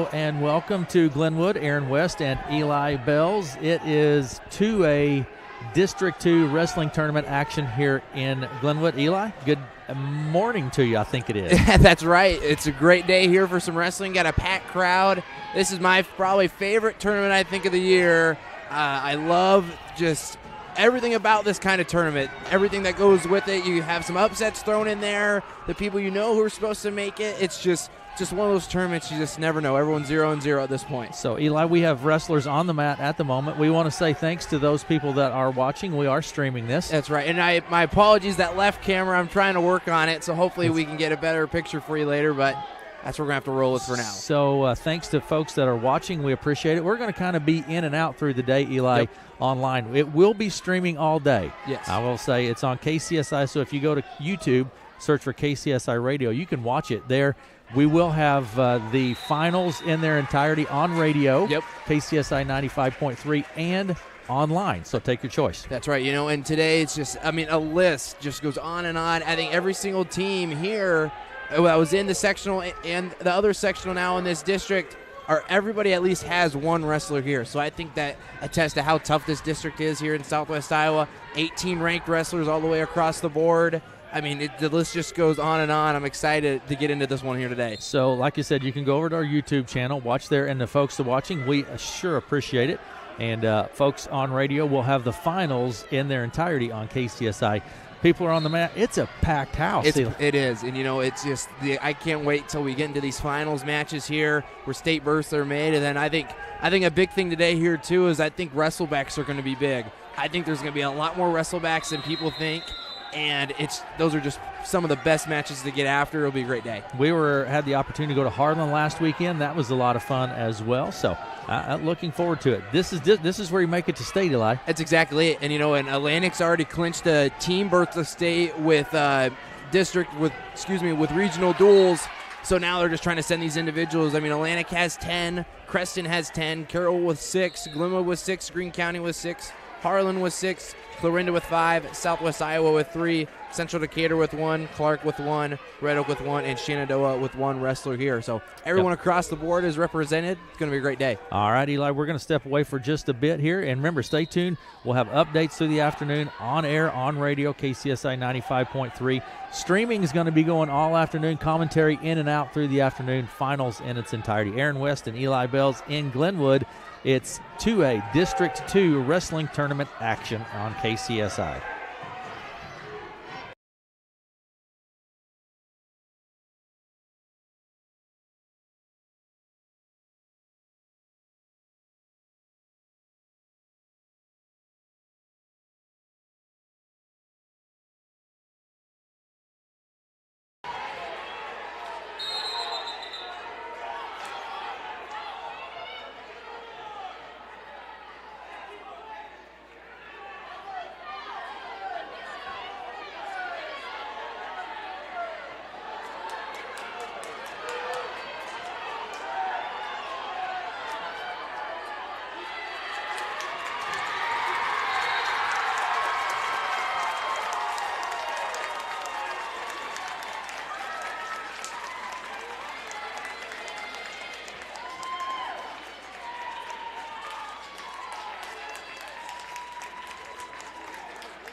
And welcome to Glenwood, Aaron West and Eli Bells. It is 2A District 2 Wrestling Tournament action here in Glenwood. Eli, good morning to you, I think it is. That's right. It's a great day here for some wrestling. Got a packed crowd. This is my probably favorite tournament, I think, of the year. I love just everything about this kind of tournament, everything that goes with it. You have some upsets thrown in there, the people you know who are supposed to make it. It's just one of those tournaments you just never know. Everyone's 0-0 at this point. So, Eli, we have wrestlers on the mat at the moment. We want to say thanks to those people that are watching. We are streaming this. That's right. And my apologies, that left camera, I'm trying to work on it, so hopefully we can get a better picture for you later, but that's what we're going to have to roll with for now. So thanks to folks that are watching. We appreciate it. We're going to kind of be in and out through the day, Eli, online. It will be streaming all day. Yes. I will say it's on KCSI, so if you go to YouTube, search for KCSI Radio, you can watch it there. We will have the finals in their entirety on radio, KCSI 95.3, and online, so take your choice. That's right, and today it's just, a list just goes on and on. I think every single team here that was in the sectional and the other sectional now in this district, everybody at least has one wrestler here. So I think that attests to how tough this district is here in Southwest Iowa. 18 ranked wrestlers all the way across the board. The list just goes on and on. I'm excited to get into this one here today. So, like you said, you can go over to our YouTube channel, watch there, and the folks that are watching, we sure appreciate it. And folks on radio will have the finals in their entirety on KCSI. People are on the mat. It's a packed house. It is. And, it's just I can't wait till we get into these finals matches here where state berths are made. And then I think a big thing today here, too, is I think wrestlebacks are going to be big. I think there's going to be a lot more wrestlebacks than people think. And those are just some of the best matches to get after. It'll be a great day. We had the opportunity to go to Harlan last weekend. That was a lot of fun as well. So looking forward to it. This is where you make it to state, Eli. That's exactly it. And and Atlantic's already clinched a team berth to state with with regional duels. So now they're just trying to send these individuals. Atlantic has 10, Creston has 10, Carroll with 6, Glenwood with 6, Greene County with 6, Harlan with 6, Clarinda with 5, Southwest Iowa with 3, Central Decatur with 1, Clark with 1, Red Oak with 1, and Shenandoah with 1 wrestler here. So everyone across the board is represented. It's going to be a great day. All right, Eli, we're going to step away for just a bit here. And remember, stay tuned. We'll have updates through the afternoon on air, on radio, KCSI 95.3. Streaming is going to be going all afternoon. Commentary in and out through the afternoon. Finals in its entirety. Aaron West and Eli Bells in Glenwood. It's 2A District 2 Wrestling Tournament action on KCSI.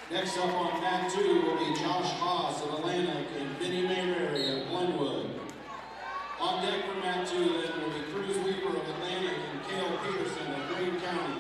Next up on mat 2 will be Josh Haas of Atlantic and Vinny Mayberry of Glenwood. On deck for mat 2 then will be Cruz Weaver of Atlantic and Cale Peterson of Greene County.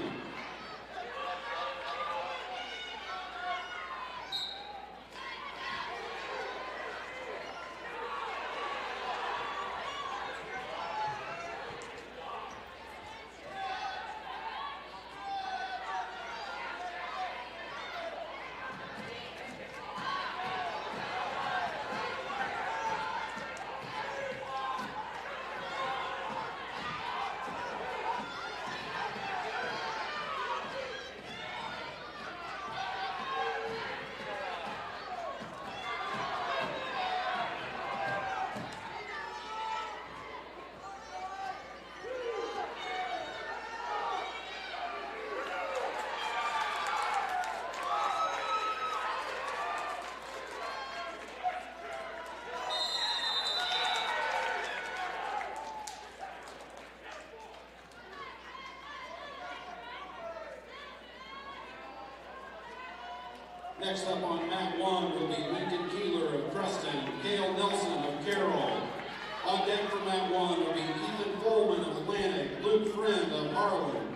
Next up on mat 1 will be Lincoln Keeler of Preston, Cale Nelson of Carroll. On deck for mat 1 will be Ethan Coleman of Atlantic, Luke Friend of Harlan.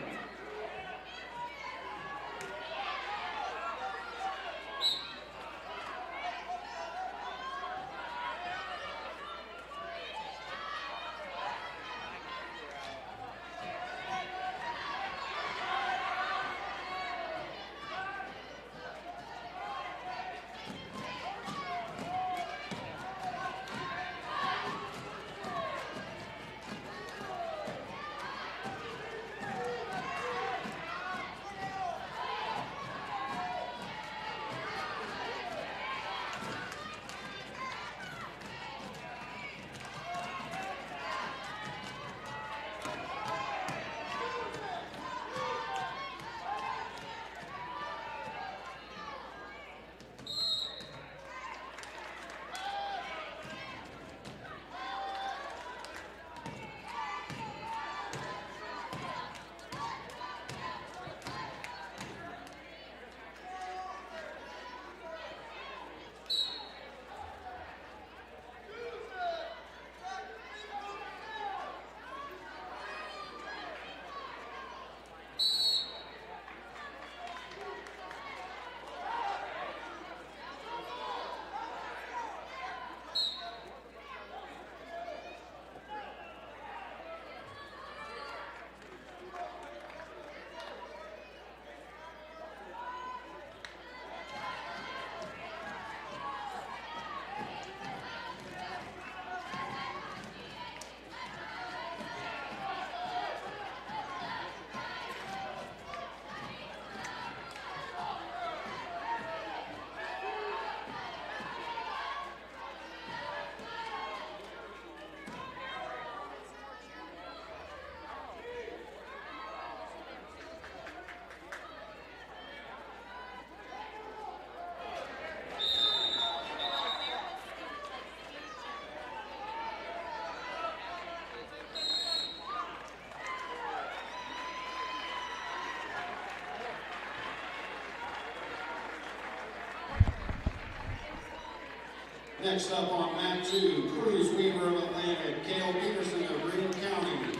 Next up on mat 2, Cruz Weaver of Atlantic, Cale Peterson of Greene County.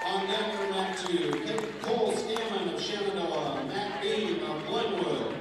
On deck for mat 2, Cole Scammon of Shenandoah, Matt Beam of Glenwood.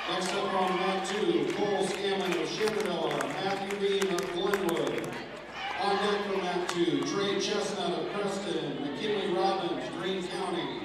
Next up on mat 2, Cole Scammon of Shenandoah, Matthew Beam of Glenwood. On deck for mat mat 2, Trey Chestnut of Preston, McKinley Robbins, Greene County.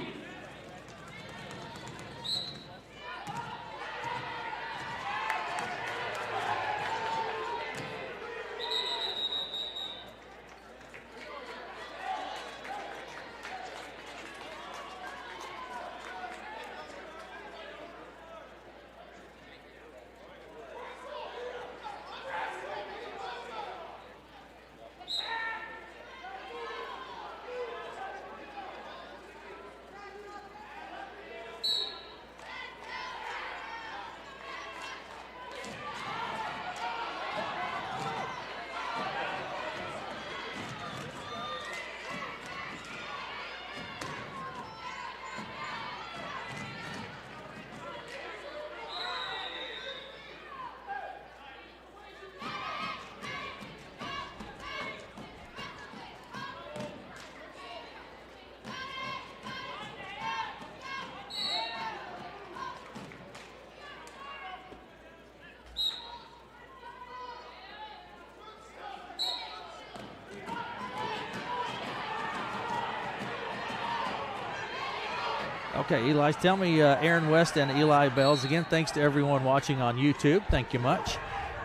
Okay, Eli, tell me, Aaron West and Eli Bells, again, thanks to everyone watching on YouTube. Thank you much.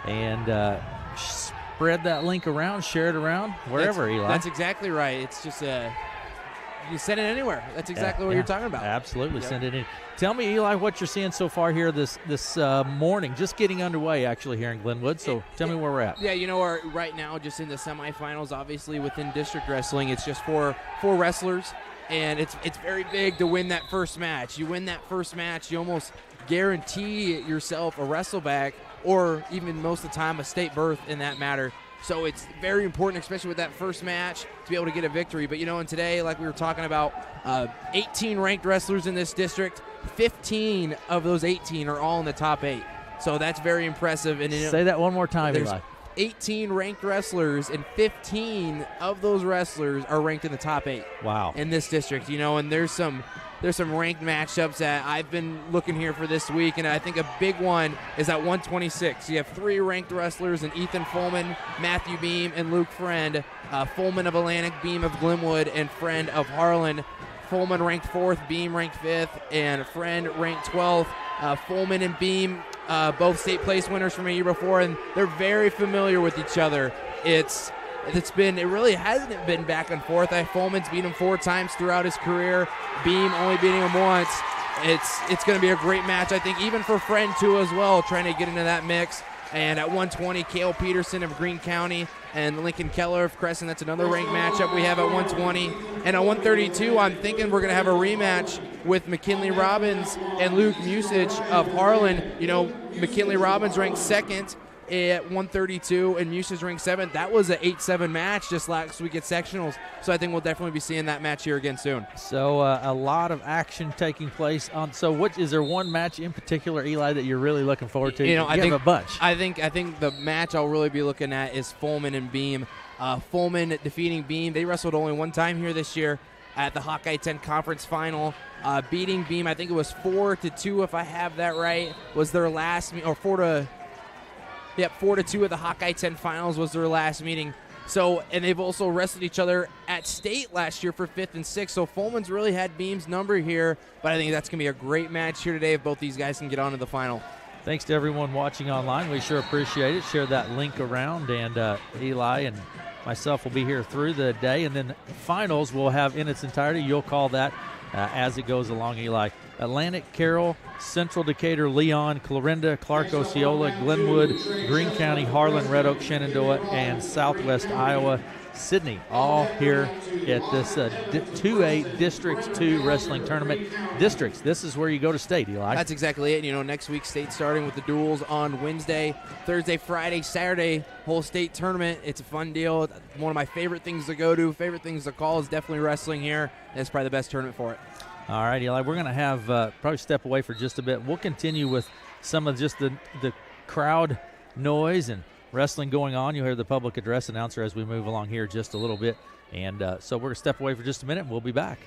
And spread that link around, share it around, wherever, Eli. That's exactly right. It's just you send it anywhere. That's exactly what you're talking about. Absolutely, send it in. Tell me, Eli, what you're seeing so far here this morning, just getting underway actually here in Glenwood. So tell me where we're at. Yeah, we're right now just in the semifinals. Obviously, within district wrestling, it's just four wrestlers. And it's very big to win that first match. You win that first match, you almost guarantee yourself a wrestleback, or even most of the time a state berth in that matter. So it's very important, especially with that first match, to be able to get a victory. But and today, like we were talking about, 18 ranked wrestlers in this district. 15 of those 18 are all in the top 8. So that's very impressive. And say that one more time, Eli. 18 ranked wrestlers, and 15 of those wrestlers are ranked in the top 8. Wow. In this district, and there's some ranked matchups that I've been looking here for this week, and I think a big one is at 126. You have 3 ranked wrestlers in Ethan Fulman, Matthew Beam, and Luke Friend. Fulman of Atlantic, Beam of Glenwood, and Friend of Harlan. Fulman ranked 4th, Beam ranked 5th, and Friend ranked 12th. Fulman and Beam, both state place winners from a year before, and they're very familiar with each other. It really hasn't been back and forth. Fulman's beat him 4 times throughout his career. Beam only beating him once. It's going to be a great match, I think, even for Friend too as well, trying to get into that mix. And at 120, Cale Peterson of Greene County and Lincoln Keller of Crescent. That's another ranked matchup we have at 120. And at 132, I'm thinking we're going to have a rematch with McKinley Robbins and Luke Musich of Harlan. McKinley Robbins ranked 2nd at 132 and Musich ranked 7th. That was an 8-7 match just last week at sectionals. So I think we'll definitely be seeing that match here again soon. So a lot of action taking place on. So what is there one match in particular, Eli, that you're really looking forward to? I think have a bunch. I think the match I'll really be looking at is Fulman and Beam. Fulman defeating Beam. They wrestled only one time here this year at the Hawkeye 10 Conference Final. Beating Beam, I think it was 4-2 if I have that right. Was their last or 4-2 at the Hawkeye 10 Finals was their last meeting. So, and they've also wrestled each other at state last year for 5th and 6th. So Fulman's really had Beam's number here, but I think that's going to be a great match here today if both these guys can get on to the final. Thanks to everyone watching online. We sure appreciate it. Share that link around, and Eli and myself will be here through the day, and then finals we'll have in its entirety. You'll call that as it goes along, Eli. Atlantic, Carroll, Central Decatur, Leon, Clarinda, Clark, Osceola, Glenwood, Greene County, Harlan, Red Oak, Shenandoah, and Southwest Iowa, Sydney, all here at this 2A Districts 2 Wrestling Tournament. Districts, this is where you go to state, Eli. That's exactly it. Next week, state starting with the duels on Wednesday, Thursday, Friday, Saturday, whole state tournament. It's a fun deal. One of my favorite things to go to, favorite things to call is definitely wrestling here. It's probably the best tournament for it. All right, Eli, we're going to have probably step away for just a bit. We'll continue with some of just the crowd noise and wrestling going on. You'll hear the public address announcer as we move along here just a little bit. And so we're going to step away for just a minute, and we'll be back.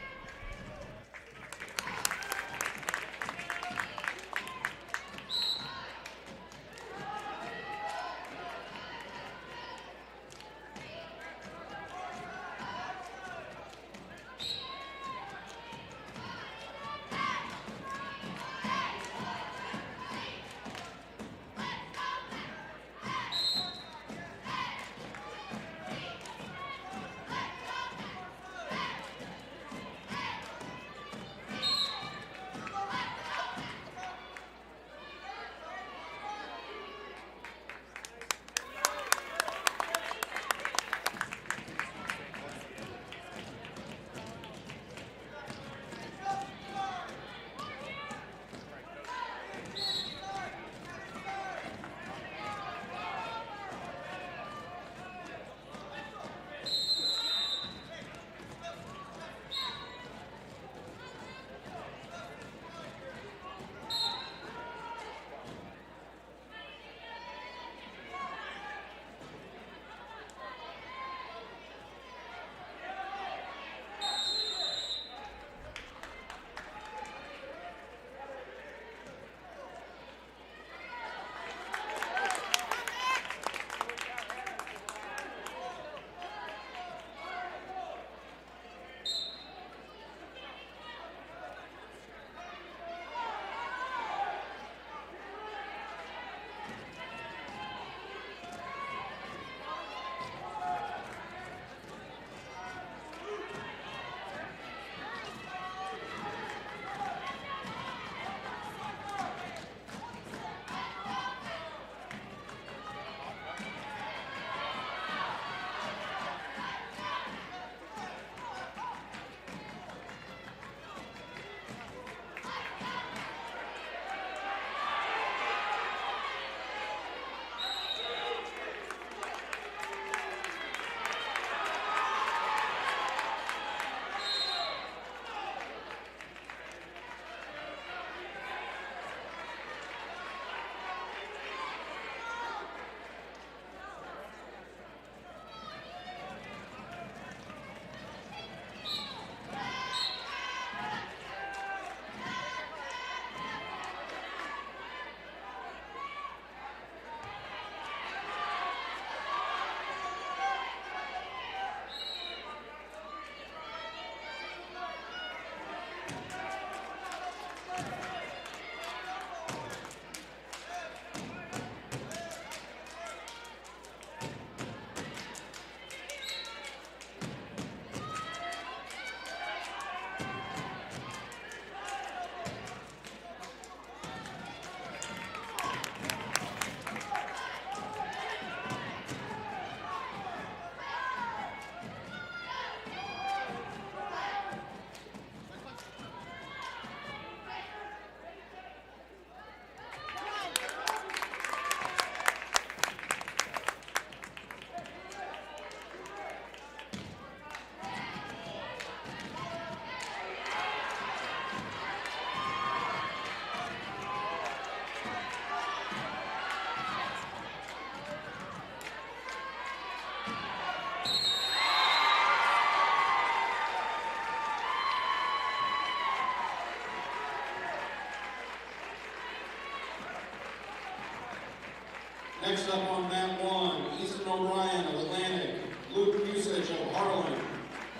Next up on mat 1, Easton O'Brien of Atlantic, Luke Usage of Harlan.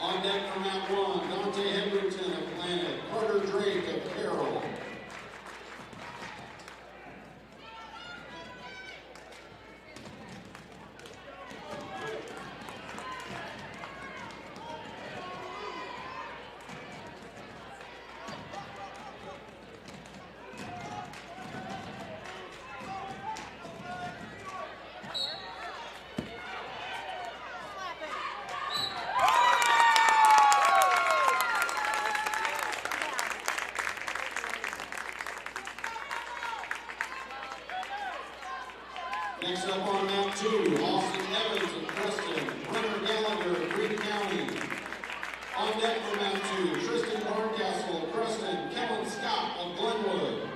On deck for mat 1, Dante Hedrington of Atlantic, Carter Drake of Carroll. Next up on mat 2, Austin Evans of Preston, Brenner Gallagher of Greene County. On deck for mat 2, Tristan Barncastle of Preston, Kellen Scott of Glenwood.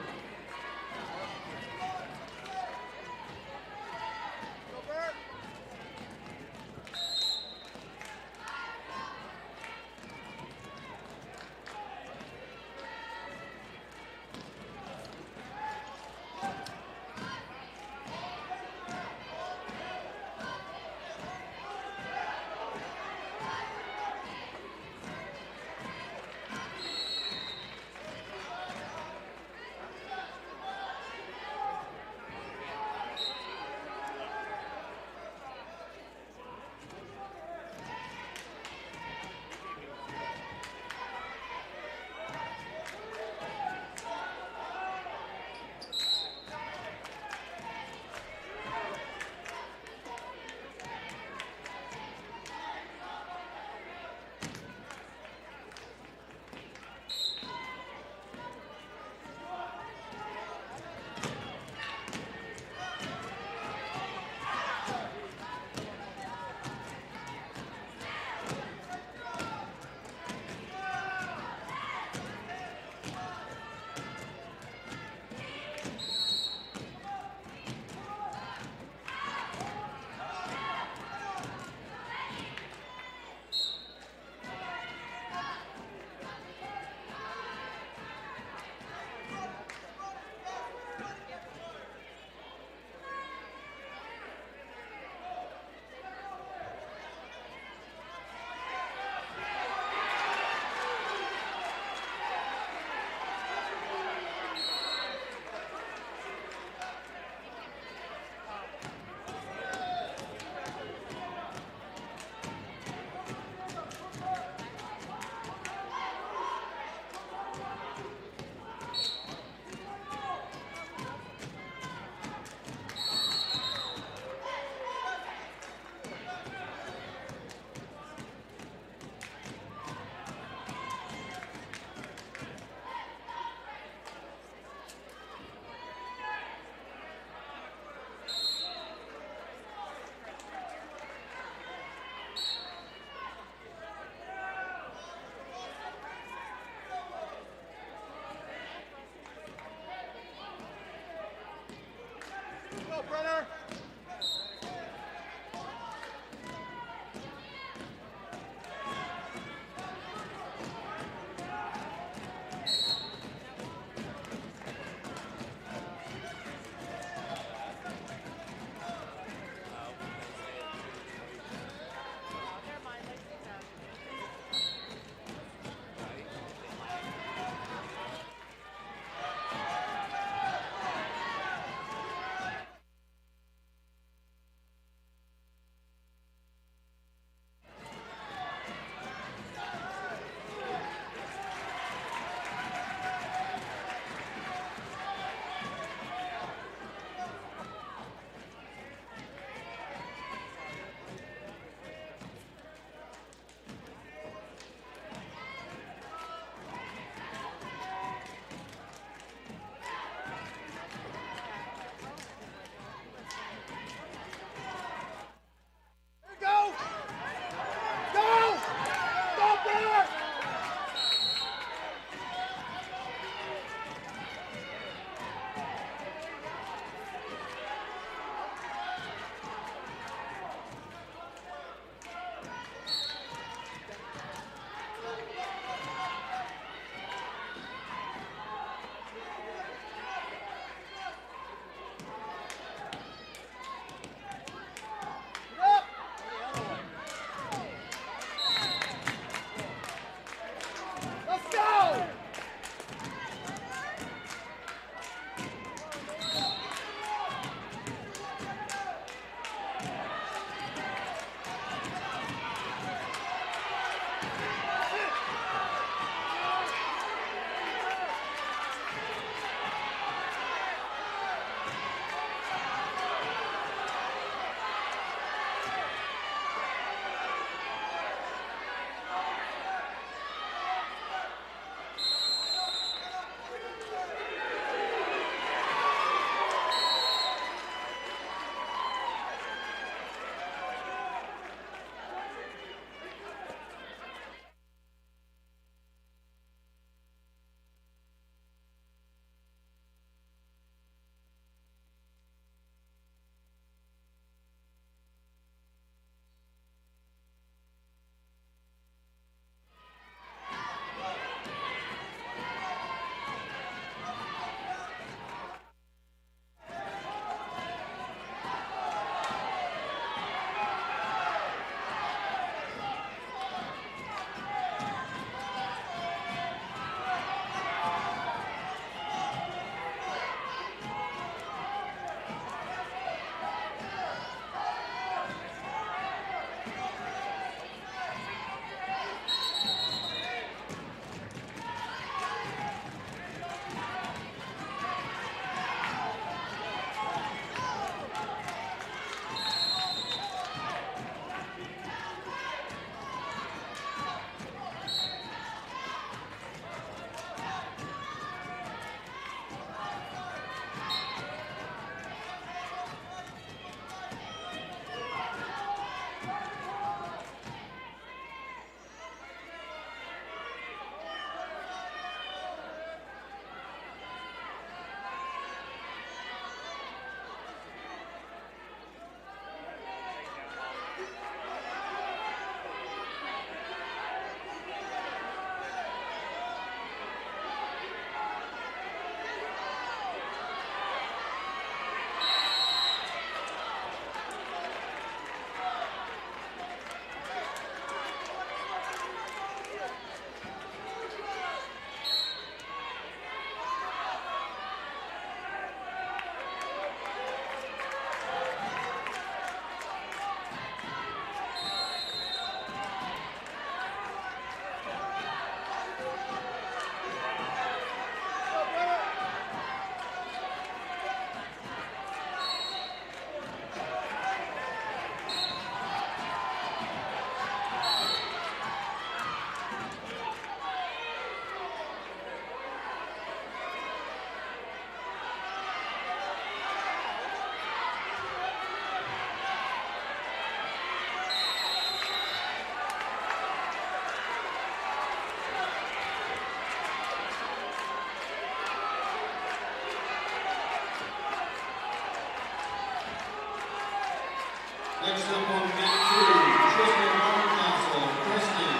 Next up on mat 2, Tristan Barncastle of Preston,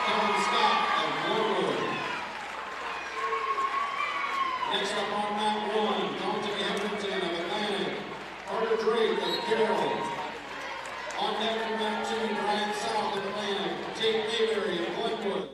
Kevin Scott of Glenwood. Next up on mat 1, Dalton Hedrington of Atlantic, Carter Drake of Carroll. On deck for mat 2, Brian South of Atlantic, Tate Mayberry of Glenwood.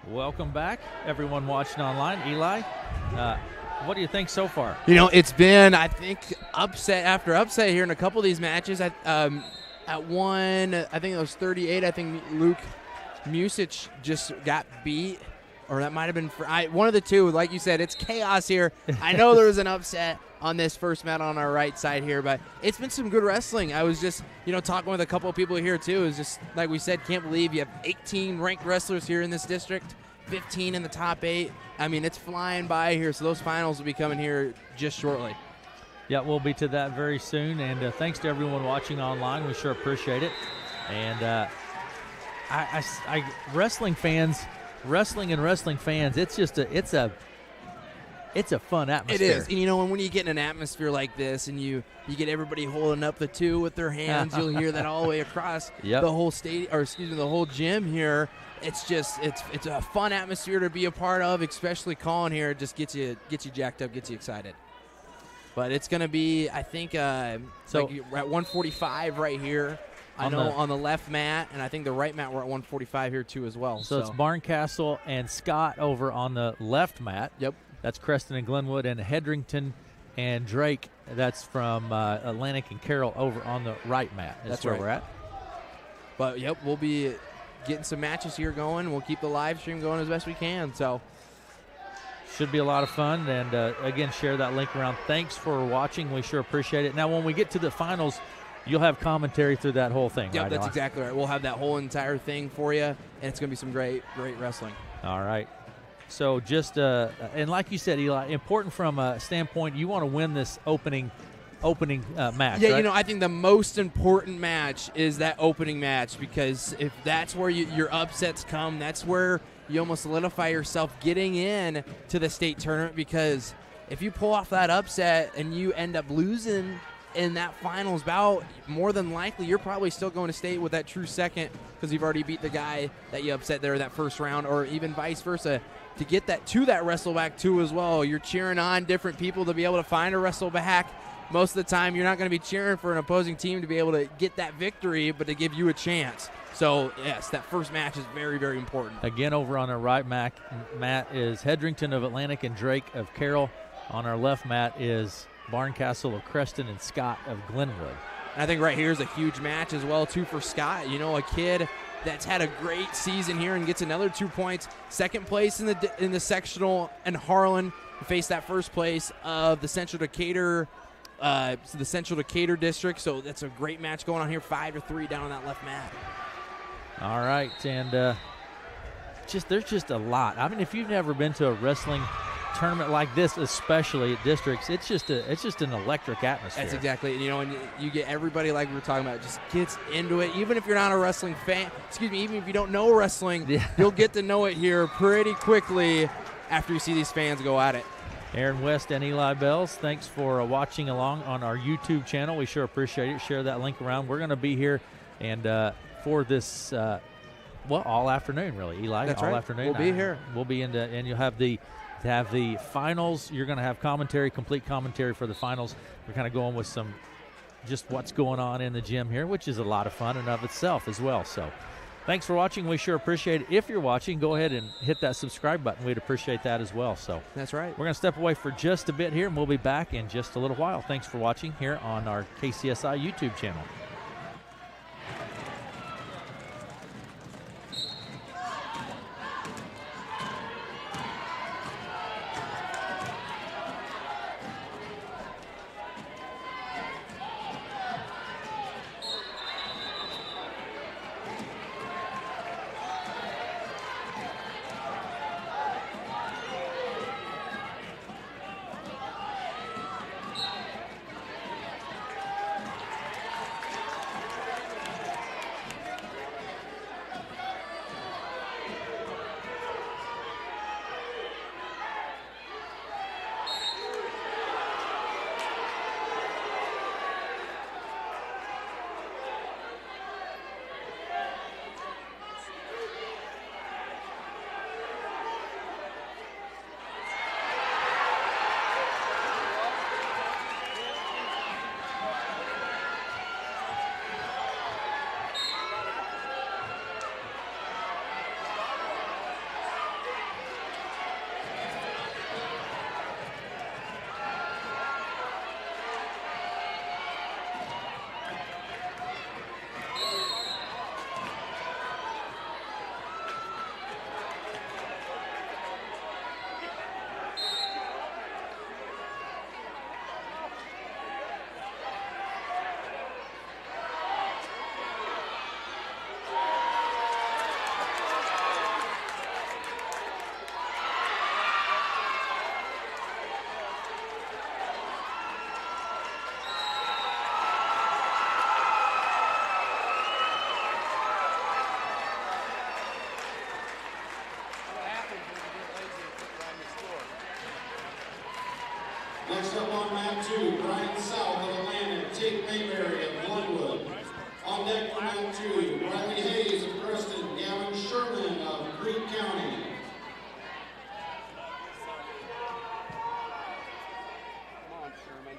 Welcome back, everyone watching online. Eli, what do you think so far? You know, it's been, I think, upset after upset here in a couple of these matches. At one, I think it was 38, I think Luke Music just got beat, or that might have been one of the two. Like you said, it's chaos here. I know there was an upset on this first mat on our right side here, but it's been some good wrestling. I was just, talking with a couple of people here too. It's just, like we said, can't believe you have 18 ranked wrestlers here in this district, 15 in the top 8. I mean, it's flying by here, so those finals will be coming here just shortly. Yeah, we'll be to that very soon, and thanks to everyone watching online. We sure appreciate it. And wrestling fans, it's a fun atmosphere. It is. And when you get in an atmosphere like this and you get everybody holding up the 2 with their hands, you'll hear that all the way across the whole the whole gym here. It's just it's a fun atmosphere to be a part of, especially calling here. It just gets you jacked up, gets you excited. But it's going to be, I think, so we're at 145 right here. On the left mat, and I think the right mat we're at 145 here too as well. So it's Barncastle and Scott over on the left mat. Yep. That's Creston and Glenwood, and Hedrington and Drake. That's from Atlantic and Carroll over on the right mat. That's where right. we're at. But, yep, we'll be getting some matches here going. We'll keep the live stream going as best we can. So should be a lot of fun. And, again, share that link around. Thanks for watching. We sure appreciate it. Now, when we get to the finals, you'll have commentary through that whole thing. Yep, right, that's Eli? exactly right. We'll have that whole entire thing for you, and it's going to be some great wrestling. All right. So just, and like you said, Eli, important from a standpoint, you want to win this opening match, Yeah, right? I think the most important match is that opening match, because if that's where your upsets come, that's where you almost solidify yourself getting in to the state tournament, because if you pull off that upset and you end up losing in that finals bout, more than likely you're probably still going to state with that true second, because you've already beat the guy that you upset there that first round, or even vice versa. To get that to that wrestle back too as well, you're cheering on different people to be able to find a wrestle back. Most of the time you're not going to be cheering for an opposing team to be able to get that victory, but to give you a chance. So yes, that first match is very, very important. Again, over on the right mat is Hedrington of Atlantic and Drake of Carroll. On our left mat is Barncastle of Creston and Scott of Glenwood. And I think right here is a huge match as well, too, for Scott. You know, a kid that's had a great season here and gets another 2 points. Second place in the sectional, and Harlan faced that first place of the Central Decatur district. So that's a great match going on here. 5-3 down on that left mat. All right, and there's just a lot. I mean, if you've never been to a wrestling tournament like this, especially at districts, it's just an electric atmosphere. That's exactly it. You know, and you get everybody, like we were talking about, just gets into it. Even if you're not a wrestling fan, even if you don't know wrestling, you'll get to know it here pretty quickly after you see these fans go at it. Aaron West and Eli Bells, thanks for watching along on our YouTube channel. We sure appreciate it. Share that link around. We're going to be here and for this, all afternoon, really, Eli. That's all right. afternoon. We'll be here. We'll be and you'll have the finals. You're going to have complete commentary for the finals. We're kind of going with some just what's going on in the gym here, which is a lot of fun in of itself as well. So thanks for watching. We sure appreciate it. If you're watching, go ahead and hit that subscribe button. We'd appreciate that as well. So that's right. We're going to step away for just a bit here, and we'll be back in just a little while. Thanks for watching here on our KCSI YouTube channel. Next up on mat 2, Brian South of Atlantic, Tate Mayberry of Glenwood. On deck for mat 2, Riley Hayes of Creston, Gavin Sherman of Greene County. Come on, Sherman.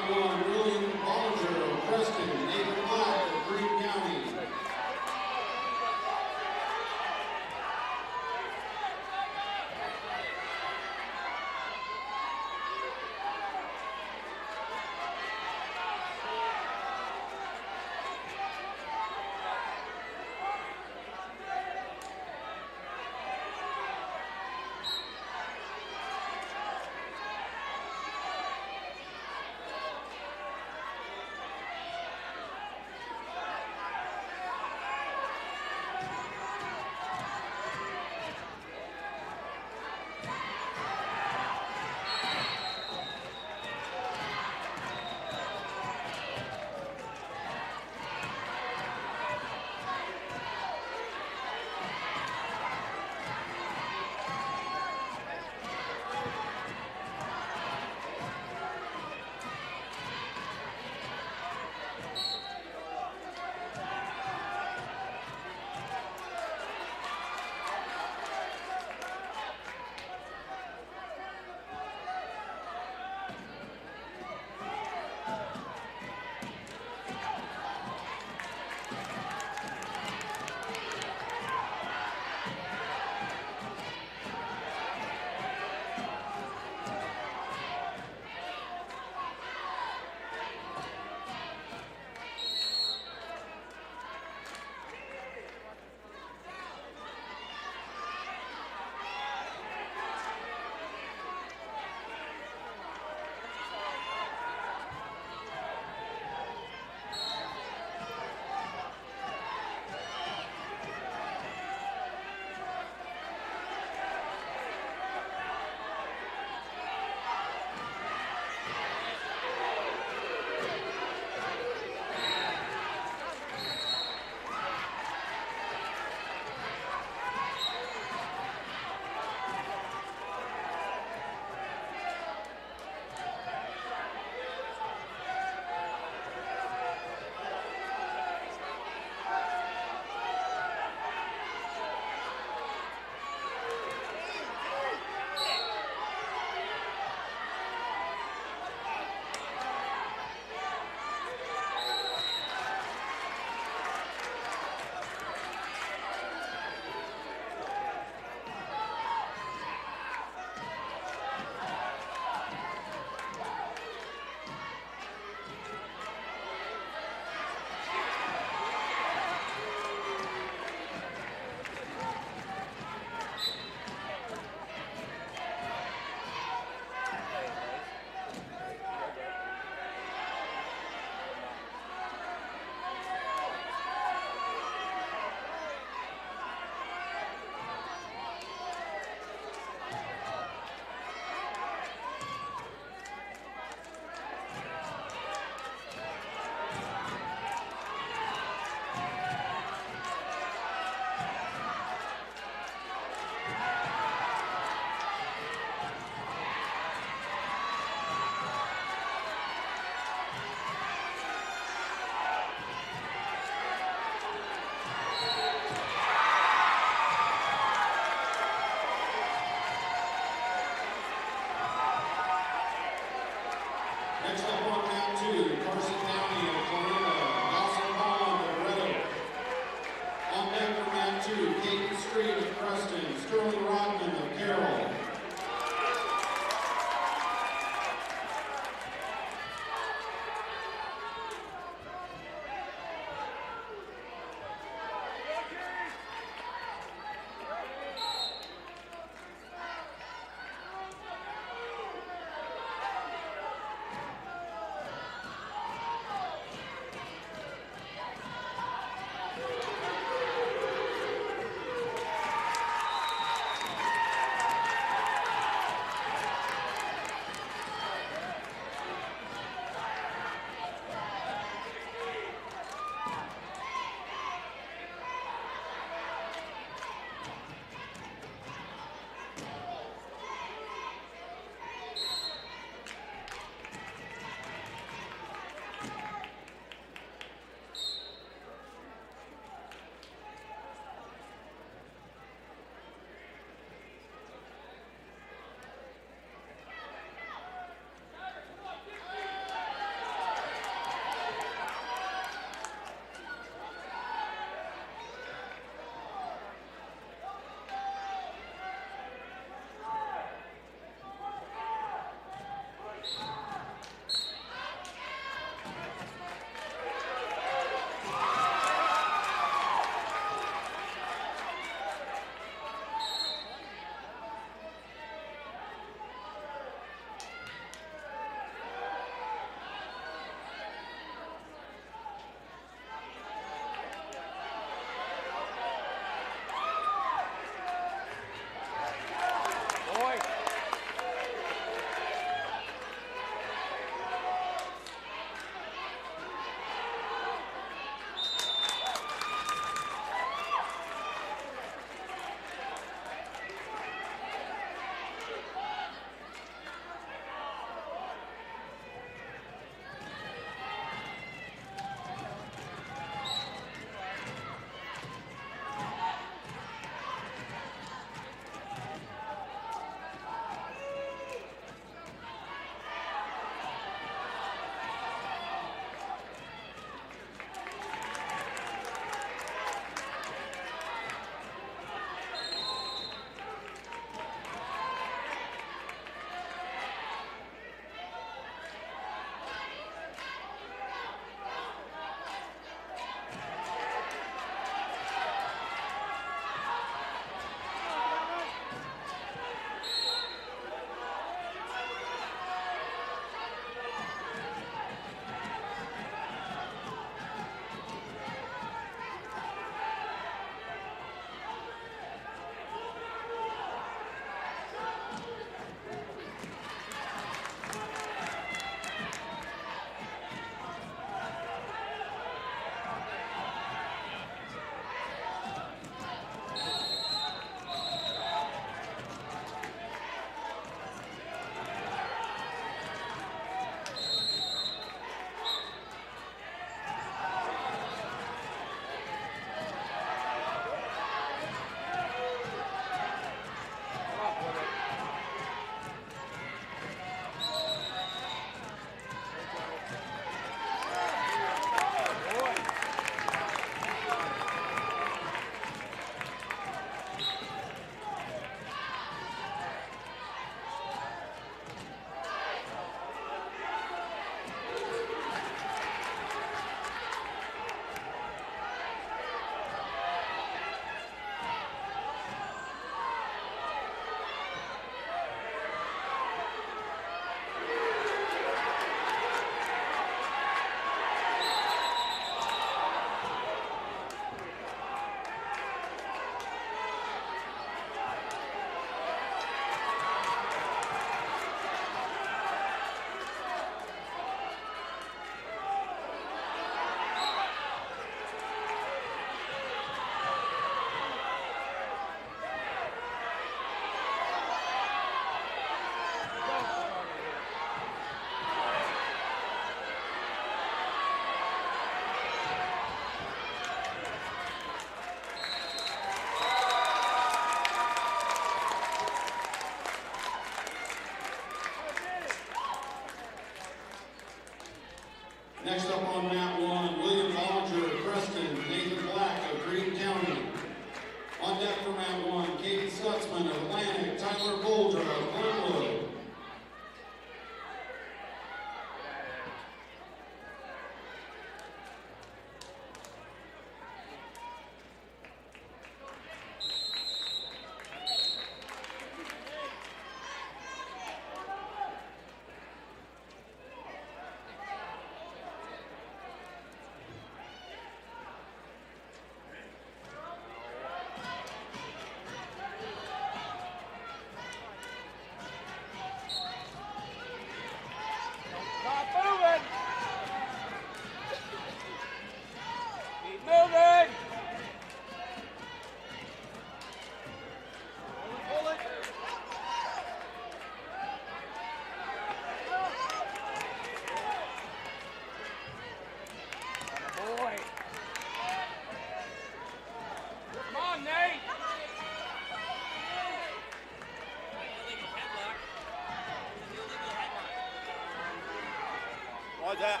Why's that?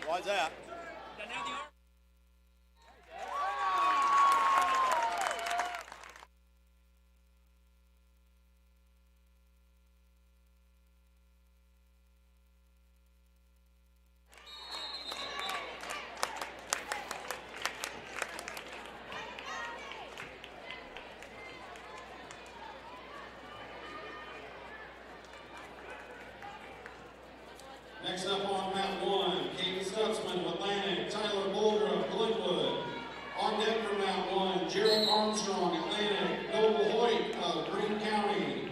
Why's that? Next up on mat 1, Katie Stutzman of Atlantic, Tyler Boulder of Glenwood. On deck for mat 1, Jared Armstrong, Atlantic, Noble Hoyt of Greene County.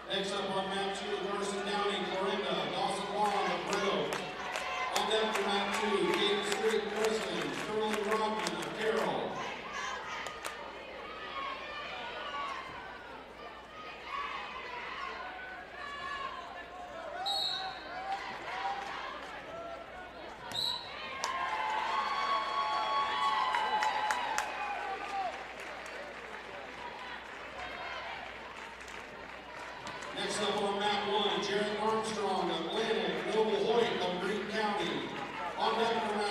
Next up on mat 2, Carson Downey, Clorinda, Dawson Long of Riddle. On deck for mat 2, Kate Street, Kristen, Sterling Rodman of Carroll. Next up on mat 1, Jared Armstrong of Atlantic, Noble Hoyt of Greene County. On deck for mat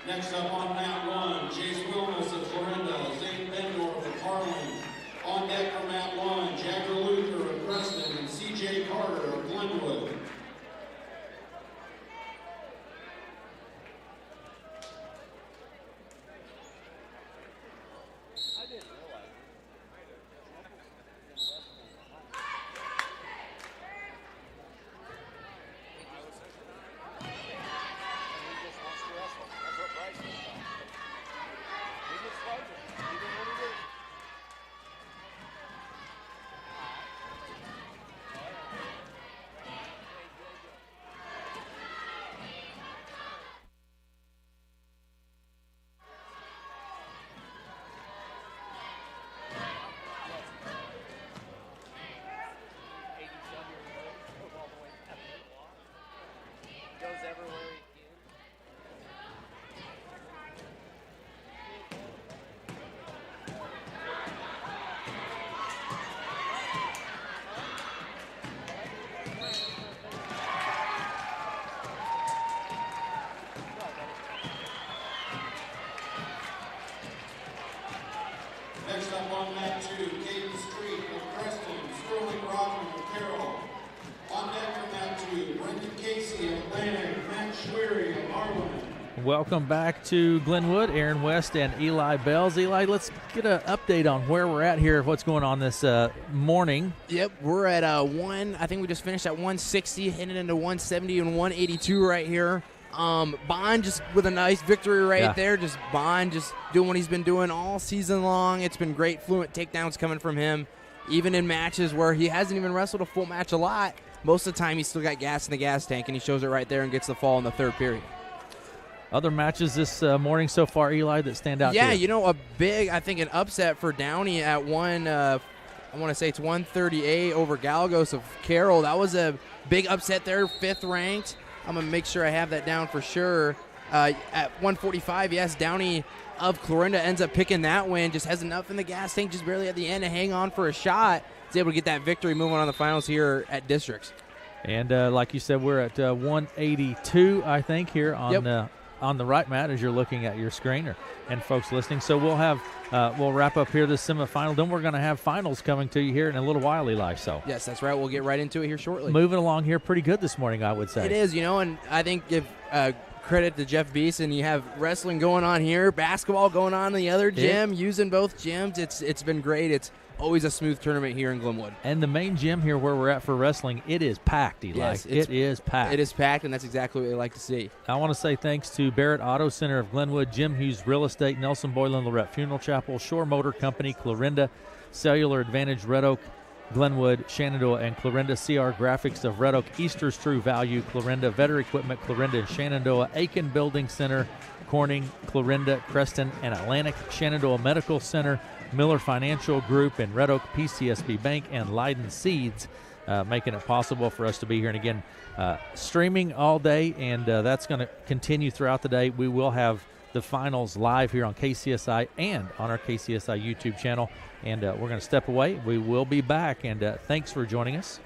Next up on mat 1, Chase Wilmus of Florinda, Zane Bendorf of Harlan. On deck for mat 1, Jagger Luther of Preston and C.J. Carter of Glenwood. Next up on mat 2, Caden Street of Preston, Sterling Rodman of Carroll. On deck for mat 2, Brendan Casey of Atlantic, Matt Schwery of Harlan. Welcome back to Glenwood. Aaron West and Eli Bells. Eli, let's get an update on where we're at here, what's going on this morning. Yep, we're at I think we just finished at 160, heading into 170 and 182 right here. Bond just with a nice victory right there. Just Bond just doing what he's been doing all season long. It's been great fluent takedowns coming from him, even in matches where he hasn't even wrestled a full match a lot. Most of the time he's still got gas in the gas tank, and he shows it right there and gets the fall in the third period. Other matches this morning so far, Eli, that stand out to Yeah, you? you know, an upset for Downey at I want to say it's 138 over Galagos of Carroll. That was a big upset there, 5th ranked. I'm going to make sure I have that down for sure. At 145, yes, Downey of Clorinda ends up picking that win. Just has enough in the gas tank, just barely at the end to hang on for a shot. He's able to get that victory, moving on to the finals here at Districts. And like you said, we're at 182, I think, here on the right mat as you're looking at your screen, and folks listening. So we'll wrap up here this semifinal. Then we're going to have finals coming to you here in a little while, Eli. So yes, that's right. We'll get right into it here shortly. Moving along here pretty good this morning, I would say. It is, and I think if credit to Jeff Beeson, you have wrestling going on here, basketball going on in the other gym, using both gyms. It's been great. It's always a smooth tournament here in Glenwood. And the main gym here where we're at for wrestling, it is packed, Eli. Yes, it is packed. It is packed, and that's exactly what we like to see. I want to say thanks to Barrett Auto Center of Glenwood, Jim Hughes Real Estate, Nelson Boylan Lorette Funeral Chapel, Shore Motor Company, Clorinda, Cellular Advantage, Red Oak, Glenwood, Shenandoah, and Clorinda, CR Graphics of Red Oak, Easter's True Value, Clorinda, Vetter Equipment, Clorinda and Shenandoah, Aiken Building Center, Corning, Clorinda, Creston, and Atlantic, Shenandoah Medical Center, Miller Financial Group, and Red Oak PCSB Bank, and Leiden Seeds, making it possible for us to be here. And again, streaming all day, and that's going to continue throughout the day. We will have the finals live here on KCSI and on our KCSI YouTube channel. And we're going to step away. We will be back, and thanks for joining us.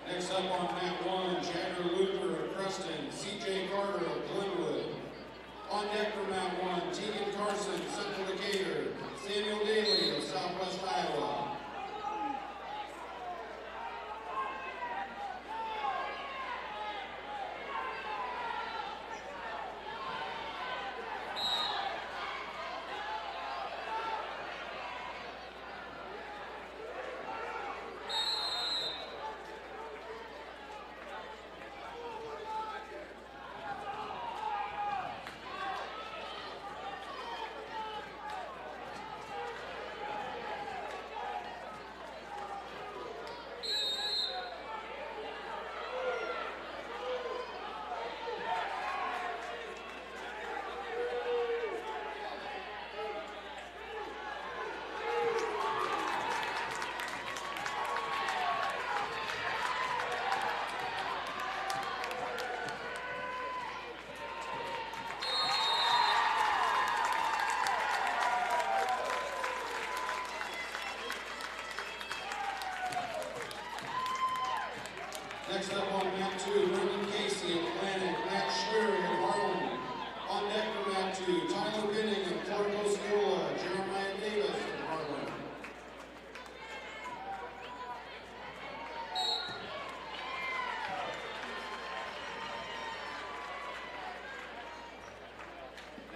Next up on mat one, Chandler Luther of Preston, C.J. Carter of Glenwood. On deck for mat one, Tegan Carson, Central Decatur, Samuel Daly of Southwest Iowa.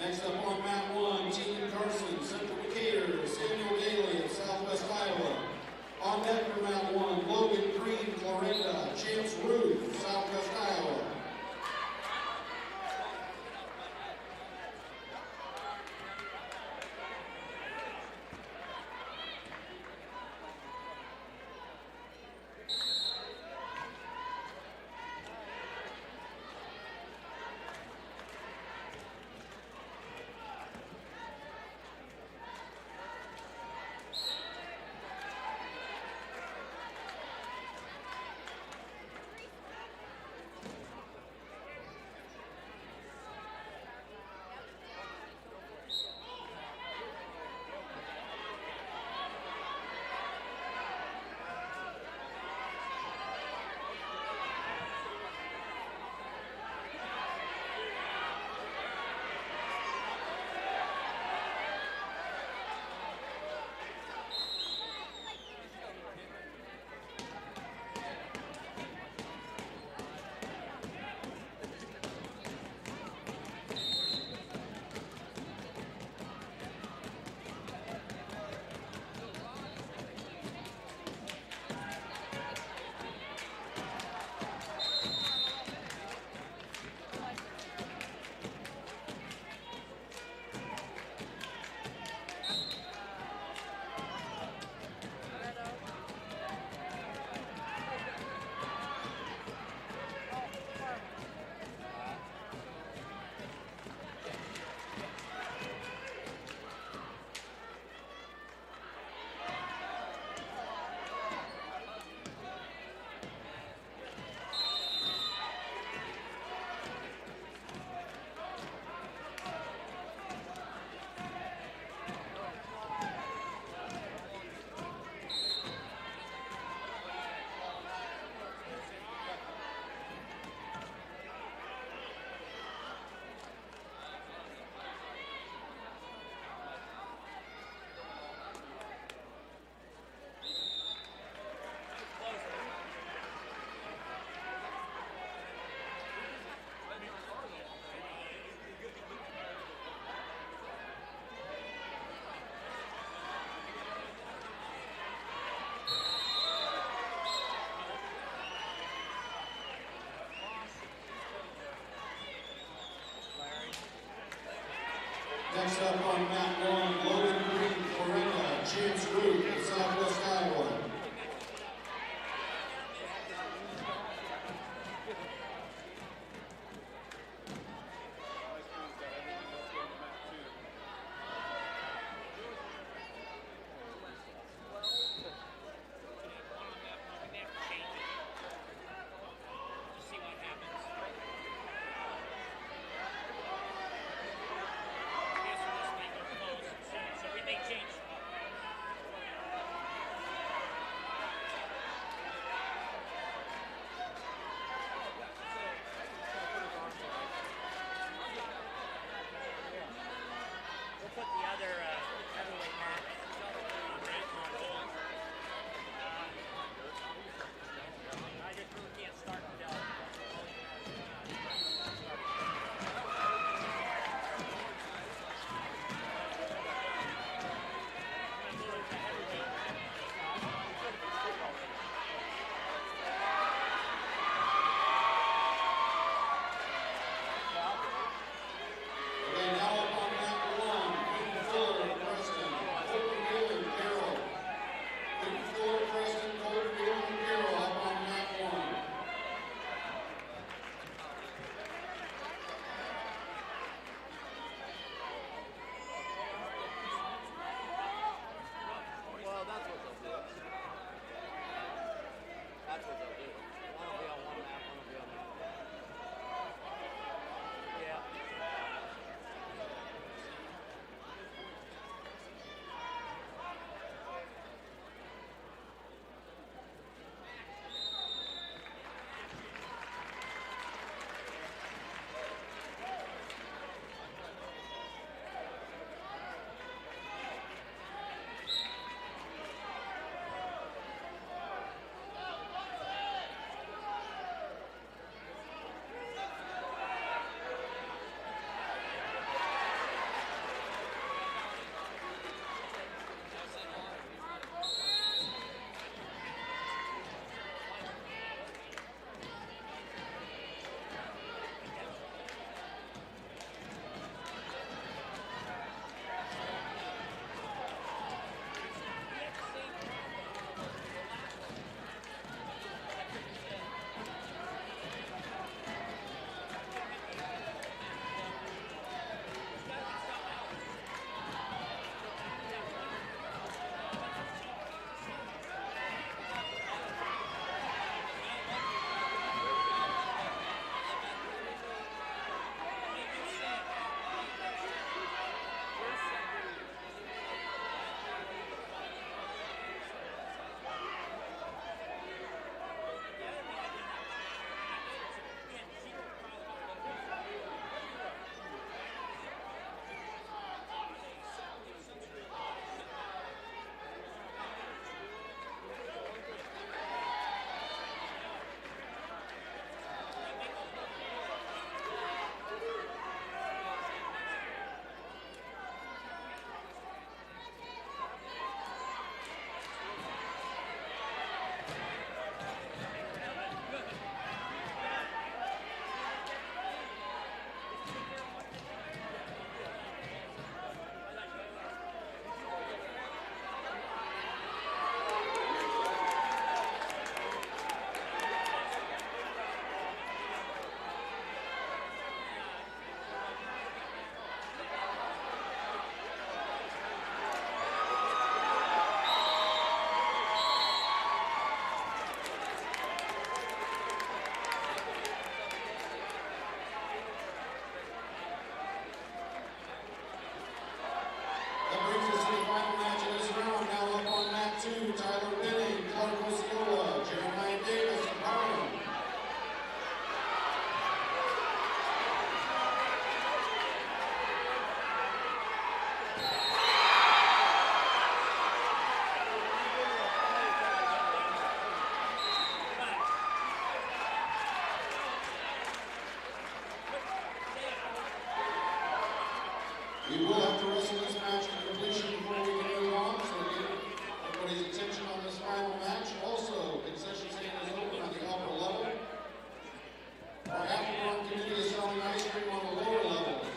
Next up on mat 1, Team Carson, Central Decatur, Samuel Daly of Southwest Iowa. On deck for mat 1, Logan Green, Clarinda, Chance Ruth, Southwest Iowa. Next up on mat 1, Logan Green, Clarinda, Chance Ruth of Southwest Iowa. We will have to wrestle this match to completion before we can move on, so get everybody's attention on this final match. Also, concession stand is open on the upper level. Our afterburn committee is selling ice cream on the lower levels.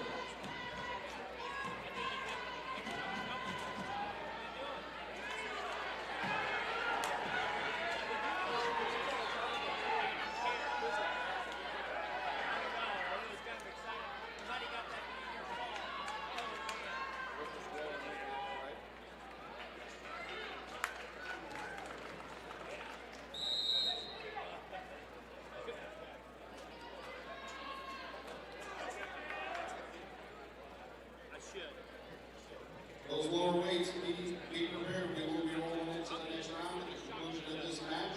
Those lower weights need to be prepared. We will be rolling into the next round at the conclusion of this match.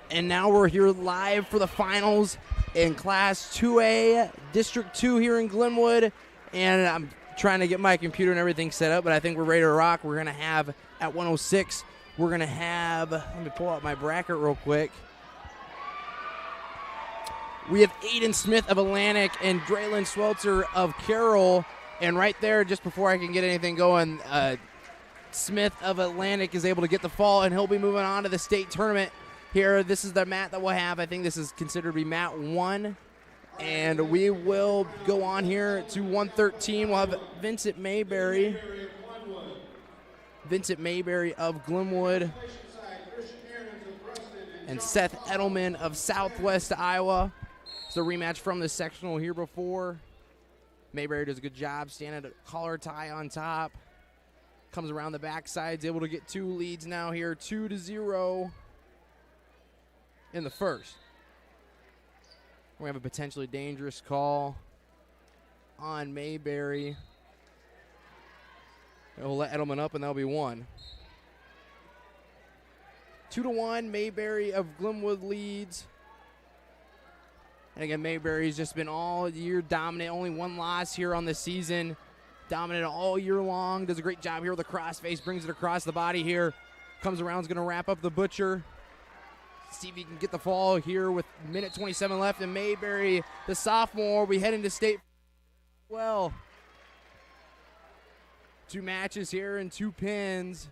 And now we're here live for the finals in Class 2A, District 2 here in Glenwood. And I'm trying to get my computer and everything set up, but I think we're ready to rock. We're going to have, at 106, we're going to have, let me pull out my bracket real quick. We have Aiden Smith of Atlantic and Draylon Swelter of Carroll. And right there, just before I can get anything going, Smith of Atlantic is able to get the fall, and he'll be moving on to the state tournament here. This is the mat that we'll have. I think this is considered to be mat 1. And we will go on here to 113. We'll have Vincent Mayberry of Glenwood, and Seth Edelman of Southwest Iowa. It's a rematch from the sectional here before. Mayberry does a good job standing at a collar tie on top. Comes around the backside, is able to get 2 leads now here, 2-0 in the first. We have a potentially dangerous call on Mayberry. It'll let Edelman up, and that'll be 1. 2-1, Mayberry of Glenwood leads. And again, Mayberry's just been all year dominant. Only 1 loss here on the season. Dominant all year long. Does a great job here with the crossface. Brings it across the body here. Comes around, is going to wrap up the Butcher. See if he can get the fall here with minute 27 left. And Mayberry, the sophomore, we head into state. Well, 2 matches here and 2 pins.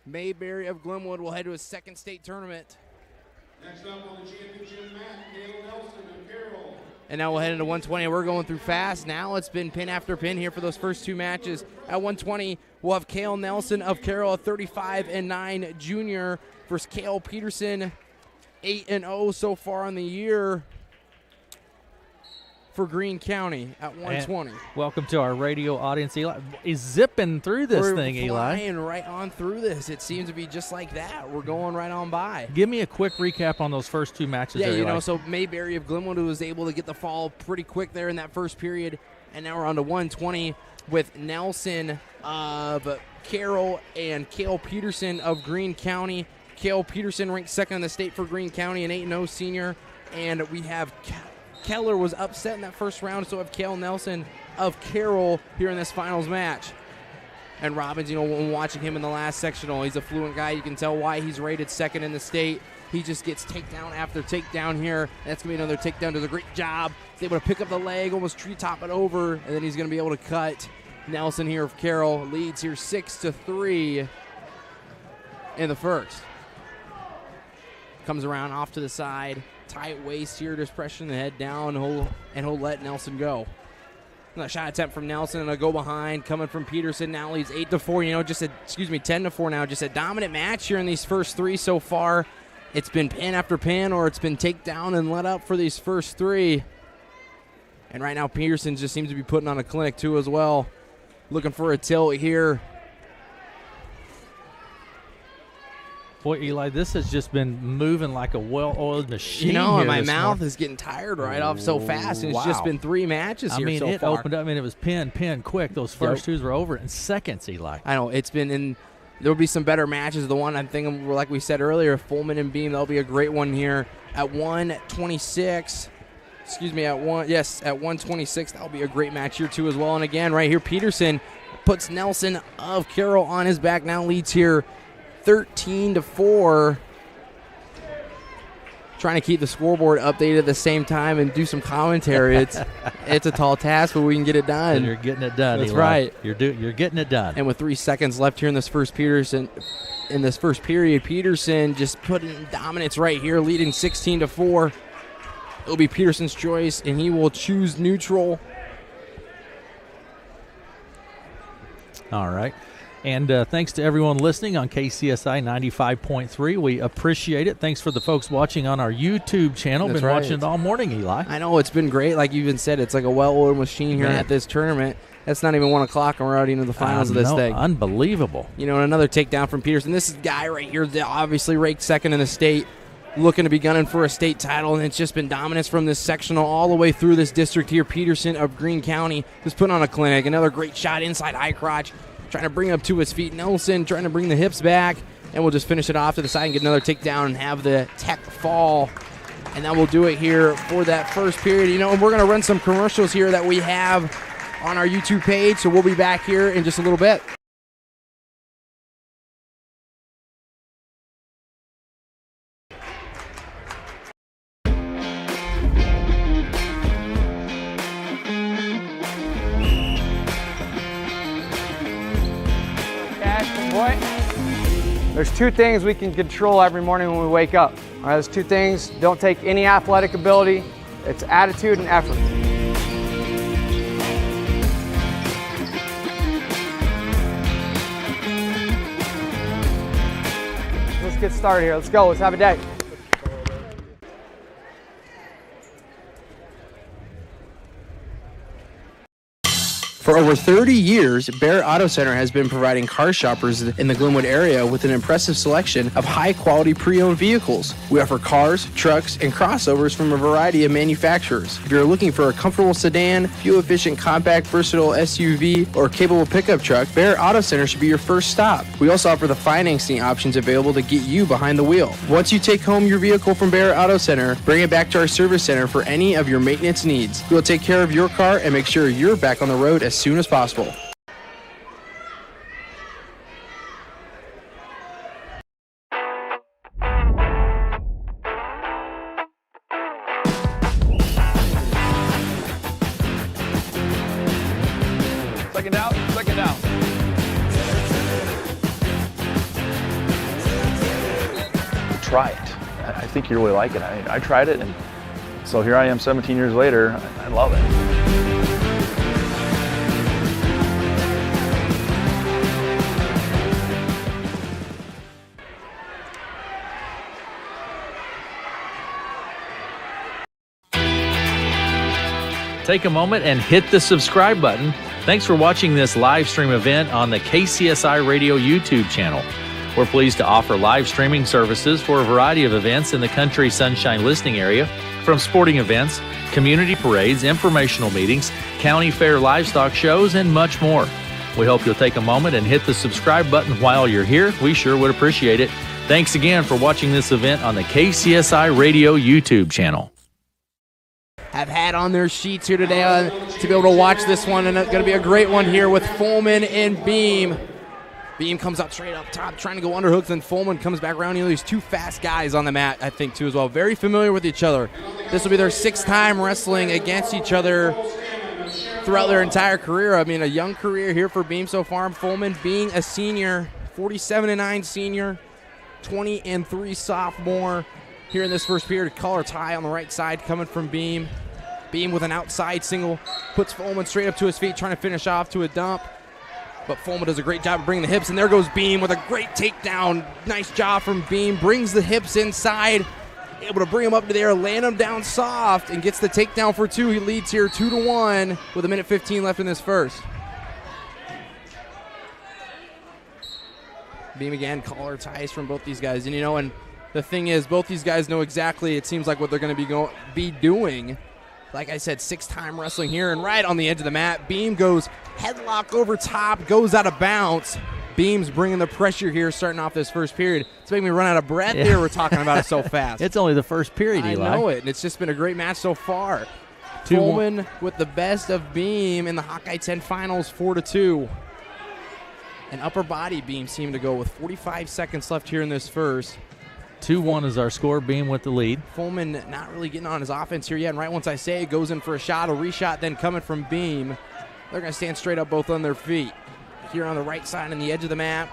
Mayberry of Glenwood will head to his second state tournament. Next up on the championship mat, Cale Nelson of Carroll. And now we'll head into 120. We're going through fast. Now it's been pin after pin here for those first 2 matches. At 120, we'll have Cale Nelson of Carroll, a 35-9 junior, versus Cale Peterson, 8-0 so far in the year for Greene County at 120. And welcome to our radio audience. Eli is zipping through this thing, Eli. We're flying right on through this. It seems to be just like that. We're going right on by. Give me a quick recap on those first 2 matches. Yeah, there, Eli. so Mayberry of Glenwood was able to get the fall pretty quick there in that first period. And now we're on to 120 with Nelson of Carroll and Cale Peterson of Greene County. Cale Peterson ranked 2nd in the state for Greene County, an 8-0 senior. And we have Keller was upset in that first round, so we have Cale Nelson of Carroll here in this finals match. And Robbins, when watching him in the last sectional, he's a fluent guy. You can tell why he's rated 2nd in the state. He just gets takedown after takedown here. That's going to be another takedown. Does a great job. He's able to pick up the leg, almost treetop it over, and then he's going to be able to cut. Nelson here of Carroll leads here 6-3 in the first. Comes around off to the side. Tight waist here, just pressing the head down, and he'll let Nelson go. Another shot attempt from Nelson, and a go behind coming from Peterson. Now leads 8-4. 10-4 now. Just a dominant match here in these first 3 so far. It's been pin after pin, or it's been takedown and let up for these first 3. And right now, Peterson just seems to be putting on a clinic too as well. Looking for a tilt here. Boy, Eli, this has just been moving like a well-oiled machine. And my mouth is getting tired right off so fast, and it's just been 3 matches here so far. It opened up. It was pin, quick. Those first 2s were over in seconds, Eli. I know. It's been in. There will be some better matches. The one I'm thinking, like we said earlier, Fulman and Beam, that'll be a great one here at 126. At 126, that'll be a great match here too as well. And again, right here, Peterson puts Nelson of Carroll on his back. Now leads here 13-4. Trying to keep the scoreboard updated at the same time and do some commentary. It's a tall task, but we can get it done. And you're getting it done. That's Eli. right. You're getting it done. And with 3 seconds left here in this first period, Peterson just putting dominance right here, leading 16-4. It'll be Peterson's choice, and he will choose neutral. All right. And thanks to everyone listening on KCSI 95.3. We appreciate it. Thanks for the folks watching on our YouTube channel. That's been right. watching it all morning, Eli. I know. It's been great. Like you even said, it's like a well-oiled machine here at this tournament. That's not even 1 o'clock, and we're already into the finals of this thing. Unbelievable. And another takedown from Peterson. This is a guy right here that obviously ranked 2nd in the state, looking to be gunning for a state title, and it's just been dominance from this sectional all the way through this district here. Peterson of Greene County just putting on a clinic. Another great shot inside high crotch. trying to bring up to his feet. Nelson trying to bring the hips back, and we'll just finish it off to the side and get another takedown and have the tech fall. And that will do it here for that first period. You know, and we're going to run some commercials here that we have on our YouTube page, so we'll be back here in just a little bit. Boy, there's two things we can control every morning when we wake up. All right, those two things don't take any athletic ability. It's attitude and effort. Let's get started here. Let's go. Let's have a day. For over 30 years, Barrett Auto Center has been providing car shoppers in the Glenwood area with an impressive selection of high-quality pre-owned vehicles. We offer cars, trucks, and crossovers from a variety of manufacturers. If you're looking for a comfortable sedan, fuel-efficient, compact, versatile SUV, or capable pickup truck, Barrett Auto Center should be your first stop. We also offer the financing options available to get you behind the wheel. Once you take home your vehicle from Barrett Auto Center, bring it back to our service center for any of your maintenance needs. We'll take care of your car and make sure you're back on the road as soon as possible. Second out, second out. Try it. I think you really like it. I tried it, and so here I am 17 years later. I love it. Take a moment and hit the subscribe button. Thanks for watching this live stream event on the KCSI Radio YouTube channel. We're pleased to offer live streaming services for a variety of events in the Country Sunshine listening area, from sporting events, community parades, informational meetings, county fair livestock shows, and much more. We hope you'll take a moment and hit the subscribe button while you're here. We sure would appreciate it. Thanks again for watching this event on the KCSI Radio YouTube channel. Have had on their sheets here today to be able to watch this one, and it's going to be a great one here with Foreman and Beam. Beam comes up straight up top, trying to go underhooks, and Foreman comes back around. You know, these two fast guys on the mat, I think, too, as well. Very familiar with each other. This will be their sixth time wrestling against each other throughout their entire career. I mean, a young career here for Beam so far. Foreman being a senior, 47-9 senior, 20-3 sophomore. Here in this first period, collar tie on the right side coming from Beam. Beam with an outside single, puts Foreman straight up to his feet, trying to finish off to a dump. But Foreman does a great job of bringing the hips, and there goes Beam with a great takedown. Nice job from Beam, brings the hips inside, able to bring him up to there, land him down soft, and gets the takedown for two. He leads here 2-1 with 1:15 left in this first. Beam again, collar ties from both these guys, and you know, and the thing is, both these guys know exactly, it seems like, what they're going to be doing. Like I said, six-time wrestling here, and right on the edge of the mat, Beam goes headlock over top, goes out of bounds. Beam's bringing the pressure here, starting off this first period. It's making me run out of breath here. We're talking about it so fast. It's only the first period, Eli. I know it, and it's just been a great match so far. Coleman with the best of Beam in the Hawkeye 10 Finals, 4-2. An upper body Beam seemed to go with 45 seconds left here in this first. 2-1 is our score. Beam with the lead. Foreman not really getting on his offense here yet, and right once I say it, goes in for a shot, a reshot then coming from Beam. They're going to stand straight up both on their feet. Here on the right side on the edge of the mat.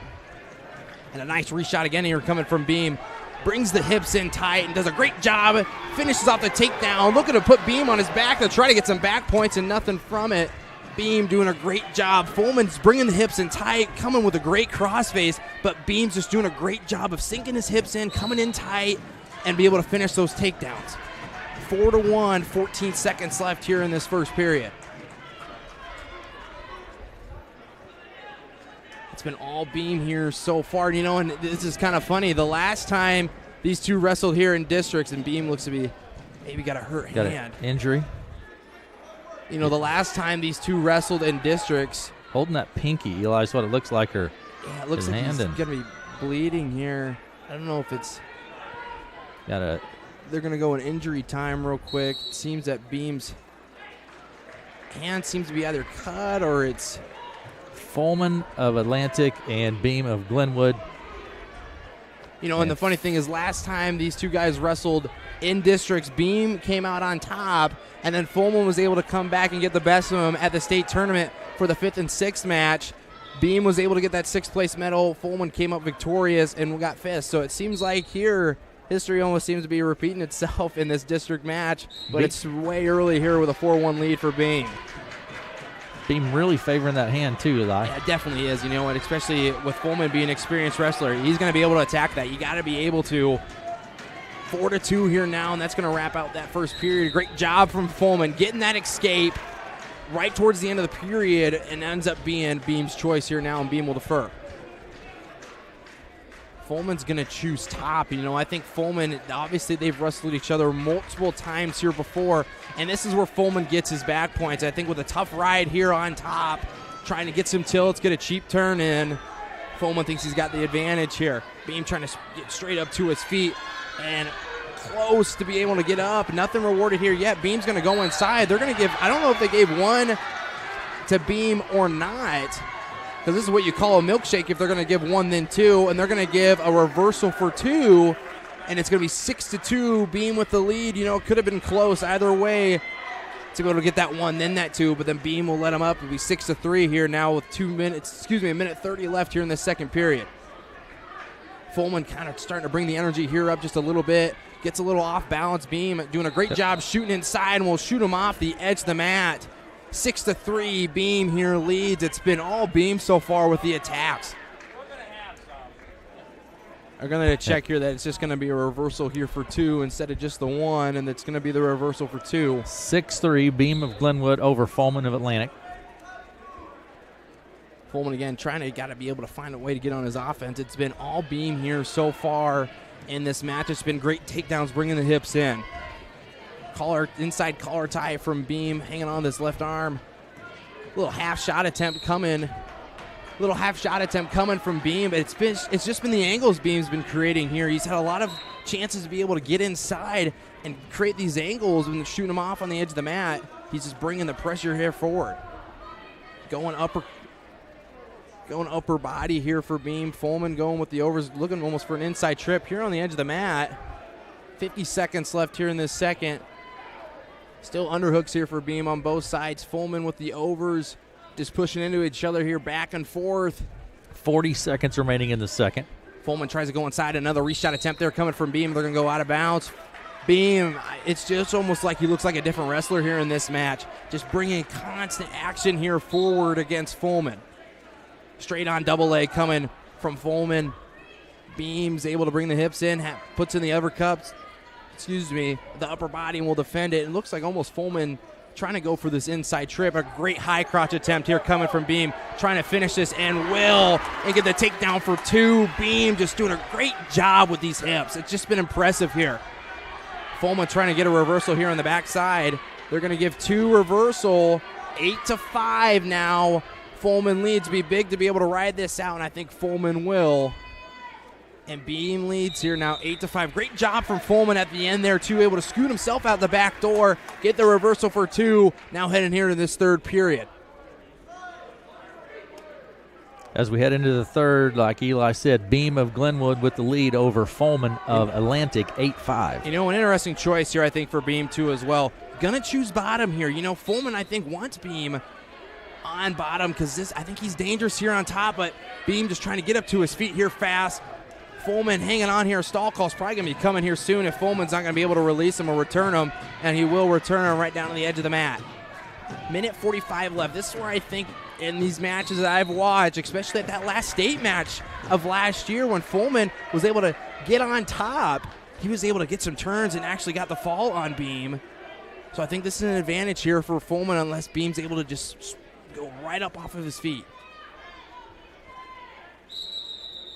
And a nice reshot again here coming from Beam. Brings the hips in tight and does a great job. Finishes off the takedown. Looking to put Beam on his back to try to get some back points, and nothing from it. Beam doing a great job. Foreman's bringing the hips in tight, coming with a great crossface, but Beam's just doing a great job of sinking his hips in, coming in tight, and be able to finish those takedowns. 4-1, 14 seconds left here in this first period. It's been all Beam here so far, you know, and this is kind of funny. The last time these two wrestled here in districts, and Beam looks to be maybe got a hurt hand. Got an injury. You know, the last time these two wrestled in districts, Holding that pinky, Eli, is what it looks like. Her Yeah, it looks his like he's hand going to be bleeding here. I don't know if it's... got They're going to go in injury time real quick. It seems that Beam's hand seems to be either cut or it's... Foreman of Atlantic and Beam of Glenwood. You know, and the funny thing is last time these two guys wrestled in districts, Beam came out on top, and then Foreman was able to come back and get the best of him at the state tournament for the 5th and 6th match. Beam was able to get that 6th place medal. Foreman came up victorious and got 5th. So it seems like here history almost seems to be repeating itself in this district match, but it's way early here with a 4-1 lead for Beam. Beam really favoring that hand too, Eli. Yeah, it definitely is, you know, and especially with Foreman being an experienced wrestler, he's going to be able to attack that. You got to be able to. 4-2 here now, and that's going to wrap out that first period. Great job from Foreman getting that escape right towards the end of the period, and ends up being Beam's choice here now, and Beam will defer. Foreman's going to choose top. You know, I think Foreman, obviously they've wrestled each other multiple times here before, and this is where Foreman gets his back points. I think with a tough ride here on top, trying to get some tilts, get a cheap turn in, Foreman thinks he's got the advantage here. Beam trying to get straight up to his feet, and close to be able to get up. Nothing rewarded here yet. Beam's going to go inside. They're going to give, I don't know if they gave one to Beam or not, because this is what you call a milkshake if they're going to give one then two, and they're going to give a reversal for two, and it's going to be 6-2. Beam with the lead. You know, it could have been close either way to be able to get that one, then that two, but then Beam will let them up. It'll be 6-3 here now with a minute 30 left here in the second period. Foreman kind of starting to bring the energy here up just a little bit. Gets a little off balance. Beam doing a great job shooting inside, and will shoot him off the edge of the mat. 6-3, Beam here leads. It's been all Beam so far with the attacks. They're going to check here that it's just going to be a reversal here for two instead of just the one, and it's going to be the reversal for two. 6-3, Beam of Glenwood over Foreman of Atlantic. Foreman again got to be able to find a way to get on his offense. It's been all Beam here so far in this match. It's been great takedowns, bringing the hips in. Inside collar tie from Beam, hanging on this left arm. Little half shot attempt coming from Beam, but it's just been the angles Beam's been creating here. He's had a lot of chances to be able to get inside and create these angles and shoot them off on the edge of the mat. He's just bringing the pressure here forward. Going upper body here for Beam. Foreman going with the overs, looking almost for an inside trip here on the edge of the mat. 50 seconds left here in this second. Still underhooks here for Beam on both sides. Foreman with the overs, just pushing into each other here, back and forth. 40 seconds remaining in the second. Foreman tries to go inside. Another reshot attempt there coming from Beam. They're going to go out of bounds. Beam, it's just almost like he looks like a different wrestler here in this match. Just bringing constant action here forward against Foreman. Straight on double leg coming from Foreman. Beam's able to bring the hips in, puts in the uppercuts. The upper body, and will defend it. It looks like almost Foreman trying to go for this inside trip. A great high crotch attempt here coming from Beam, trying to finish this, and get the takedown for two. Beam just doing a great job with these hips. It's just been impressive here. Foreman trying to get a reversal here on the backside. They're going to give two reversal. 8-5 now. Foreman leads. Be big to be able to ride this out, and I think Foreman will. And Beam leads here now 8-5. Great job from Foreman at the end there, too, able to scoot himself out the back door, get the reversal for two. Now heading here to this third period. As we head into the third, like Eli said, Beam of Glenwood with the lead over Foreman of Atlantic, 8-5. You know, an interesting choice here, I think, for Beam, too, as well. Gonna choose bottom here. You know, Foreman, I think, wants Beam on bottom because I think he's dangerous here on top, but Beam just trying to get up to his feet here fast. Foreman hanging on here. Stall call's probably going to be coming here soon if Foreman's not going to be able to release him or return him, and he will return him right down to the edge of the mat. Minute 45 left. This is where I think in these matches that I've watched, especially at that last state match of last year when Foreman was able to get on top, he was able to get some turns and actually got the fall on Beam. So I think this is an advantage here for Foreman unless Beam's able to just go right up off of his feet.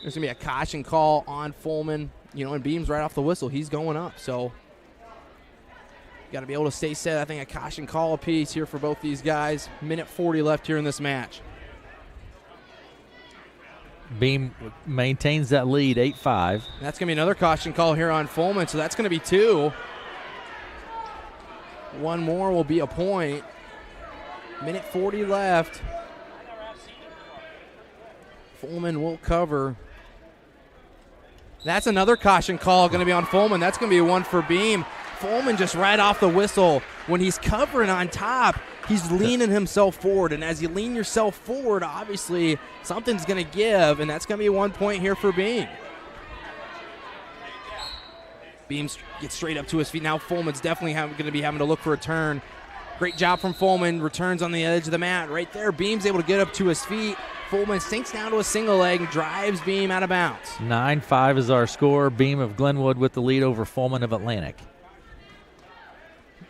There's going to be a caution call on Foreman. You know, and Beam's right off the whistle. He's going up, so got to be able to stay set. I think a caution call apiece here for both these guys. Minute 40 left here in this match. Beam maintains that lead, 8-5. That's going to be another caution call here on Fulman, so that's going to be 2. One more will be a point. Minute 40 left. Fulman will cover. That's another caution call going to be on Fulman. That's going to be one for Beam. Fulman just right off the whistle. When he's covering on top, he's leaning himself forward. And as you lean yourself forward, obviously something's going to give, and that's going to be 1 point here for Beam. Beam gets straight up to his feet. Now Fulman's definitely going to be having to look for a turn. Great job from Fulman. Returns on the edge of the mat. Right there, Beam's able to get up to his feet. Fulman sinks down to a single leg, drives Beam out of bounds. 9-5 is our score. Beam of Glenwood with the lead over Fulman of Atlantic.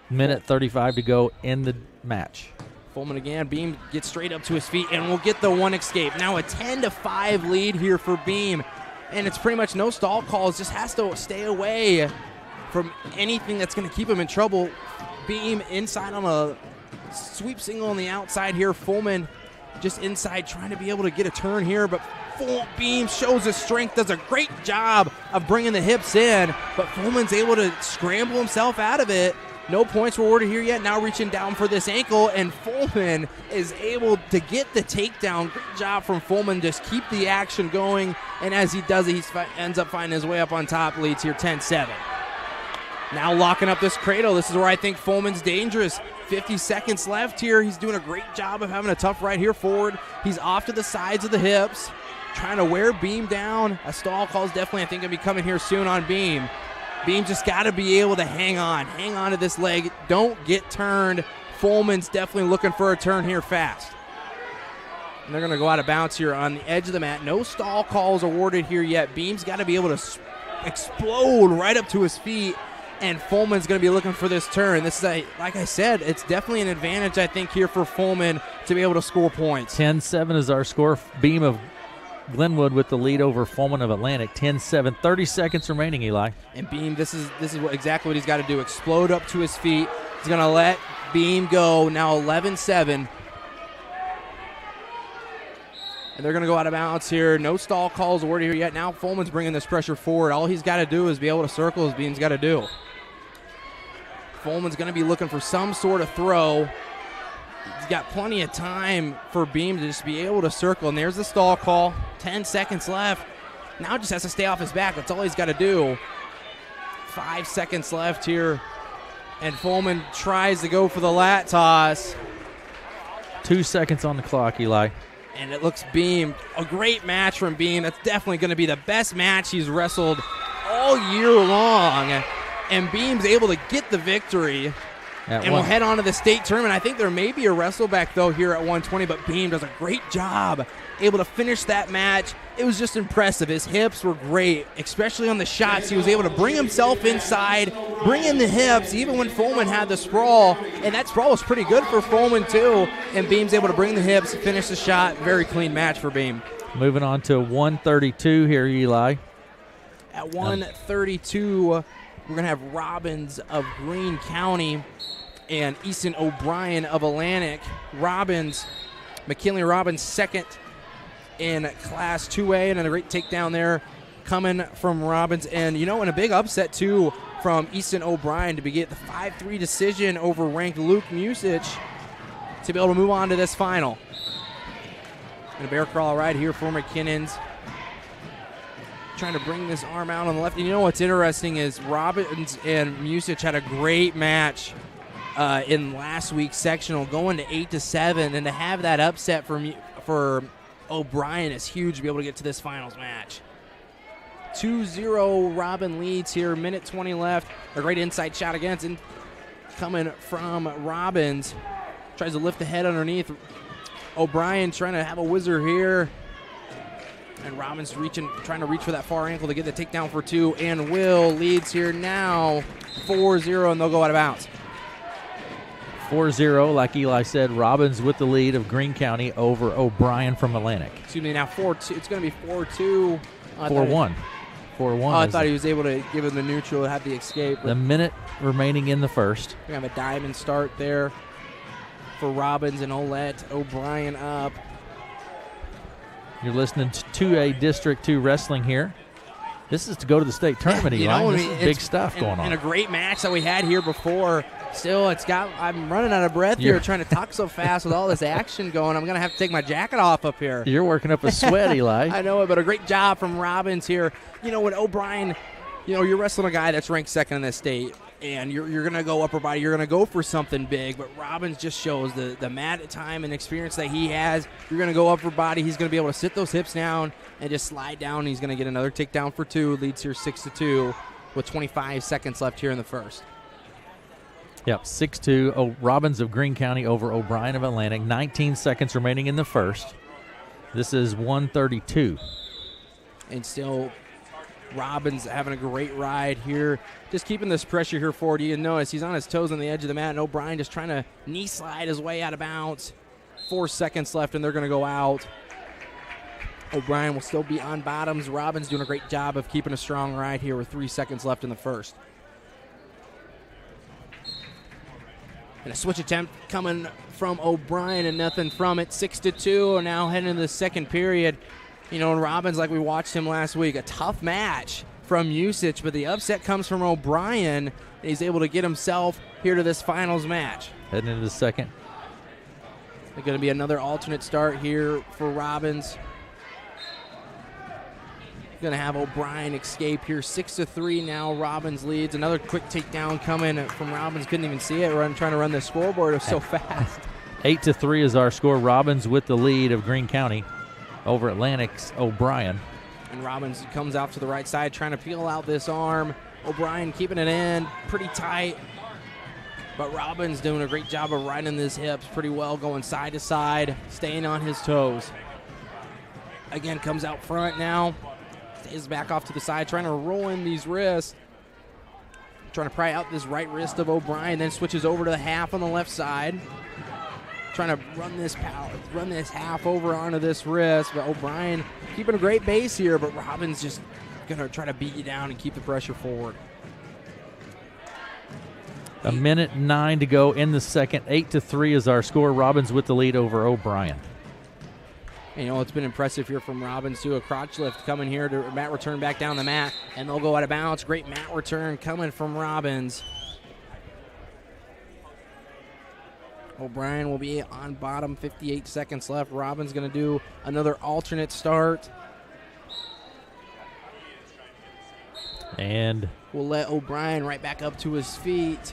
Minute 35 to go in the match. Fulman again. Beam gets straight up to his feet and will get the one escape. Now a 10-5 lead here for Beam. And it's pretty much no stall calls. Just has to stay away from anything that's going to keep him in trouble. Beam inside on a sweep single on the outside here. Fulman just inside trying to be able to get a turn here, but Beam shows his strength, does a great job of bringing the hips in, but Fulman's able to scramble himself out of it. No points were awarded here yet. Now reaching down for this ankle, and Fulman is able to get the takedown. Great job from Fulman. Just keep the action going, and as he does it, he ends up finding his way up on top. Leads here 10-7. Now locking up this cradle. This is where I think Fulman's dangerous. 50 seconds left here. He's doing a great job of having a tough right here forward. He's off to the sides of the hips, trying to wear Beam down. A stall call is definitely, I think, going to be coming here soon on Beam. Beam just got to be able to hang on to this leg. Don't get turned. Fulman's definitely looking for a turn here fast. And they're going to go out of bounds here on the edge of the mat. No stall calls awarded here yet. Beam's got to be able to explode right up to his feet, and Fulman's going to be looking for this turn. This is, like I said, it's definitely an advantage, I think, here for Fulman to be able to score points. 10-7 is our score. Beam of Glenwood with the lead over Fulman of Atlantic. 10-7, 30 seconds remaining, Eli. And Beam, this is exactly what he's got to do. Explode up to his feet. He's going to let Beam go. Now 11-7. And they're going to go out of bounds here. No stall calls awarded here yet. Now Fulman's bringing this pressure forward. All he's got to do is be able to circle as Beam's got to do. Fulman's going to be looking for some sort of throw. He's got plenty of time for Beam to just be able to circle. And there's the stall call. 10 seconds left. Now just has to stay off his back. That's all he's got to do. 5 seconds left here. And Fulman tries to go for the lat toss. 2 seconds on the clock, Eli. And it looks Beam, a great match from Beam. That's definitely going to be the best match he's wrestled all year long. And Beam's able to get the victory. And we'll head on to the state tournament. I think there may be a wrestle back, though, here at 120, but Beam does a great job able to finish that match. It was just impressive. His hips were great, especially on the shots. He was able to bring himself inside, bring in the hips, even when Fulman had the sprawl. And that sprawl was pretty good for Fulman, too. And Beam's able to bring the hips, finish the shot. Very clean match for Beam. Moving on to 132 here, Eli. At 132, we're going to have Robbins of Greene County and Easton O'Brien of Atlantic. McKinley Robbins second in Class 2A, and a great takedown there coming from Robbins. And, and a big upset, too, from Easton O'Brien to get the 5-3 decision over ranked Luke Musich to be able to move on to this final. And a bear crawl right here for McKinnon's. Trying to bring this arm out on the left. And what's interesting is Robbins and Musich had a great match in last week's sectional, going to 8-7, and to have that upset for O'Brien is huge to be able to get to this finals match. 2-0 Robin leads here, minute 20 left. A great inside shot against, and coming from Robbins. Tries to lift the head underneath. O'Brien trying to have a whizzer here. And Robbins trying to reach for that far ankle to get the takedown for 2. And Will leads here now 4-0, and they'll go out of bounds. 4-0, like Eli said, Robbins with the lead of Greene County over O'Brien from Atlantic. Excuse me, now 4-2. It's going to be 4-2. 4-1. 4-1. I thought he was able to give him the neutral, have the escape. The minute remaining in the first. We have a diamond start there for Robbins, and I'll let O'Brien up. You're listening to 2A District 2 Wrestling here. This is to go to the state tournament, Eli. This is big stuff going on. And a great match that we had here before. Still, I'm running out of breath here trying to talk so fast with all this action going. I'm going to have to take my jacket off up here. You're working up a sweat, Eli. I know it, but a great job from Robbins here. When O'Brien, you're wrestling a guy that's ranked second in this state, and you're going to go upper body. You're going to go for something big, but Robbins just shows the mat time and experience that he has. You're going to go upper body. He's going to be able to sit those hips down and just slide down. He's going to get another takedown for 2. Leads here 6-2 with 25 seconds left here in the first. Yep, 6-2. Robbins of Greene County over O'Brien of Atlantic. 19 seconds remaining in the first. This is 132. And still Robbins having a great ride here. Just keeping this pressure here forward. You can notice he's on his toes on the edge of the mat, and O'Brien just trying to knee slide his way out of bounds. 4 seconds left, and they're going to go out. O'Brien will still be on bottoms. Robbins doing a great job of keeping a strong ride here with 3 seconds left in the first. And a switch attempt coming from O'Brien and nothing from it. 6-2, and now heading into the second period. And Robbins, like we watched him last week, a tough match from Usage, but the upset comes from O'Brien, and he's able to get himself here to this finals match. Heading into the second. There's going to be another alternate start here for Robbins. Going to have O'Brien escape here. 6-3 now. Robbins leads. Another quick takedown coming from Robbins. Couldn't even see it. Trying to run the scoreboard. It was so fast. 8-3 is our score. Robbins with the lead of Greene County over Atlantic's O'Brien. And Robbins comes out to the right side trying to peel out this arm. O'Brien keeping it in pretty tight. But Robbins doing a great job of riding his hips pretty well, going side to side, staying on his toes. Again, comes out front now. Stays back off to the side, trying to roll in these wrists. Trying to pry out this right wrist of O'Brien, then switches over to the half on the left side. Trying to run this half over onto this wrist, but O'Brien keeping a great base here, but Robbins just going to try to beat you down and keep the pressure forward. 1:09 to go in the second. 8-3 is our score. Robbins with the lead over O'Brien. It's been impressive here from Robbins too. A crotch lift coming here to mat return back down the mat, and they'll go out of bounds. Great mat return coming from Robbins. O'Brien will be on bottom, 58 seconds left. Robbins going to do another alternate start. And we'll let O'Brien right back up to his feet.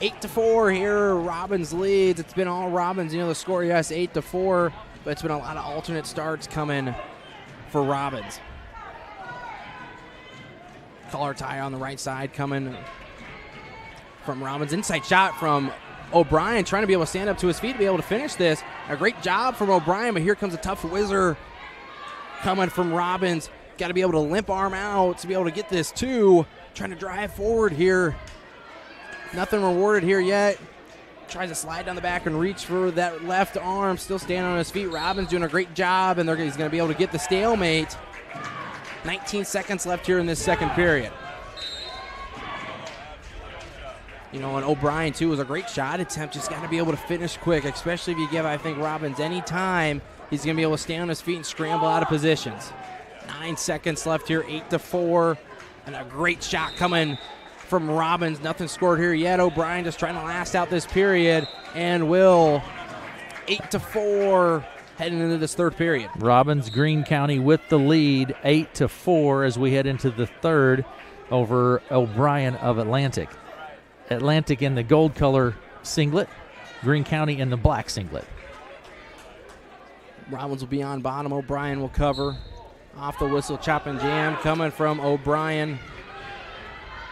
8-4 here. Robbins leads. It's been all Robbins. The score, yes, 8-4. But it's been a lot of alternate starts coming for Robbins. Collar tie on the right side coming from Robbins. Inside shot from O'Brien, trying to be able to stand up to his feet to be able to finish this. A great job from O'Brien, but here comes a tough whizzer coming from Robbins. Got to be able to limp arm out to be able to get this too. Trying to drive forward here. Nothing rewarded here yet. Tries to slide down the back and reach for that left arm. Still standing on his feet. Robbins doing a great job, and he's going to be able to get the stalemate. 19 seconds left here in this second period. And O'Brien, too, was a great shot attempt. Just got to be able to finish quick, especially if you give, I think, Robbins any time. He's going to be able to stay on his feet and scramble out of positions. 9 seconds left here, 8-4. And a great shot coming from Robbins. Nothing scored here yet. O'Brien just trying to last out this period, and will 8-4 heading into this third period. Robbins, Greene County with the lead, 8-4 as we head into the third over O'Brien of Atlantic. Atlantic in the gold color singlet, Greene County in the black singlet. Robbins will be on bottom. O'Brien will cover. Off the whistle, chop and jam coming from O'Brien.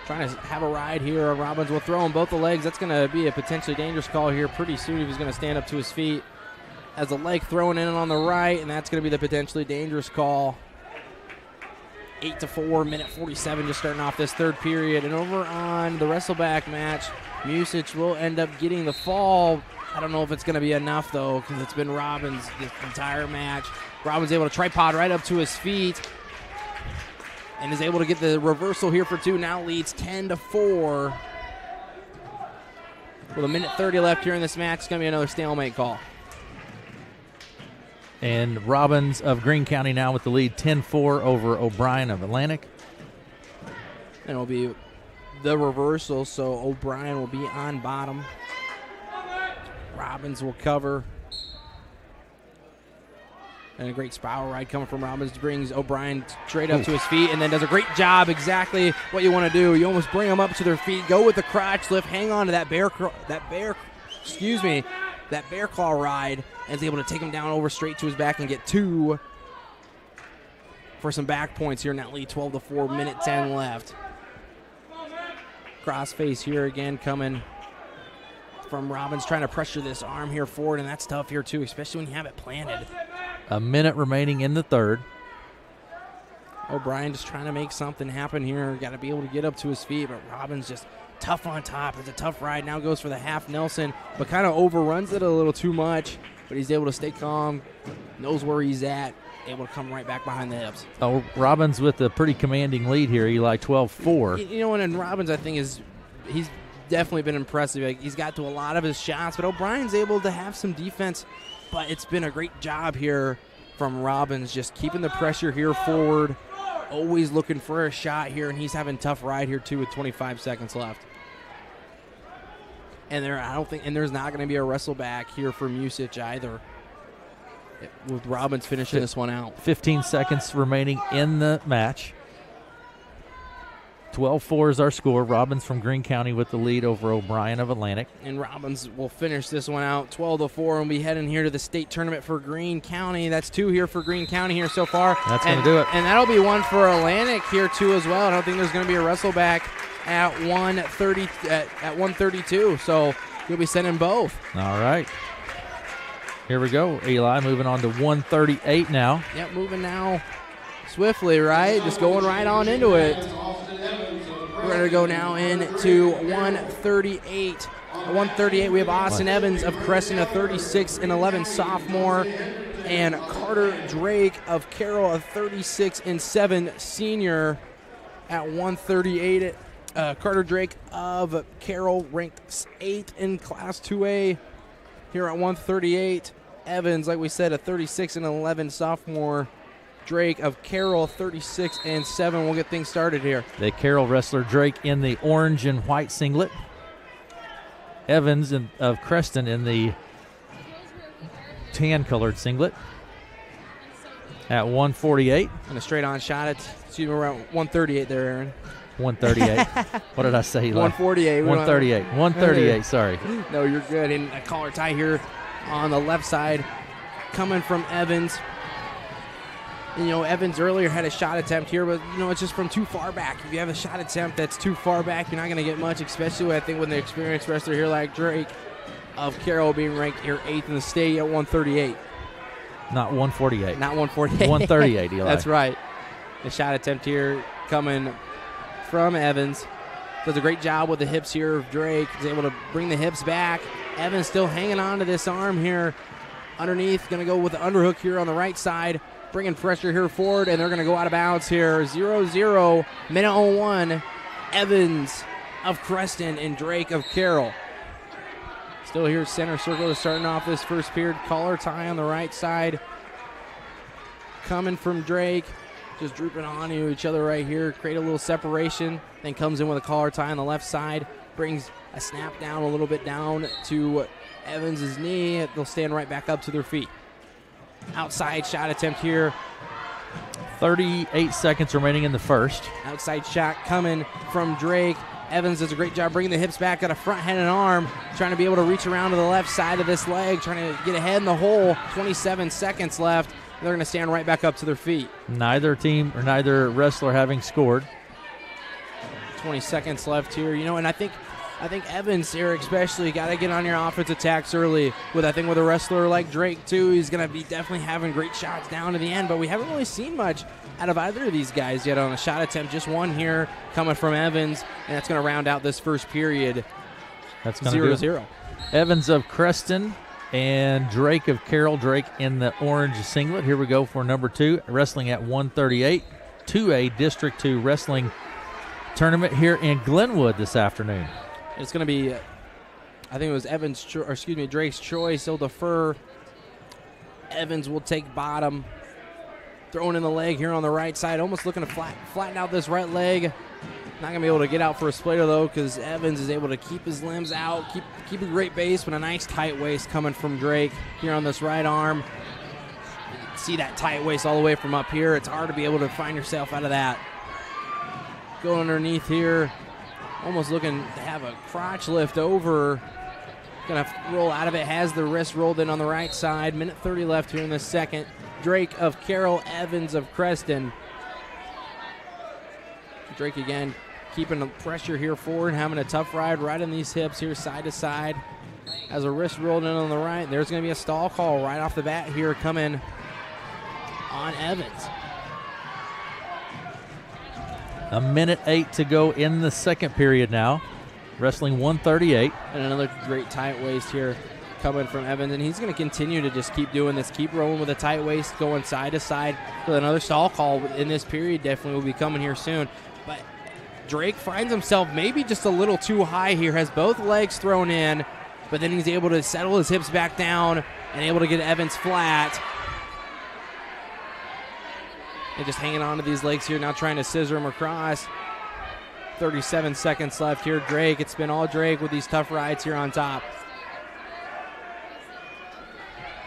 Trying to have a ride here. Robbins will throw him both the legs. That's going to be a potentially dangerous call here pretty soon if he's going to stand up to his feet. Has a leg thrown in on the right, and that's going to be the potentially dangerous call. 8-4, minute 47 just starting off this third period. And over on the wrestleback match, Musich will end up getting the fall. I don't know if it's going to be enough, though, because it's been Robbins this entire match. Robbins able to tripod right up to his feet and is able to get the reversal here for 2. Now leads 10-4. With a minute 30 left here in this match, it's going to be another stalemate call. And Robbins of Greene County now with the lead, 10-4 over O'Brien of Atlantic. And it'll be the reversal, so O'Brien will be on bottom. Robbins will cover. And a great spiral ride coming from Robbins brings O'Brien straight up to his feet and then does a great job, exactly what you want to do. You almost bring them up to their feet, go with the crotch lift, hang on to that bear claw ride, and is able to take him down over straight to his back and get 2 for some back points here. Now lead 12-4, minute 10 left. Crossface here again coming from Robbins, trying to pressure this arm here forward, and that's tough here too, especially when you have it planted. A minute remaining in the third. O'Brien just trying to make something happen here. Got to be able to get up to his feet, but Robbins just tough on top. It's a tough ride. Now goes for the half Nelson, but kind of overruns it a little too much. But he's able to stay calm, knows where he's at, able to come right back behind the hips. Oh, Robbins with a pretty commanding lead here, Eli, 12-4. You know, and Robbins, I think, he's definitely been impressive. Like, he's got to a lot of his shots, but O'Brien's able to have some defense. But it's been a great job here from Robbins, just keeping the pressure here forward, always looking for a shot here, and he's having a tough ride here too with 25 seconds left. And there's not going to be a wrestle back here for Music either, with Robbins finishing this one out. 15 seconds remaining in the match. 12-4 is our score. Robbins from Greene County with the lead over O'Brien of Atlantic. And Robbins will finish this one out 12-4 and be heading here to the state tournament for Greene County. That's 2 here for Greene County here so far. That's going to do it. And that'll be 1 for Atlantic here too as well. I don't think there's going to be a wrestle back at 132. So you'll be sending both. All right. Here we go, Eli, moving on to 138 now. Yep, moving now swiftly, right? Just going right on into it. We're going to go now into 138. At 138, we have Austin Evans of Crescent, a 36-11 sophomore, and Carter Drake of Carroll, a 36-7 senior. At 138, Carter Drake of Carroll ranked 8th in Class 2A. Here at 138, Evans, like we said, a 36-11 sophomore. Drake of Carroll, 36-7. We'll get things started here. The Carroll wrestler Drake in the orange and white singlet. Evans of Creston in the tan-colored singlet. At 148. And a straight-on shot at, around 138 there, Aaron. 138. What did I say, Eli? 148. 138. 138, sorry. No, you're good. And a collar tie here on the left side coming from Evans. And, Evans earlier had a shot attempt here, but, it's just from too far back. If you have a shot attempt that's too far back, you're not going to get much, especially, I think, when the experienced wrestler here like Drake of Carroll being ranked here 8th in the state at 138. Not 148. Not 148. 138, Eli. That's right. The shot attempt here coming from Evans. Does a great job with the hips here of Drake. Is able to bring the hips back. Evans still hanging on to this arm here. Underneath, going to go with the underhook here on the right side. Bringing pressure here forward, and they're going to go out of bounds here. 0-0, minute 01. Evans of Creston and Drake of Carroll. Still here, center circle to starting off this first period. Collar tie on the right side. Coming from Drake. Just drooping onto each other right here. Create a little separation. Then comes in with a collar tie on the left side. Brings a snap down a little bit down to Evans' knee. They'll stand right back up to their feet. Outside shot attempt here. 38 seconds remaining in the first. Outside shot coming from Drake. Evans does a great job bringing the hips back, got a front head and arm, trying to be able to reach around to the left side of this leg, trying to get ahead in the hole. 27 seconds left. They're going to stand right back up to their feet. Neither team or neither wrestler having scored. 20 seconds left here. And I think Evans here especially got to get on your offense attacks early. With a wrestler like Drake too, he's going to be definitely having great shots down to the end, but we haven't really seen much out of either of these guys yet on a shot attempt. Just one here coming from Evans, and that's going to round out this first period. That's going to 0-0. Evans of Creston and Drake of Carroll. Drake in the orange singlet. Here we go for number 2, wrestling at 138. 2A District 2 wrestling tournament here in Glenwood this afternoon. It's going to be, I think it was Drake's choice. He'll defer Evans will take bottom. Throwing in the leg here on the right side, almost looking to flatten out this right leg. Not going to be able to get out for a splitter, though, because Evans is able to keep his limbs out, keep a great base, but a nice tight waist coming from Drake here on this right arm. You can see that tight waist all the way from up here. It's hard to be able to find yourself out of that. Go underneath here, almost looking to have a crotch lift over. Going to roll out of it, has the wrist rolled in on the right side. Minute 30 left here in the second. Drake of Carroll, Evans of Creston. Drake again keeping the pressure here forward, having a tough ride right in these hips here side to side. Has a wrist rolled in on the right. There's going to be a stall call right off the bat here coming on Evans. A minute 8 to go in the second period now. Wrestling 138. And another great tight waist here coming from Evans, and he's going to continue to just keep doing this, keep rolling with a tight waist, going side to side. So another stall call in this period definitely will be coming here soon. But Drake finds himself maybe just a little too high here, has both legs thrown in, but then he's able to settle his hips back down and able to get Evans flat. And just hanging on to these legs here, now trying to scissor him across. 37 seconds left here. Drake, it's been all Drake with these tough rides here on top.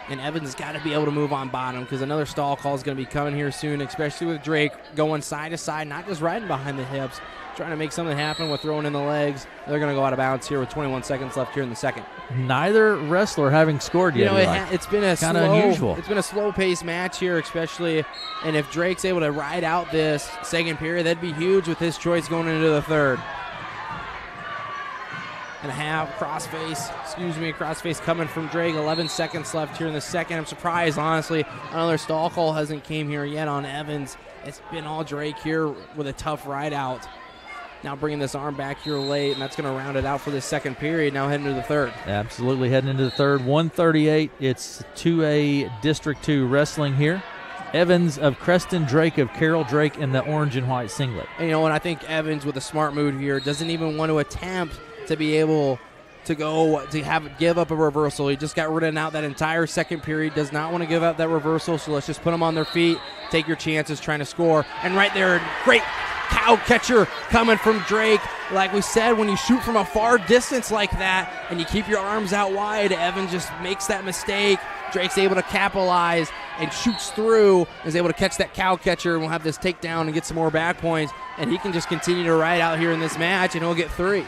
And Evans has got to be able to move on bottom because another stall call is going to be coming here soon, especially with Drake going side to side, not just riding behind the hips, trying to make something happen with throwing in the legs. They're going to go out of bounds here with 21 seconds left here in the second. Neither wrestler having scored yet. It's been a kind of unusual. It's been a slow-paced match here, especially, and if Drake's able to ride out this second period, that'd be huge with his choice going into the third. And a half crossface coming from Drake. 11 seconds left here in the second. I'm surprised, honestly, another stall call hasn't came here yet on Evans. It's been all Drake here with a tough ride out. Now bringing this arm back here late, and that's going to round it out for this second period. Now heading to the third. Absolutely heading into the third. 138. It's 2A District 2 wrestling here. Evans of Creston, Drake of Carroll, Drake in the orange and white singlet. And and I think Evans with a smart move here doesn't even want to attempt to be able to give up a reversal. He just got ridden out that entire second period, does not want to give up that reversal, so let's just put them on their feet, take your chances trying to score. And right there, great cow catcher coming from Drake. Like we said, when you shoot from a far distance like that and you keep your arms out wide, Evans just makes that mistake. Drake's able to capitalize and shoots through, is able to catch that cow catcher, and we'll have this takedown and get some more back points, and he can just continue to ride out here in this match, and he'll get 3.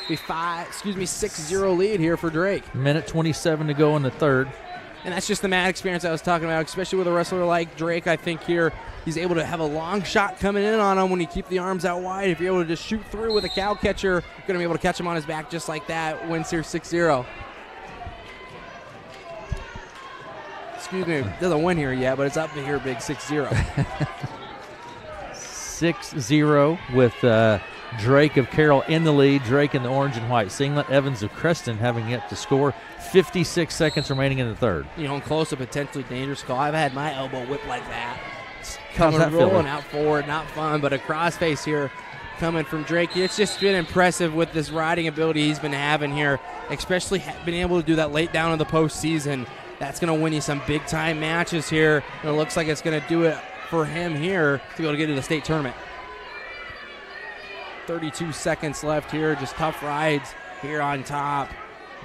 Be 6-0 lead here for Drake. Minute 27 to go in the third. And that's just the mat experience I was talking about, especially with a wrestler like Drake. I think here he's able to have a long shot coming in on him when you keep the arms out wide. If you're able to just shoot through with a cow catcher, you're going to be able to catch him on his back just like that. Wins here 6-0. Excuse me, doesn't win here yet, but it's up to here big 6-0. 6-0 with Drake of Carroll in the lead. Drake in the orange and white singlet. Evans of Creston having yet to score. 56 seconds remaining in the third. Close to potentially dangerous call. I've had my elbow whipped like that. How's that feeling? Rolling out forward, not fun, but a crossface here coming from Drake. It's just been impressive with this riding ability he's been having here, especially being able to do that late down in the postseason. That's going to win you some big-time matches here, and it looks like it's going to do it for him here to be able to get to the state tournament. 32 seconds left here, just tough rides here on top.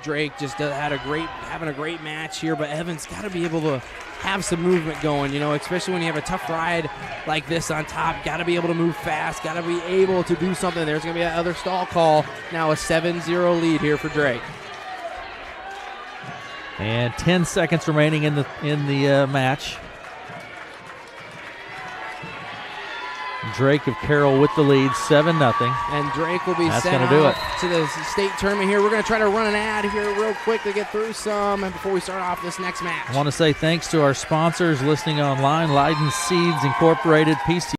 Drake just having a great match here, but Evans got to be able to have some movement going, especially when you have a tough ride like this on top. Got to be able to move fast, got to be able to do something. There's going to be that other stall call. Now a 7-0 lead here for Drake. And 10 seconds remaining in the match. Drake of Carroll with the lead, 7-0. And Drake will be sent off to the state tournament here. We're going to try to run an ad here real quick to get through some before we start off this next match. I want to say thanks to our sponsors listening online, Leiden Seeds Incorporated, PC.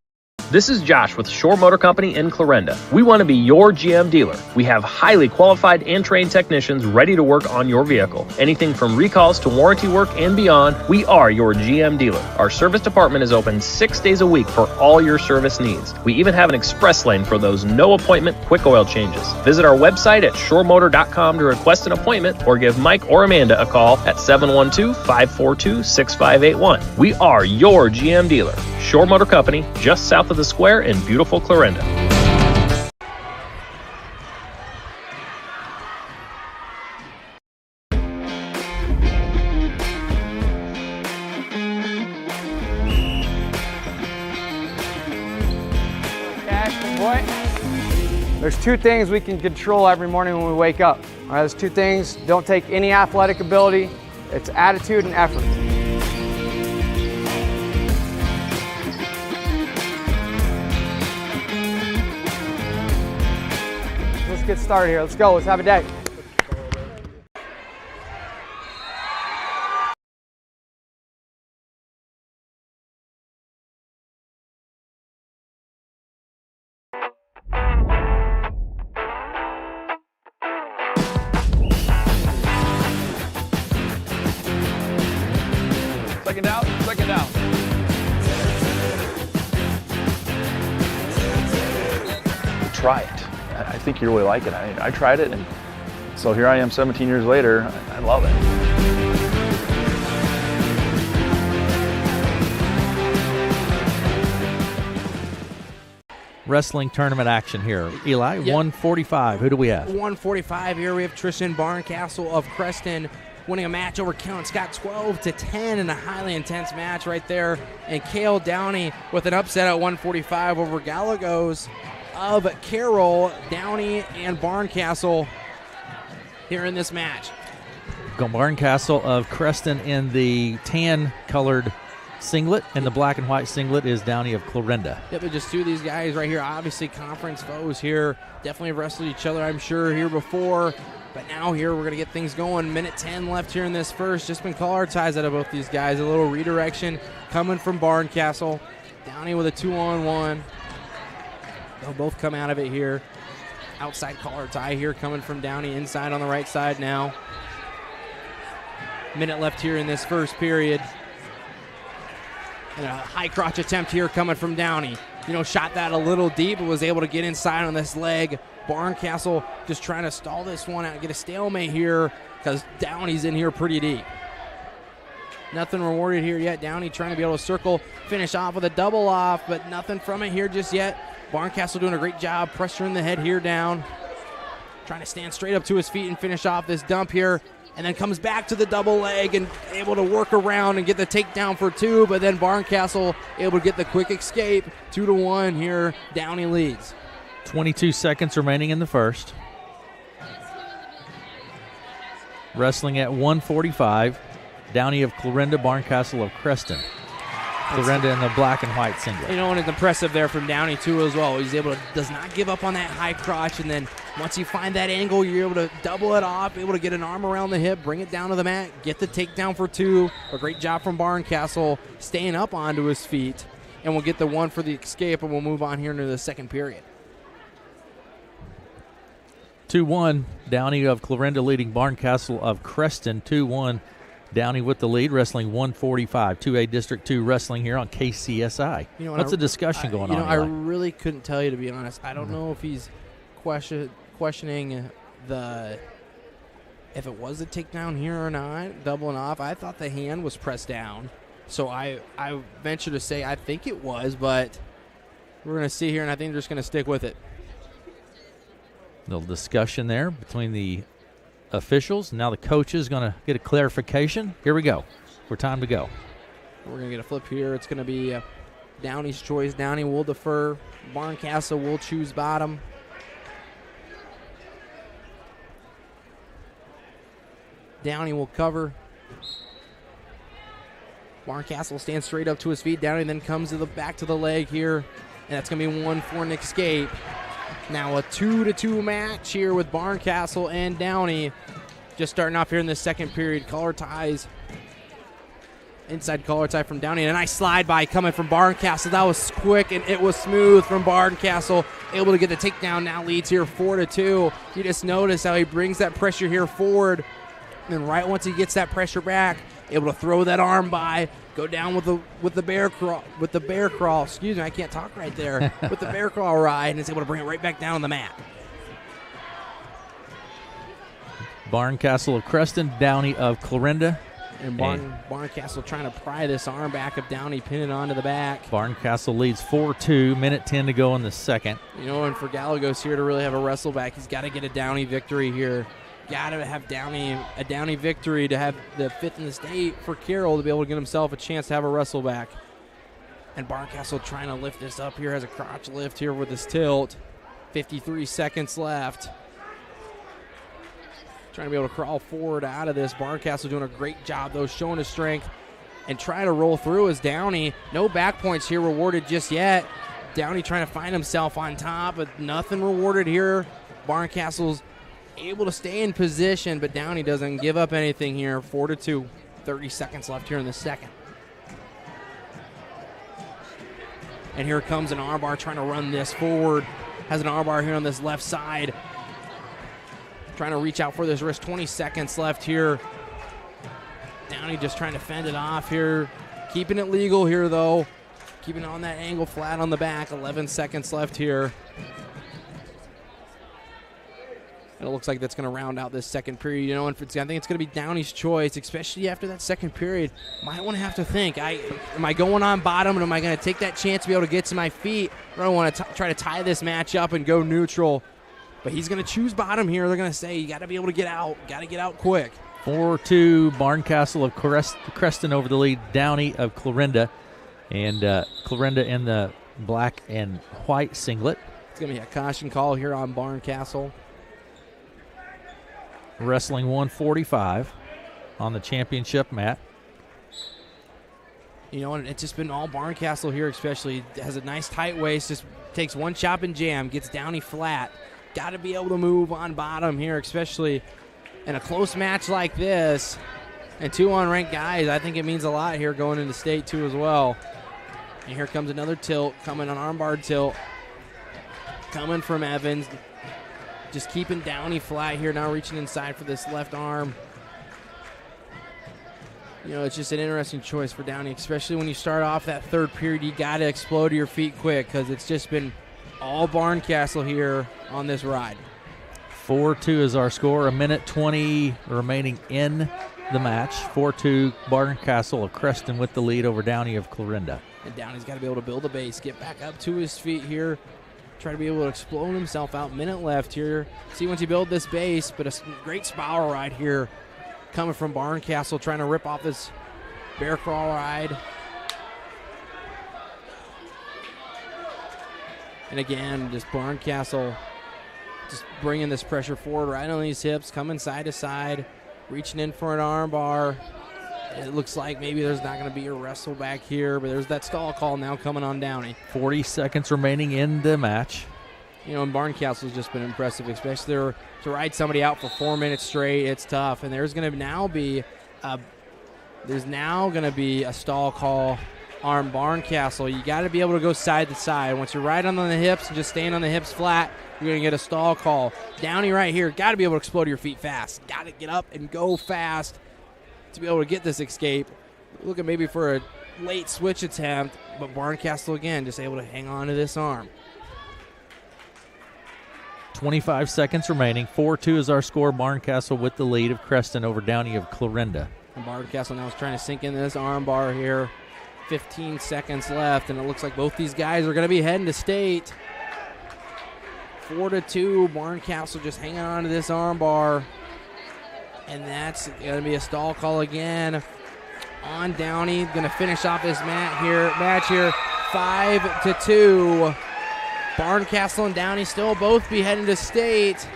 This is Josh with Shore Motor Company in Clarinda. We want to be your GM dealer. We have highly qualified and trained technicians ready to work on your vehicle. Anything from recalls to warranty work and beyond, we are your GM dealer. Our service department is open 6 days a week for all your service needs. We even have an express lane for those no appointment quick oil changes. Visit our website at shoremotor.com to request an appointment or give Mike or Amanda a call at 712-542-6581. We are your GM dealer. Shore Motor Company, just south of the square in beautiful Clarinda. There's two things we can control every morning when we wake up. All right, those two things don't take any athletic ability. It's attitude and effort. Let's get started here. Let's go. Let's have a day. Second out, second out. Try it. I think you really like it. I tried it, and so here I am 17 years later. I love it. Wrestling tournament action here. Eli, 145. Who do we have? 145 here. We have Tristan Barncastle of Creston winning a match over Callan Scott 12-10 in a highly intense match right there. And Cale Downey with an upset at 145 over Galagos of Carroll. Downey and Barncastle here in this match. Barncastle of Creston in the tan-colored singlet, and the black and white singlet is Downey of Clarinda. Yep, but just two of these guys right here, obviously conference foes here. Definitely have wrestled each other, I'm sure, here before. But now here we're going to get things going. Minute 10 left here in this first. Just been collar ties out of both these guys. A little redirection coming from Barncastle. Downey with a 2-on-1. They'll both come out of it here. Outside collar tie here coming from Downey. Inside on the right side now. Minute left here in this first period. And a high crotch attempt here coming from Downey. Shot that a little deep, but was able to get inside on this leg. Barncastle just trying to stall this one out and get a stalemate here because Downey's in here pretty deep. Nothing rewarded here yet. Downey trying to be able to circle, finish off with a double off, but nothing from it here just yet. Barncastle doing a great job pressuring the head here down. Trying to stand straight up to his feet and finish off this dump here. And then comes back to the double leg and able to work around and get the takedown for two, but then Barncastle able to get the quick escape. 2-1 here. Downey leads. 22 seconds remaining in the first. Wrestling at 145. Downey of Clarinda, Barncastle of Creston. Clarinda in the black and white singlet. And it's impressive there from Downey too as well. He's able to does not give up on that high crotch, and then once you find that angle, you're able to double it off, able to get an arm around the hip, bring it down to the mat, get the takedown for two. A great job from Barncastle staying up onto his feet, and we'll get the one for the escape, and we'll move on here into the second period. 2-1, Downey of Clarinda leading Barncastle of Creston. 2-1, Downey with the lead, wrestling 145, 2A District 2 wrestling here on KCSI. What's the discussion going on? I really couldn't tell you, to be honest. I don't know if he's questioning if it was a takedown here or not, doubling off. I thought the hand was pressed down, so I venture to say I think it was, but we're going to see here, and I think they're just going to stick with it. Little discussion there between the officials. Now the coach is going to get a clarification. Here we go. For time to go. We're going to get a flip here. It's going to be Downey's choice. Downey will defer. Barncastle will choose bottom. Downey will cover. Barncastle stands straight up to his feet. Downey then comes to the back to the leg here, and that's going to be one for an escape. Now a 2-2 match here with Barncastle and Downey. Just starting off here in the second period. Collar ties inside collar tie from Downey. And a nice slide by coming from Barncastle. That was quick and it was smooth from Barncastle. Able to get the takedown, now leads here 4-2. You just notice how he brings that pressure here forward. And then right once he gets that pressure back, able to throw that arm by, go down with the bear crawl. Excuse me, I can't talk right there. With the bear crawl ride, and is able to bring it right back down on the mat. Barncastle of Creston, Downey of Clarinda. And Barncastle trying to pry this arm back of Downey, pin it onto the back. Barncastle leads 4-2, minute 10 to go in the second. You know, and for Gallegos here to really have a wrestle back, he's got to get a Downey victory here. Got to have a Downey victory to have the 5th in the state for Carroll to be able to get himself a chance to have a wrestle back. And Barncastle trying to lift this up here, has a crotch lift here with his tilt. 53 seconds left. Trying to be able to crawl forward out of this. Barncastle doing a great job, though, showing his strength and trying to roll through as Downey. No back points here rewarded just yet. Downey trying to find himself on top, but nothing rewarded here. Barncastle's able to stay in position, but Downey doesn't give up anything here. 4-2, 30 seconds left here in the second. And here comes an armbar trying to run this forward. Has an armbar here on this left side. Trying to reach out for this wrist. 20 seconds left here. Downey just trying to fend it off here. Keeping it legal here, though. Keeping it on that angle flat on the back. 11 seconds left here. And it looks like that's going to round out this second period. You know, and I think it's going to be Downey's choice, especially after that second period. Might want to have to think, am I going on bottom, and am I going to take that chance to be able to get to my feet? Or do I want to try to tie this match up and go neutral? But he's going to choose bottom here. They're going to say, you got to be able to get out. Got to get out quick. 4-2, Barncastle of Creston over the lead, Downey of Clarinda. And Clarinda in the black and white singlet. It's going to be a caution call here on Barncastle. Wrestling 145 on the championship mat. You know, and it's just been all Barncastle here, especially. Has a nice tight waist, just takes one chop and jam, gets Downey flat. Got to be able to move on bottom here, especially in a close match like this. And 2 unranked guys, I think it means a lot here going into state, too, as well. And here comes another tilt, coming on armbar tilt. Coming from Evans. Just keeping Downey flat here, now reaching inside for this left arm. You know, it's just an interesting choice for Downey, especially when you start off that third period. You got to explode to your feet quick because it's just been all Barncastle here on this ride. 4-2 is our score. A minute 20 remaining in the match. 4-2, Barncastle of Creston with the lead over Downey of Clarinda. And Downey's got to be able to build a base, get back up to his feet here. Try to be able to explode himself out. Minute left here. See once you build this base, but a great spiral ride here coming from Barncastle, trying to rip off this bear crawl ride. And again, just Barncastle just bringing this pressure forward right on these hips, coming side to side, reaching in for an arm bar. It looks like maybe there's not going to be a wrestle back here, but there's that stall call now coming on Downey. 40 seconds remaining in the match. You know, and Barncastle's just been impressive, especially to ride somebody out for 4 minutes straight. It's tough, and there's going to now be a stall call on Barncastle. You got to be able to go side to side. Once you're right on the hips and just staying on the hips flat, you're going to get a stall call. Downey right here, got to be able to explode your feet fast. Got to get up and go fast to be able to get this escape. Looking maybe for a late switch attempt, but Barncastle again just able to hang on to this arm. 25 seconds remaining. 4-2 is our score. Barncastle with the lead of Creston over Downey of Clarinda. And Barncastle now is trying to sink in this arm bar here. 15 seconds left, and it looks like both these guys are going to be heading to state. 4-2, Barncastle just hanging on to this arm bar. And that's going to be a stall call again on Downey. Going to finish off this match here. 5-2. Barncastle and Downey still both be heading to state.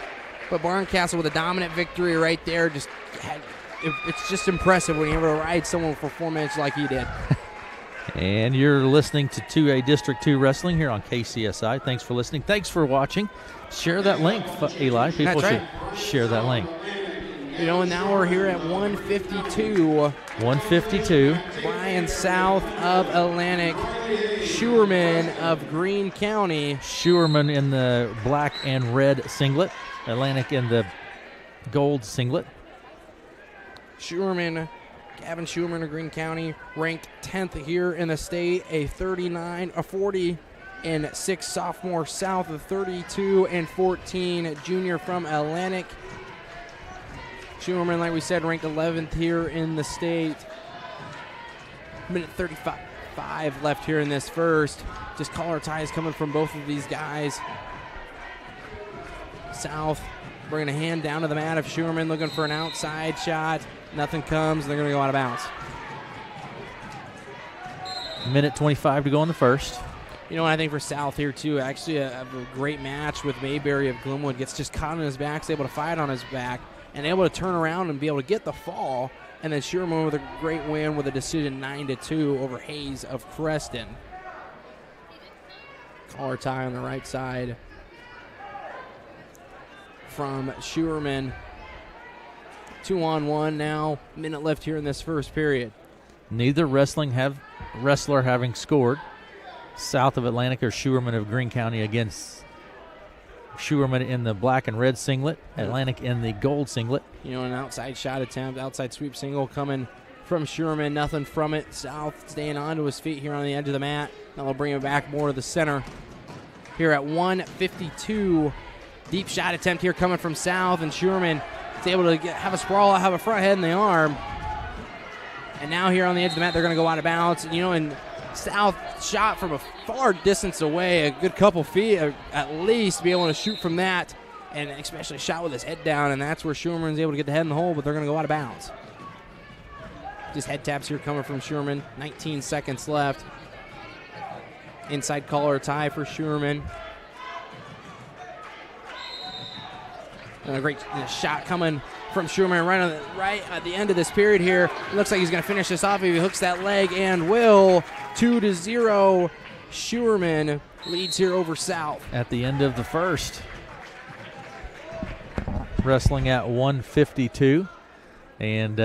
But Barncastle with a dominant victory right there. It's just impressive when you're able to ride someone for 4 minutes like he did. And you're listening to 2A District 2 Wrestling here on KCSI. Thanks for listening. Thanks for watching. Share that link, Eli. People should share that link. You know, and now we're here at 152. 152. Brian South of Atlantic, Schuerman of Greene County. Schuerman in the black and red singlet. Atlantic in the gold singlet. Gavin Schuerman of Greene County, ranked 10th here in the state, a 40 and 6 sophomore, South of 32 and 14 junior from Atlantic. Schuerman, like we said, ranked 11th here in the state. Minute 35 left here in this first. Just collar ties coming from both of these guys. South bringing a hand down to the mat of Schuerman, looking for an outside shot. Nothing comes. They're going to go out of bounds. Minute 25 to go in the first. You know, I think for South here, too, actually a great match with Mayberry of Glenwood. Gets just caught on his back, is able to fight on his back, and able to turn around and be able to get the fall. And then Schuerman with a great win with a decision 9-2 over Hayes of Creston. Collar tie on the right side from Schuerman. 2-on-1 now. Minute left here in this first period. Neither wrestler having scored. South of Atlantic or Schuerman of Greene County against Schuerman in the black and red singlet, Atlantic in the gold singlet. You know, an outside shot attempt, outside sweep single coming from Schuerman. Nothing from it. South staying onto his feet here on the edge of the mat. Now they'll bring him back more to the center. Here at 152, deep shot attempt here coming from South, and Schuerman is able to have a sprawl, have a front head in the arm. And now here on the edge of the mat, they're going to go out of bounds. You know, and South shot from a far distance away, a good couple feet at least, to be able to shoot from that, and especially shot with his head down, and that's where Schuerman's able to get the head in the hole, but they're going to go out of bounds. Just head taps here coming from Schuerman. 19 seconds left. Inside collar tie for Schuerman. And a great shot coming from Schuerman right at the end of this period here. It looks like he's going to finish this off if he hooks that leg, and will. 2-0. Schuerman leads here over South. At the end of the first. Wrestling at 152. And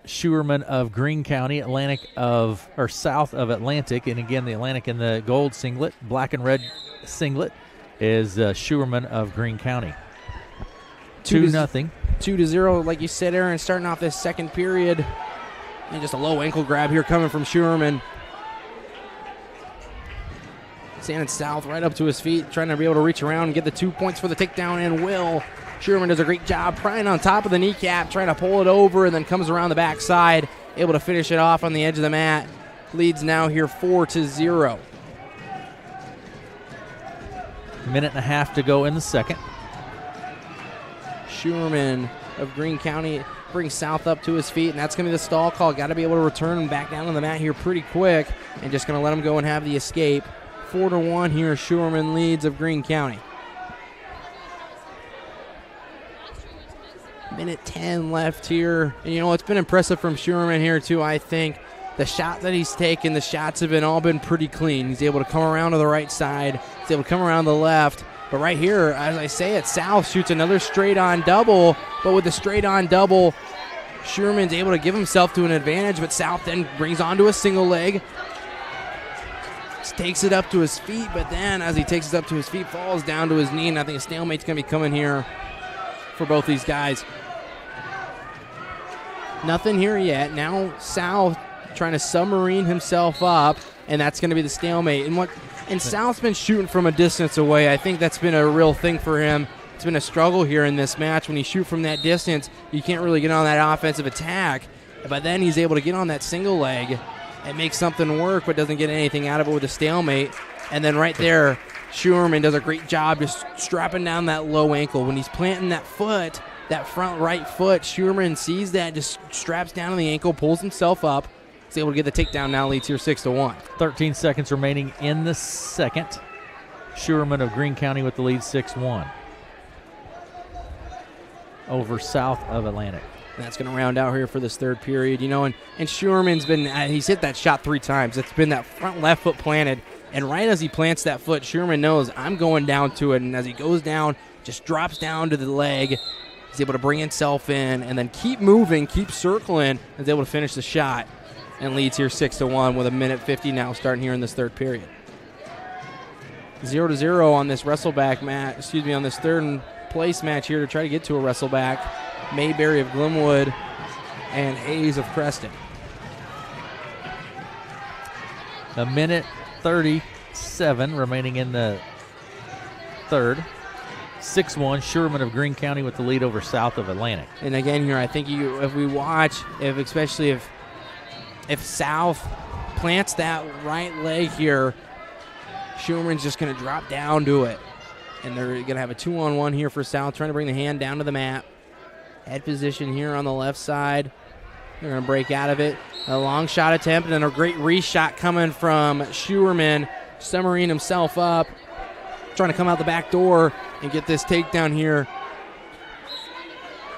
Schuerman of Greene County, South of Atlantic, and again the Atlantic in the gold singlet, black and red singlet, is Schuerman of Greene County. 2-0. 2-0, like you said, Aaron, starting off this second period. And just a low ankle grab here coming from Schuerman. Standing South right up to his feet, trying to be able to reach around and get the 2 points for the takedown, and will. Schuerman does a great job prying on top of the kneecap, trying to pull it over, and then comes around the backside, able to finish it off on the edge of the mat. Leads now here 4-0. Minute and a half to go in the second. Schuerman of Greene County brings South up to his feet, and that's going to be the stall call. Got to be able to return him back down on the mat here pretty quick, and just going to let him go and have the escape. 4-1 here, Schuerman leads of Greene County. Minute 10 left here. And, you know, it's been impressive from Schuerman here, too, I think. The shot that he's taken, the shots have all been pretty clean. He's able to come around to the right side. He's able to come around the left. But right here, as I say it, South shoots another straight-on double. But with the straight-on double, Schuerman's able to give himself to an advantage. But South then brings onto a single leg. Just takes it up to his feet. But then, as he takes it up to his feet, falls down to his knee. And I think a stalemate's going to be coming here for both these guys. Nothing here yet. Now South trying to submarine himself up, and that's going to be the stalemate. And South's been shooting from a distance away. I think that's been a real thing for him. It's been a struggle here in this match. When you shoot from that distance, you can't really get on that offensive attack. But then he's able to get on that single leg and make something work, but doesn't get anything out of it with a stalemate. And then right there, Schuerman does a great job just strapping down that low ankle. When he's planting that foot, that front right foot, Schuerman sees that, just straps down on the ankle, pulls himself up. He's able to get the takedown, now leads here 6-1. 13 seconds remaining in the second. Schuerman of Greene County with the lead 6-1 over South of Atlantic. And that's going to round out here for this third period. You know, and Schuerman's been, he's hit that shot 3 times. It's been that front left foot planted. And right as he plants that foot, Schuerman knows I'm going down to it. And as he goes down, just drops down to the leg, He's able to bring himself in and then keep moving, keep circling, and is able to finish the shot and leads here 6-1 with 1:50 now starting here in this third period. 0-0 on this wrestleback match, on this third place match here to try to get to a wrestleback. Mayberry of Glenwood and Hayes of Creston. 1:37 remaining in the third. 6-1, Sherman of Greene County with the lead over South of Atlantic. And again here, I think if we watch, especially if South plants that right leg here, Schuman's just going to drop down to it. And they're going to have a 2-on-1 here for South, trying to bring the hand down to the mat. Head position here on the left side. They're going to break out of it. A long shot attempt and a great reshot coming from Schuerman. Summerine himself up, trying to come out the back door and get this takedown here.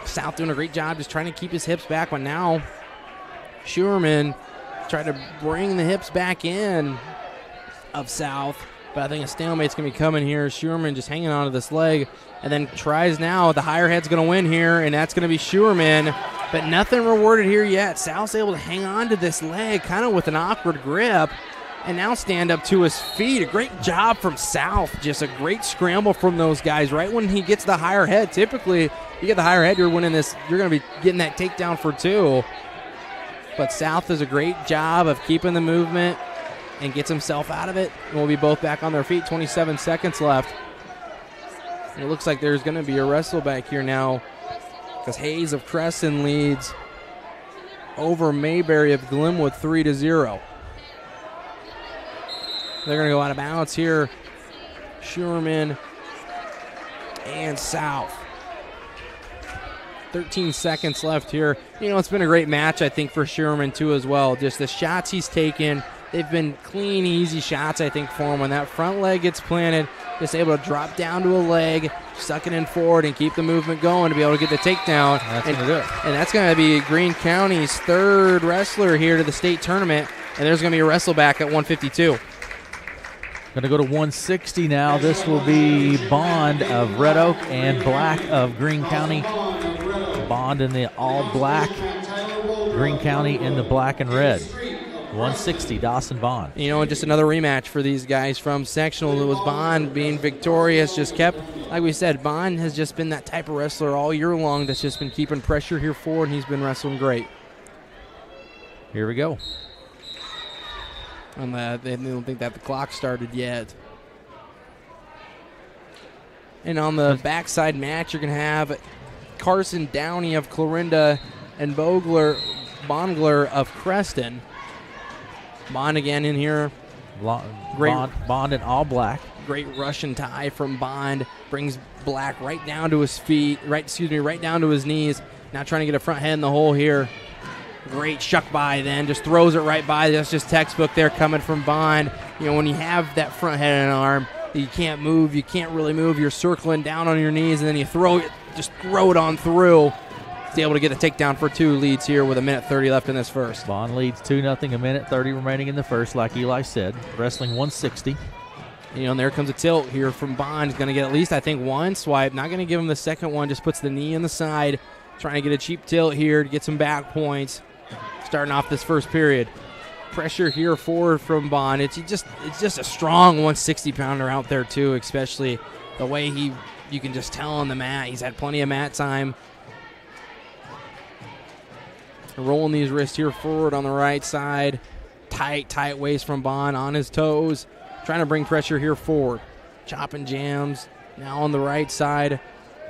South doing a great job just trying to keep his hips back, but now Schuerman trying to bring the hips back in of South. But I think a stalemate's going to be coming here. Schuerman just hanging onto this leg and then tries now. The higher head's going to win here, and that's going to be Schuerman. But nothing rewarded here yet. South's able to hang on to this leg kind of with an awkward grip and now stand up to his feet. A great job from South. Just a great scramble from those guys right when he gets the higher head. Typically, you get the higher head, you're winning this. You're going to be getting that takedown for 2. But South does a great job of keeping the movement and gets himself out of it. And we'll be both back on their feet. 27 seconds left. And it looks like there's going to be a wrestle back here now because Hayes of Crescent leads over Mayberry of Glenwood 3-0. They're going to go out of bounds here. Schuerman and South. 13 seconds left here. It's been a great match, I think, for Schuerman, too, as well. Just the shots he's taken, they've been clean, easy shots, I think, for him. When that front leg gets planted, just able to drop down to a leg, suck it in forward, and keep the movement going to be able to get the takedown. That's going to do it. And that's going to be Greene County's third wrestler here to the state tournament, and there's going to be a wrestle back at 152. Going to go to 160 now. This will be Bond of Red Oak and Black of Greene County. Bond in the all black, Greene County in the black and red. 160, Dawson Bond. And just another rematch for these guys from sectional. It was Bond being victorious. Just kept, like we said, Bond has just been that type of wrestler all year long that's just been keeping pressure here forward, and he's been wrestling great. Here we go. On that, they don't think that the clock started yet. And on the backside match, you're going to have Carson Downey of Clarinda and Bongler of Creston. Bond again in here. Great Bond in all black. Great Russian tie from Bond. Brings Black right down to his feet. Right down to his knees. Now trying to get a front head in the hole here. Great shuck by then. Just throws it right by. That's just textbook there coming from Bond. When you have that front head and arm, you can't move. You can't really move. You're circling down on your knees, and then you throw it on through. He's able to get a takedown for 2, leads here with 1:30 left in this first. Bond leads 2-0, 1:30 remaining in the first, like Eli said. Wrestling 160. And there comes a tilt here from Bond. He's going to get at least, I think, one swipe. Not going to give him the second one. Just puts the knee in the side. Trying to get a cheap tilt here to get some back points. Starting off this first period. Pressure here forward from Bond. It's just a strong 160-pounder out there, too, especially the way you can just tell on the mat. He's had plenty of mat time. Rolling these wrists here forward on the right side. Tight waist from Bond on his toes. Trying to bring pressure here forward. Chopping jams. Now on the right side.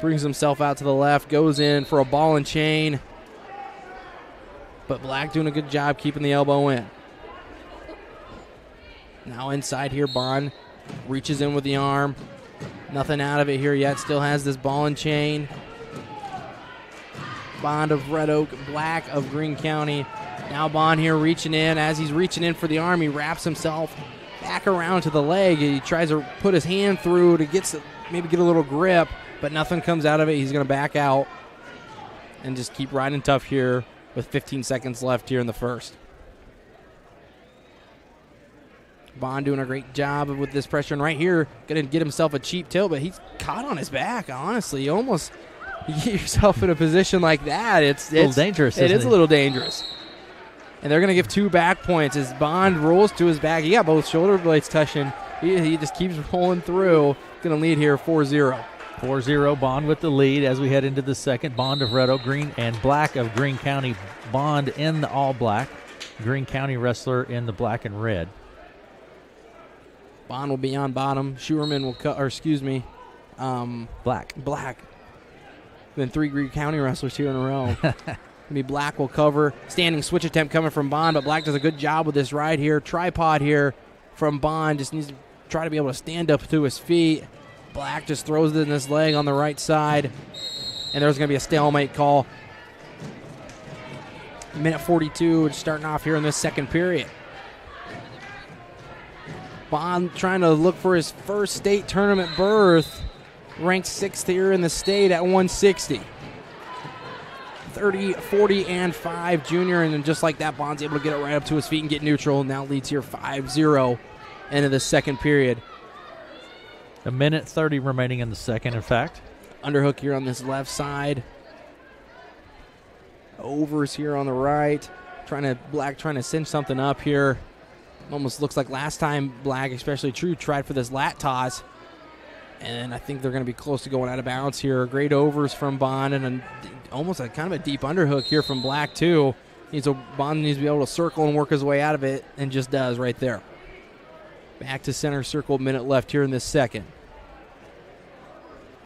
Brings himself out to the left. Goes in for a ball and chain. But Black doing a good job keeping the elbow in. Now inside here, Bond reaches in with the arm. Nothing out of it here yet. Still has this ball and chain. Bond of Red Oak, Black of Greene County. Now Bond here reaching in. As he's reaching in for the arm, he wraps himself back around to the leg. He tries to put his hand through to maybe get a little grip, but nothing comes out of it. He's going to back out and just keep riding tough here with 15 seconds left here in the first. Bond doing a great job with this pressure. And right here, going to get himself a cheap tilt, but he's caught on his back, honestly. He almost you get yourself in a position like that, it's a little dangerous. It is a little dangerous. And they're going to give 2 back points as Bond rolls to his back. He got both shoulder blades touching. He just keeps rolling through. Going to lead here 4-0. 4-0, Bond with the lead as we head into the second. Bond of Red Oak, Green and Black of Greene County. Bond in the all black. Greene County wrestler in the black and red. Bond will be on bottom. Schuerman will cut, or excuse me, Black. Then 3 Greene County wrestlers here in a row. Maybe Black will cover. Standing switch attempt coming from Bond, but Black does a good job with this ride here. Tripod here from Bond. Just needs to try to be able to stand up to his feet. Black just throws it in his leg on the right side. And there's going to be a stalemate call. Minute 42, starting off here in this second period. Bond trying to look for his first state tournament berth. Ranked 6th here in the state at 160. 30, 40, and 5 junior. And then just like that, Bond's able to get it right up to his feet and get neutral. Now leads here 5-0 into the second period. A minute 30 remaining in the second, in fact. Underhook here on this left side. Overs here on the right. Black trying to cinch something up here. Almost looks like last time Black, especially True, tried for this lat toss. And I think they're going to be close to going out of bounds here. Great overs from Bond and almost a kind of a deep underhook here from Black too. Bond needs to be able to circle and work his way out of it, and just does right there. Back to center circle, minute left here in this second.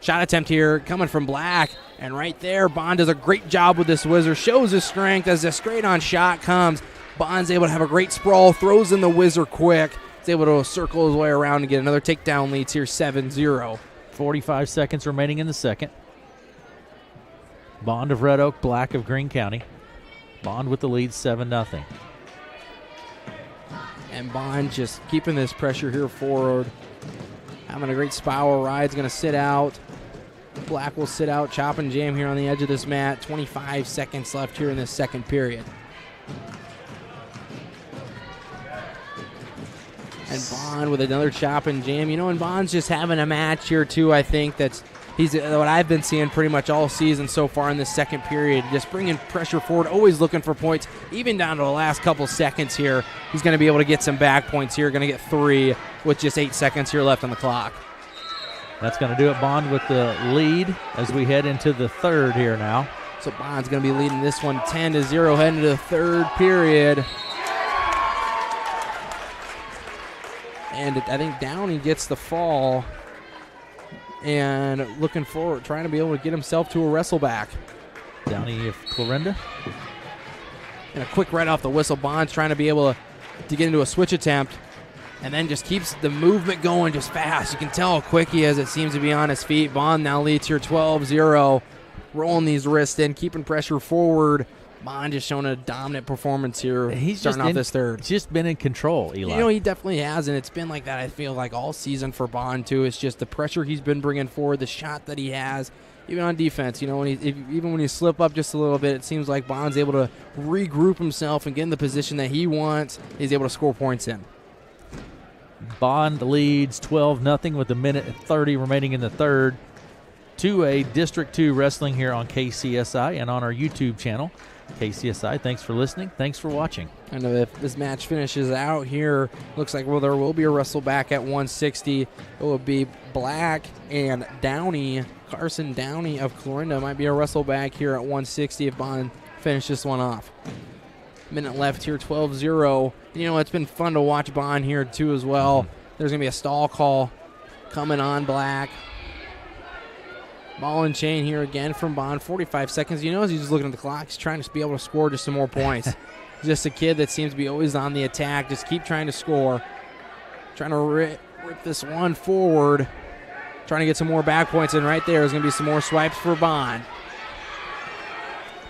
Shot attempt here coming from Black, and right there Bond does a great job with this whizzer, shows his strength as the straight on shot comes. Bond's able to have a great sprawl, throws in the whizzer quick. He's able to circle his way around and get another takedown. Leads here 7-0. 45 seconds remaining in the second. Bond of Red Oak, Black of Greene County. Bond with the lead, 7-0. And Bond just keeping this pressure here forward. Having a great spiral ride. Is going to sit out. Black will sit out, chop and jam here on the edge of this mat. 25 seconds left here in this second period. And Bond with another chop and jam. And Bond's just having a match here, too, I think. He's what I've been seeing pretty much all season so far in this second period. Just bringing pressure forward, always looking for points, even down to the last couple seconds here. He's going to be able to get some back points here. Going to get 3 with just 8 seconds here left on the clock. That's going to do it. Bond with the lead as we head into the third here now. So Bond's going to be leading this one 10-0 heading into the third period. And I think Downey gets the fall. And looking forward, trying to be able to get himself to a wrestle back. Downey of Clarinda. And a quick right off the whistle. Bond's trying to be able to get into a switch attempt. And then just keeps the movement going just fast. You can tell how quick he is. It seems to be on his feet. Bond now leads here 12-0. Rolling these wrists in, keeping pressure forward. Bond just showing a dominant performance here. He's starting off this third. Just been in control, Eli. He definitely has, and it's been like that, I feel like, all season for Bond, too. It's just the pressure he's been bringing forward, the shot that he has, even on defense. Even when you slip up just a little bit, it seems like Bond's able to regroup himself and get in the position that he wants. He's able to score points in. Bond leads 12-0 with a minute and 30 remaining in the third. 2A District 2 Wrestling here on KCSI and on our YouTube channel. KCSI, thanks for listening. Thanks for watching. I know if this match finishes out here, looks like there will be a wrestle back at 160. It will be Black and Downey. Carson Downey of Clarinda might be a wrestle back here at 160 if Bond finishes this one off. Minute left here, 12-0. It's been fun to watch Bond here too as well. There's going to be a stall call coming on Black. Ball and chain here again from Bond. 45 seconds. As he's just looking at the clock, he's trying to be able to score just some more points. Just a kid that seems to be always on the attack. Just keep trying to score. Trying to rip this one forward. Trying to get some more back points. And right there is going to be some more swipes for Bond.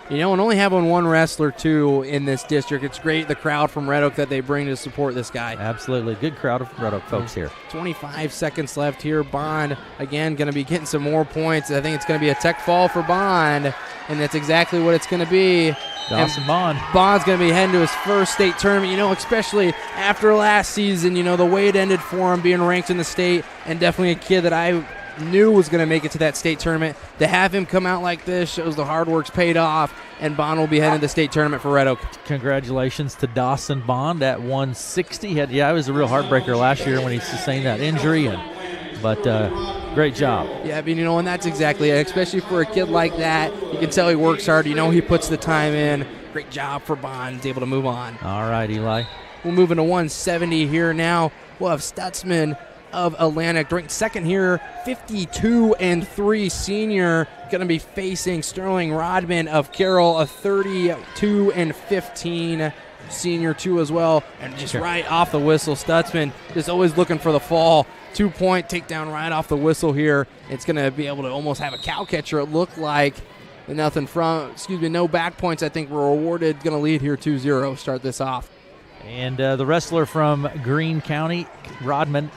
And only having one wrestler, too, in this district. It's great, the crowd from Red Oak that they bring to support this guy. Absolutely. Good crowd of Red Oak folks here. 25 seconds left here. Bond, again, going to be getting some more points. I think it's going to be a tech fall for Bond, and that's exactly what it's going to be. Dawson Bond. Bond's going to be heading to his first state tournament, especially after last season, the way it ended for him being ranked in the state, and definitely a kid that I knew was going to make it to that state tournament. To have him come out like this shows the hard work's paid off, and Bond will be heading to the state tournament for Red Oak. Congratulations to Dawson Bond at 160. It was a real heartbreaker last year when he sustained that injury, but great job. Yeah, I mean, and that's exactly it, especially for a kid like that. You can tell he works hard. He puts the time in. Great job for Bond. He's able to move on. All right, Eli. We'll move into 170 here now. We'll have Stutzman of Atlantic, ranked second here, 52-3 senior, going to be facing Sterling Rodman of Carroll, a 32-15 senior too as well. And just right off the whistle, Stutzman is always looking for the fall. 2-point takedown right off the whistle here. It's going to be able to almost have a cow catcher, it looked like. No back points, I think, were awarded. Going to lead here 2-0, start this off. And the wrestler from Greene County, Rodman,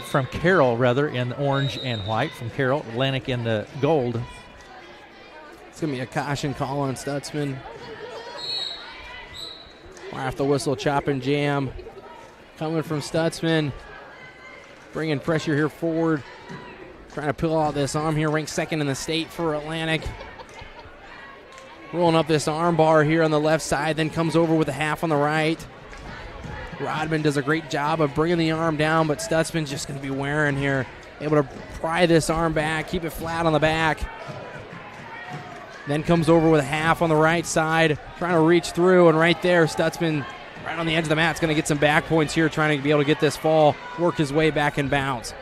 from Carroll, rather, in orange and white. From Carroll, Atlantic in the gold. It's going to be a caution call on Stutzman. Right off the whistle, chop and jam. Coming from Stutzman. Bringing pressure here forward. Trying to peel out this arm here. Ranked second in the state for Atlantic. Rolling up this arm bar here on the left side, then comes over with a half on the right. Rodman does a great job of bringing the arm down, but Stutzman's just going to be wearing here. Able to pry this arm back, keep it flat on the back. Then comes over with a half on the right side, trying to reach through, and right there, Stutzman, right on the edge of the mat, is going to get some back points here, trying to be able to get this fall, work his way back and bounce.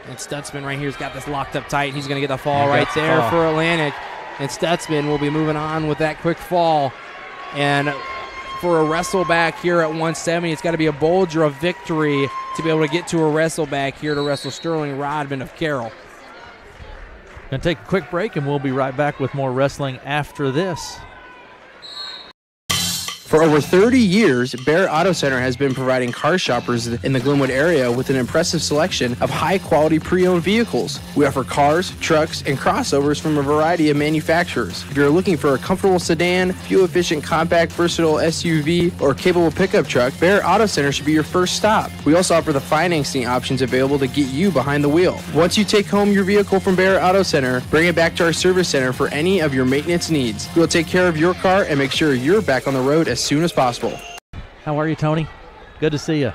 And Stutzman right here has got this locked up tight. He's going to get the fall right there for Atlantic. And Stutzman will be moving on with that quick fall. And for a wrestle back here at 170, it's got to be a Bolger of victory to be able to get to a wrestle back here to wrestle Sterling Rodman of Carroll. Going to take a quick break, and we'll be right back with more wrestling after this. For over 30 years, Bear Auto Center has been providing car shoppers in the Glenwood area with an impressive selection of high-quality pre-owned vehicles. We offer cars, trucks, and crossovers from a variety of manufacturers. If you're looking for a comfortable sedan, fuel-efficient, compact, versatile SUV, or capable pickup truck, Bear Auto Center should be your first stop. We also offer the financing options available to get you behind the wheel. Once you take home your vehicle from Bear Auto Center, bring it back to our service center for any of your maintenance needs. We will take care of your car and make sure you're back on the road as soon as possible. How are you, Tony? Good to see you.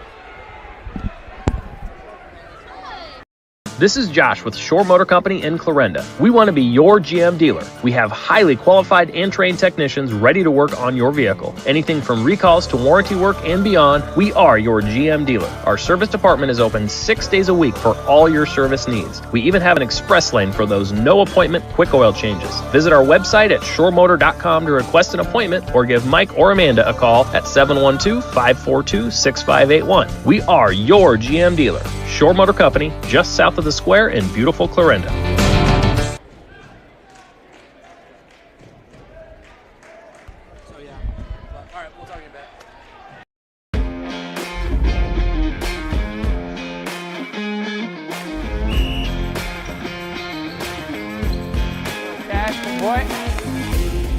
This is Josh with Shore Motor Company in Clarinda. We want to be your GM dealer. We have highly qualified and trained technicians ready to work on your vehicle. Anything from recalls to warranty work and beyond, we are your GM dealer. Our service department is open 6 days a week for all your service needs. We even have an express lane for those no-appointment quick oil changes. Visit our website at shoremotor.com to request an appointment or give Mike or Amanda a call at 712-542-6581. We are your GM dealer. Shore Motor Company, just south of the square in beautiful Clarinda.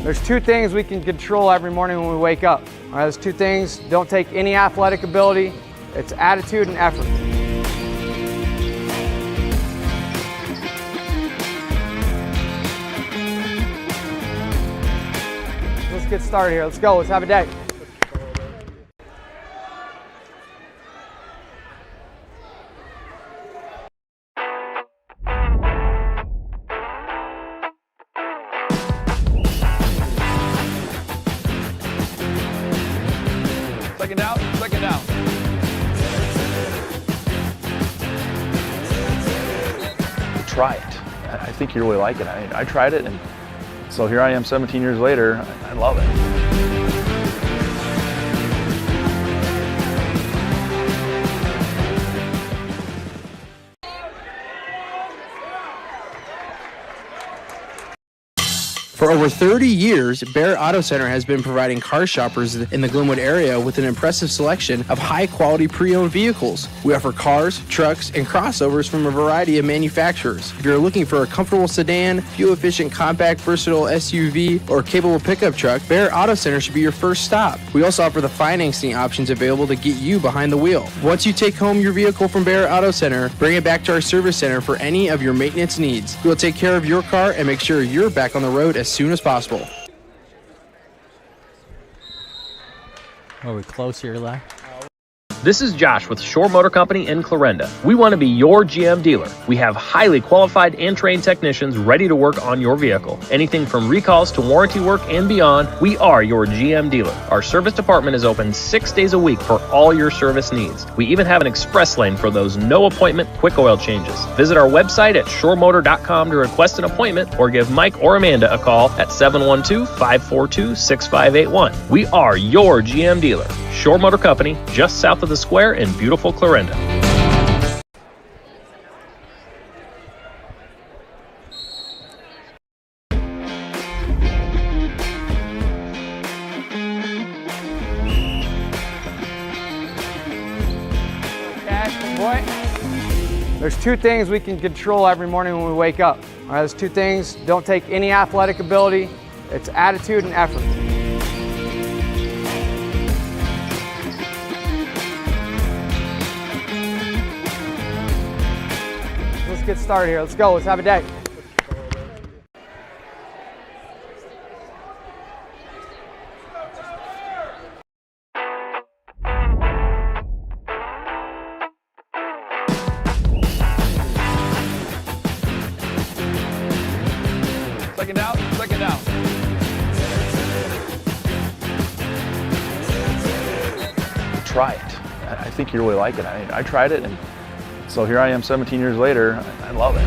There's two things we can control every morning when we wake up. All right, those two things don't take any athletic ability. It's attitude and effort. Let's get started here. Let's go. Let's have a day. Second out, second out. Try it. I think you really like it. I tried it, and so here I am 17 years later. I love it. For For over 30 years, Bear Auto Center has been providing car shoppers in the Glenwood area with an impressive selection of high-quality pre-owned vehicles. We offer cars, trucks, and crossovers from a variety of manufacturers. If you're looking for a comfortable sedan, fuel-efficient compact versatile SUV, or capable pickup truck, Bear Auto Center should be your first stop. We also offer the financing options available to get you behind the wheel. Once you take home your vehicle from Bear Auto Center, bring it back to our service center for any of your maintenance needs. We'll take care of your car and make sure you're back on the road as soon as possible. Are we close here, Eli? This is Josh with Shore Motor Company in Clarinda. We want to be your GM dealer. We have highly qualified and trained technicians ready to work on your vehicle. Anything from recalls to warranty work and beyond, we are your GM dealer. Our service department is open 6 days a week for all your service needs. We even have an express lane for those no appointment quick oil changes. Visit our website at shoremotor.com to request an appointment or give Mike or Amanda a call at 712-542-6581. We are your GM dealer. Shore Motor Company, just south of the square in beautiful Clarinda. Boy, there's two things we can control every morning when we wake up. All right, those two things don't take any athletic ability. It's attitude and effort. Let's get started here. Let's go. Let's have a day. Second down, second down. Try it. I think you really like it. I tried it, and so here I am 17 years later. I love it.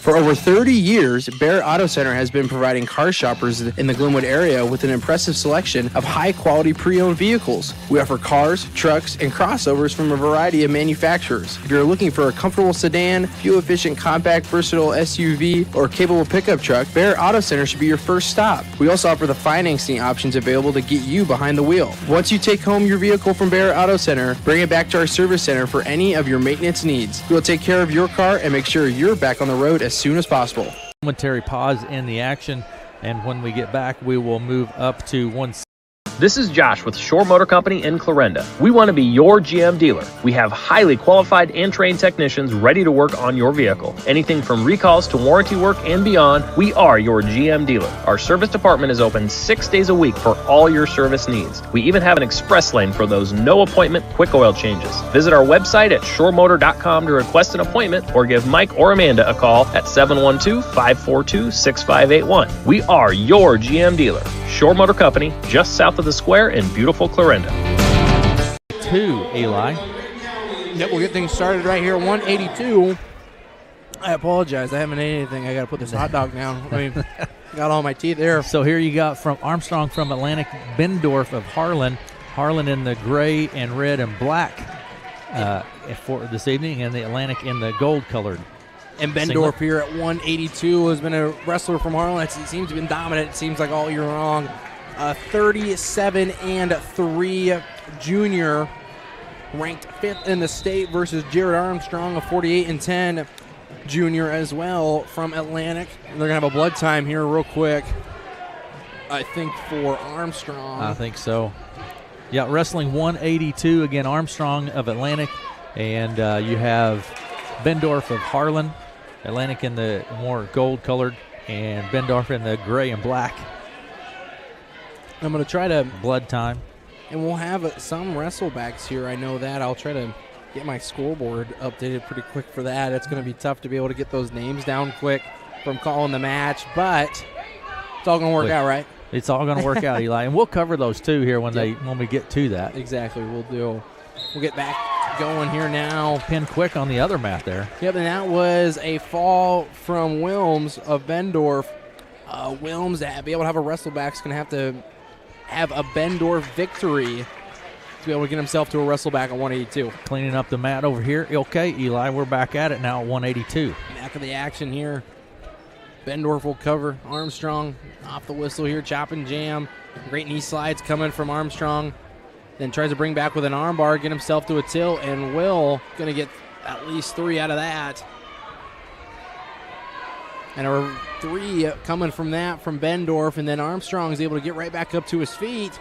For over 30 years, Bear Auto Center has been providing car shoppers in the Glenwood area with an impressive selection of high-quality pre-owned vehicles. We offer cars, trucks, and crossovers from a variety of manufacturers. If you're looking for a comfortable sedan, fuel-efficient compact versatile SUV, or capable pickup truck, Bear Auto Center should be your first stop. We also offer the financing options available to get you behind the wheel. Once you take home your vehicle from Bear Auto Center, bring it back to our service center for any of your maintenance needs. We'll take care of your car and make sure you're back on the road as soon as possible. Momentary pause in the action, and when we get back, we will move up to one. This is Josh with Shore Motor Company in Clarinda. We want to be your GM dealer. We have highly qualified and trained technicians ready to work on your vehicle. Anything from recalls to warranty work and beyond, we are your GM dealer. Our service department is open 6 days a week for all your service needs. We even have an express lane for those no appointment quick oil changes. Visit our website at shoremotor.com to request an appointment or give Mike or Amanda a call at 712-542-6581. We are your GM dealer. Shore Motor Company, just south of the square in beautiful Clarinda. 2, Eli. Yep, we'll get things started right here. 182. I apologize. I haven't ate anything. I got to put this hot dog down. I mean, got all my teeth there. So here you got from Armstrong from Atlantic, Bendorf of Harlan. Harlan in the gray and red and black for this evening, and the Atlantic in the gold-colored. And Bendorf here at 182 has been a wrestler from Harlan. It seems to have been dominant. It seems like all year long. 37-3 junior, ranked 5th in the state versus Jared Armstrong, a 48-10 junior as well from Atlantic. And they're going to have a blood time here real quick, I think, for Armstrong. I think so. Yeah, wrestling 182, again, Armstrong of Atlantic. And you have Bendorf of Harlan. Atlantic in the more gold-colored, and Bendorf in the gray and black. I'm going to try to... Blood time. And we'll have some wrestlebacks here. I know that. I'll try to get my scoreboard updated pretty quick for that. It's going to be tough to be able to get those names down quick from calling the match, but it's all going to work out, right? It's all going to work out, Eli. And we'll cover those, too, here when we get to that. Exactly, we'll do. We'll get back going here now. Pin quick on the other mat there. Yep, and that was a fall from Wilms of Bendorf. Wilms, to be able to have a wrestleback, is going to have to have a Bendorf victory to be able to get himself to a wrestle back at 182. Cleaning up the mat over here. Okay, Eli, we're back at it now at 182. Back of the action here. Bendorf will cover Armstrong off the whistle here, chop and jam. Great knee slides coming from Armstrong. Then tries to bring back with an armbar, get himself to a tilt, and Will going to get at least 3 out of that. And a 3 coming from that from Bendorf, and then Armstrong is able to get right back up to his feet.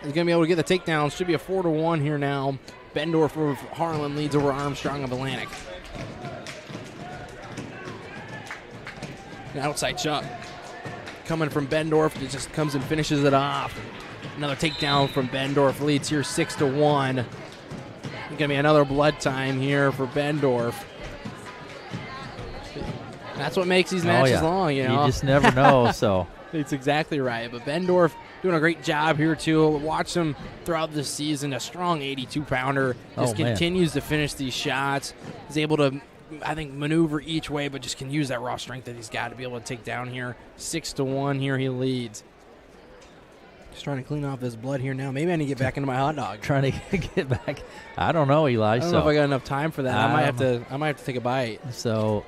He's going to be able to get the takedown. Should be a 4-1 here now. Bendorf of Harlan leads over Armstrong of Atlantic. An outside shot coming from Bendorf. It just comes and finishes it off. Another takedown from Bendorf leads here 6-1. It's going to be another blood time here for Bendorf. That's what makes these matches long, you know. You just never know, so. It's exactly right. But Bendorf doing a great job here, too. Watch him throughout this season. A strong 82-pounder. Just continues to finish these shots. He's able to, I think, maneuver each way, but just can use that raw strength that he's got to be able to take down here. 6-1 here he leads. Just trying to clean off this blood here now. Maybe I need to get back into my hot dog. Trying to get back. I don't know, Eli. I don't know if I got enough time for that. I might have to take a bite. So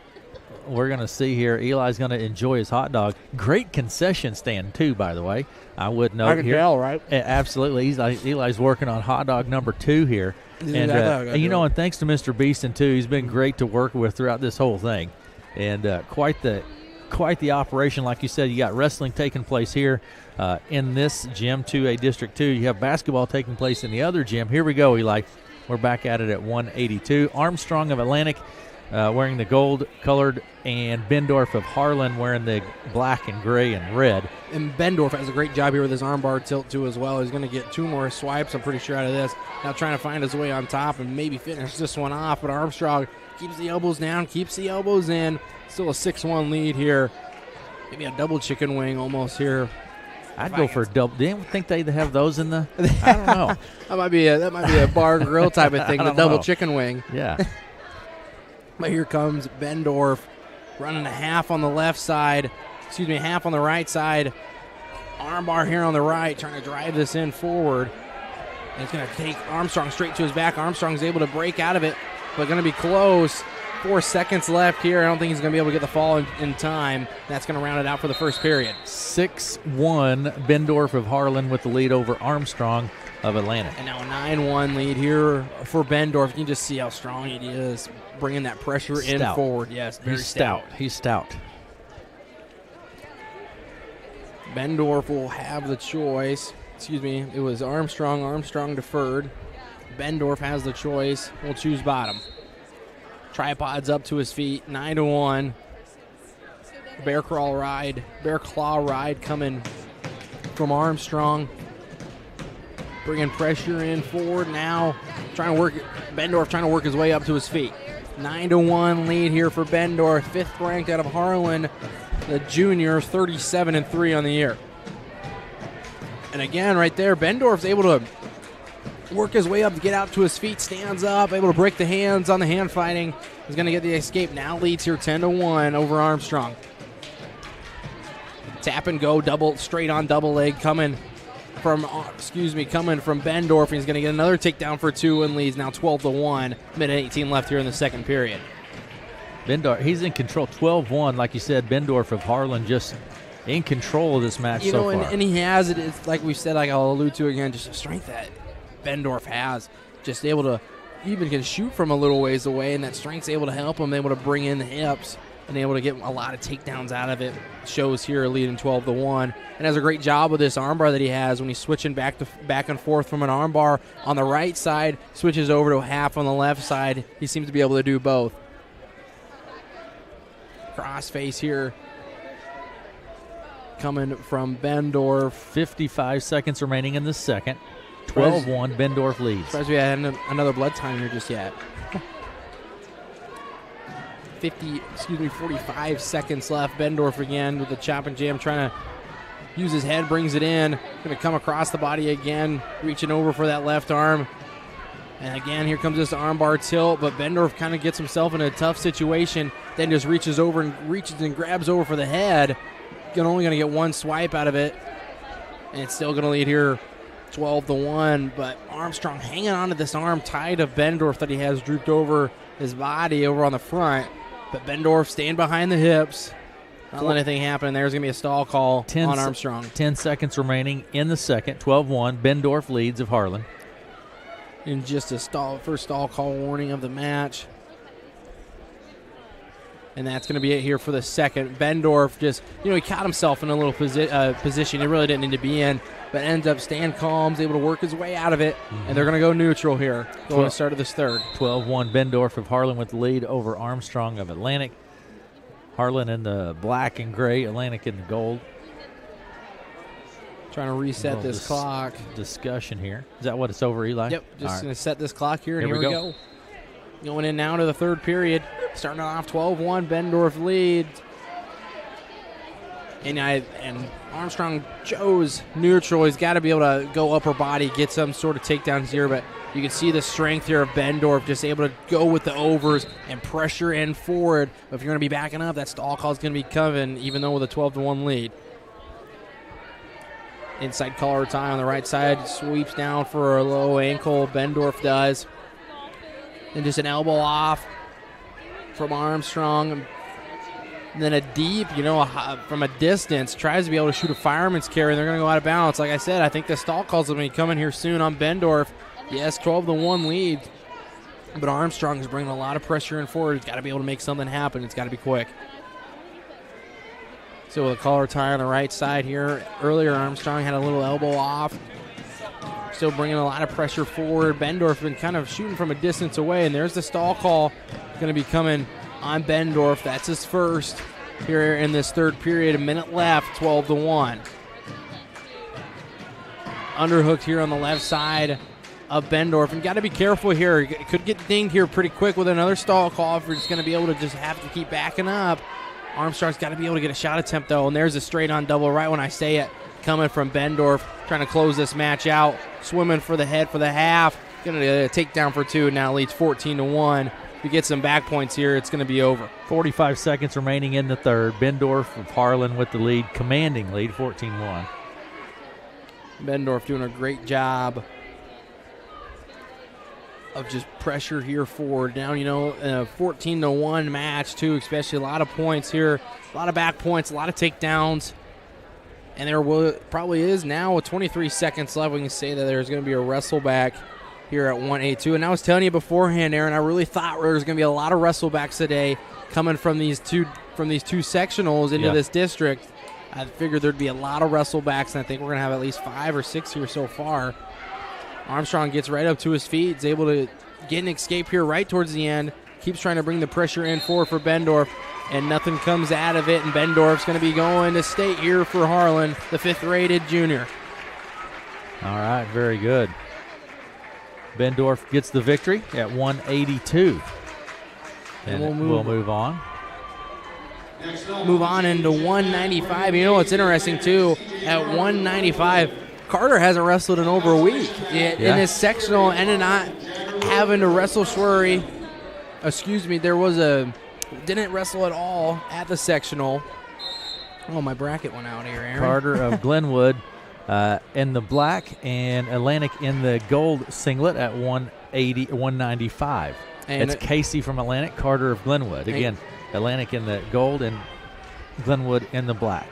we're going to see here. Eli's going to enjoy his hot dog. Great concession stand, too, by the way. I would note I can here. tell, right? Absolutely. Eli's working on hot dog number 2 here. And, and thanks to Mr. Beeston, too. He's been great to work with throughout this whole thing. And quite the operation. Like you said, you got wrestling taking place here in this gym, 2A District 2. You have basketball taking place in the other gym. Here we go, Eli. We're back at it at 182. Armstrong of Atlantic wearing the gold-colored, and Bendorf of Harlan wearing the black and gray and red. And Bendorf has a great job here with his armbar tilt, too, as well. He's going to get 2 more swipes, I'm pretty sure, out of this. Now trying to find his way on top and maybe finish this one off, but Armstrong keeps the elbows down, keeps the elbows in. Still a 6-1 lead here. Maybe a double chicken wing almost here. I'd go for a double. Do you think they have those in the? I don't know. that might be a bar and grill type of thing. The double chicken wing. Yeah. But here comes Bendorf running a half on the left side. Excuse me, half on the right side. Armbar here on the right, trying to drive this in forward. And it's going to take Armstrong straight to his back. Armstrong's able to break out of it, but going to be close. 4 seconds left here. I don't think he's going to be able to get the fall in time. That's going to round it out for the first period. 6-1, Bendorf of Harlan with the lead over Armstrong of Atlantic. And now a 9-1 lead here for Bendorf. You can just see how strong he is, bringing that pressure in forward. Yes, very stout. He's stout. Bendorf will have the choice. Excuse me, it was Armstrong. Armstrong deferred. Bendorf has the choice. We'll choose bottom. Tripods up to his feet, 9-1. Bear claw ride coming from Armstrong. Bringing pressure in forward now. Bendorf trying to work his way up to his feet. 9-1 lead here for Bendorf, 5th ranked out of Harlan. The junior, 37-3 on the year. And again, right there, Bendorf's able to work his way up to get out to his feet, stands up, able to break the hands on the hand fighting. He's going to get the escape. Now leads here 10-1 over Armstrong. Tap and go, straight on double leg coming from Bendorf. He's going to get another takedown for 2 and leads now 12-1. Minute 18 left here in the second period. Bendorf, he's in control, 12-1. Like you said, Bendorf of Harlan just in control of this match so far. And he has it. It's like we said, like I'll allude to again, just the strength that Bendorf has, just able to even can shoot from a little ways away, and that strength's able to help him, able to bring in the hips and able to get a lot of takedowns out of it. Shows here leading 12-1, and has a great job with this armbar that he has when he's switching back and forth from an armbar on the right side, switches over to a half on the left side. He seems to be able to do both. Crossface here coming from Bendorf. 55 seconds remaining in the second. 12-1, Bendorf leads. Surprised we had another blood time here just yet. 45 seconds left. Bendorf again with the chop and jam, trying to use his head, brings it in. Going to come across the body again, reaching over for that left arm. And again, here comes this armbar tilt, but Bendorf kind of gets himself in a tough situation, then just reaches and grabs over for the head. Only going to get 1 swipe out of it. And it's still going to lead here 12-1, but Armstrong hanging on to this arm tight of Bendorf that he has drooped over his body over on the front. But Bendorf staying behind the hips. Not letting anything happen. There's going to be a stall call on Armstrong. 10 seconds remaining in the second. 12-1. Bendorf leads of Harlan. And just a first stall call warning of the match. And that's going to be it here for the second. Bendorf just, he caught himself in a little position he really didn't need to be in, but ends up staying calm, is able to work his way out of it, and they're going to go neutral here going to start of this third. 12-1. Bendorf of Harlan with the lead over Armstrong of Atlantic. Harlan in the black and gray, Atlantic in the gold. Trying to reset this clock. Discussion here. Is that what it's over, Eli? Yep, just going to set this clock here, and here we go. Going in now to the third period. Starting off 12-1, Bendorf leads. And Armstrong chose neutral. He's got to be able to go upper body, get some sort of takedowns here, but you can see the strength here of Bendorf, just able to go with the overs and pressure in forward. But if you're going to be backing up, that stall call is going to be coming, even though with a 12-1 lead. Inside collar tie on the right side, sweeps down for a low ankle. Bendorf does. And just an elbow off from Armstrong. And then a deep, from a distance, tries to be able to shoot a fireman's carry, and they're going to go out of bounds. Like I said, I think the stall call's going to be coming here soon on Bendorf. Yes, 12-1 lead, but Armstrong is bringing a lot of pressure in forward. He's got to be able to make something happen. It's got to be quick. So with a collar tie on the right side here, earlier Armstrong had a little elbow off. Still bringing a lot of pressure forward. Bendorf been kind of shooting from a distance away, and there's the stall call going to be coming on Bendorf. That's his first here in this third period. A minute left, 12-1. Underhooked here on the left side of Bendorf, and got to be careful here. It could get dinged here pretty quick with another stall call if we're just going to be able to just have to keep backing up. Armstrong's got to be able to get a shot attempt, though, and there's a straight-on double right when I say it, coming from Bendorf, trying to close this match out, swimming for the head for the half, going to take down for two, now leads 14-1. If we get some back points here, it's going to be over. 45 seconds remaining in the third. Bendorf of Harlan with the lead, commanding lead, 14-1. Bendorf doing a great job of just pressure here forward. Now, in a 14-1 match, too, especially a lot of points here, a lot of back points, a lot of takedowns. And there probably is now with 23 seconds left. We can say that there's going to be a wrestle back here at 182. And I was telling you beforehand, Aaron, I really thought there was going to be a lot of wrestle backs today coming from these two sectionals into this district. I figured there'd be a lot of wrestle backs, and I think we're going to have at least 5 or 6 here so far. Armstrong gets right up to his feet. He's able to get an escape here right towards the end. Keeps trying to bring the pressure in forward for Bendorf, and nothing comes out of it. And Bendorf's going to be going to state here for Harlan, the 5th-rated junior. All right, very good. Bendorf gets the victory at 182. And we'll move on. Move on into 195. You know what's interesting, too? At 195, Carter hasn't wrestled in over a week in his sectional, and not having to wrestle Schwery. Didn't wrestle at all at the sectional. Oh, my bracket went out here, Aaron. Carter of Glenwood in the black and Atlantic in the gold singlet at 195. And it's Casey from Atlantic, Carter of Glenwood. Again, Atlantic in the gold and Glenwood in the black.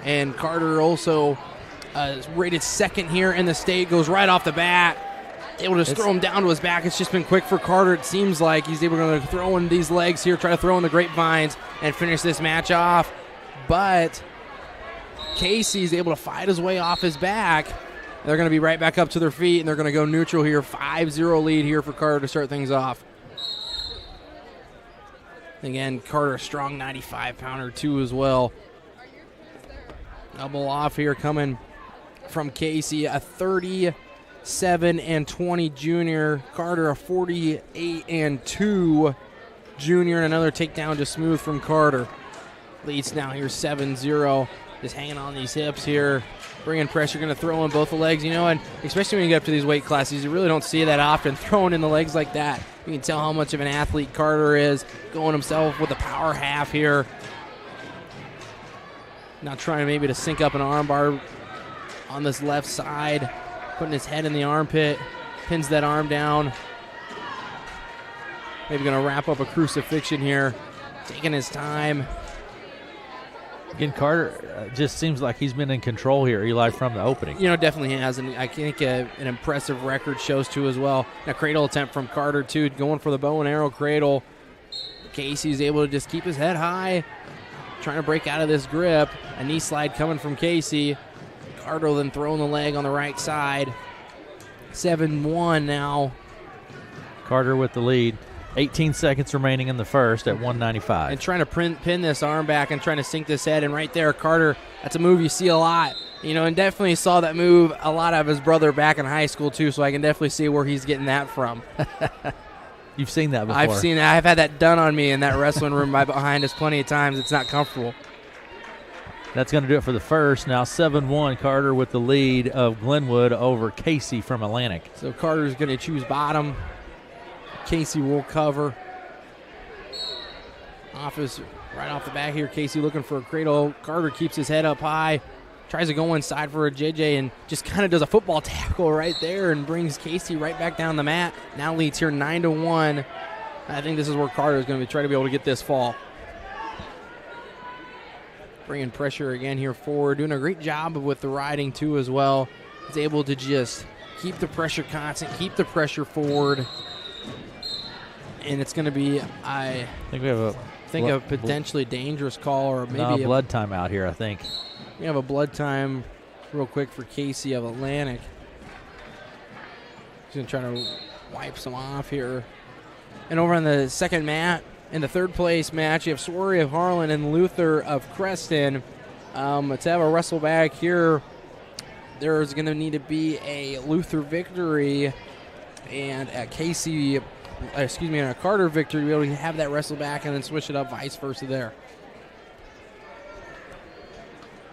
And Carter also rated second here in the state, goes right off the bat. Able to throw him down to his back. It's just been quick for Carter. It seems like he's able to throw in these legs here, try to throw in the grapevines and finish this match off. But Casey's able to fight his way off his back. They're going to be right back up to their feet, and they're going to go neutral here. 5-0 lead here for Carter to start things off. Again, Carter, a strong 95-pounder, too, as well. Double off here coming from Casey, a 37-20 junior. Carter, a 48-2 junior, and another takedown just smooth from Carter. Leads now here 7-0. Just hanging on these hips here, bringing pressure, going to throw in both the legs, and especially when you get up to these weight classes, you really don't see that often, throwing in the legs like that. You can tell how much of an athlete Carter is, going himself with a power half here. Not trying maybe to sync up an armbar on this left side, putting his head in the armpit, pins that arm down. Maybe going to wrap up a crucifixion here, taking his time. Again, Carter just seems like he's been in control here, Eli, from the opening. You know, definitely has, and I think an impressive record shows too as well. A cradle attempt from Carter too, going for the bow and arrow cradle. Casey's able to just keep his head high, trying to break out of this grip. A knee slide coming from Casey. Carter then throwing the leg on the right side. 7-1 now. Carter with the lead. 18 seconds remaining in the first at 195. And trying to pin this arm back and trying to sink this head. And right there, Carter, that's a move you see a lot. You know, and definitely saw that move a lot of his brother back in high school, too, so I can definitely see where he's getting that from. You've seen that before. I've seen that. I've had that done on me in that wrestling room behind us plenty of times. It's not comfortable. That's going to do it for the first. Now 7-1, Carter with the lead of Glenwood over Casey from Atlantic. So Carter's going to choose bottom. Casey will cover. Right off the back here, Casey looking for a cradle. Carter keeps his head up high, tries to go inside for a JJ, and just kind of does a football tackle right there and brings Casey right back down the mat. Now leads here 9-1. I think this is where Carter is going to try to be able to get this fall. Bringing pressure again here forward, doing a great job with the riding too as well. He's able to just keep the pressure constant, keep the pressure forward. And it's going to be, I think we have a potentially dangerous call, or maybe a blood time out here, I think. We have a blood time real quick for Casey of Atlantic. He's going to try to wipe some off here. And over on the second mat, in the third place match, you have Swery of Harlan and Luther of Creston. Let's have a wrestle back here. There's going to need to be a Luther victory and a a Carter victory to be able to have that wrestle back and then switch it up vice versa there.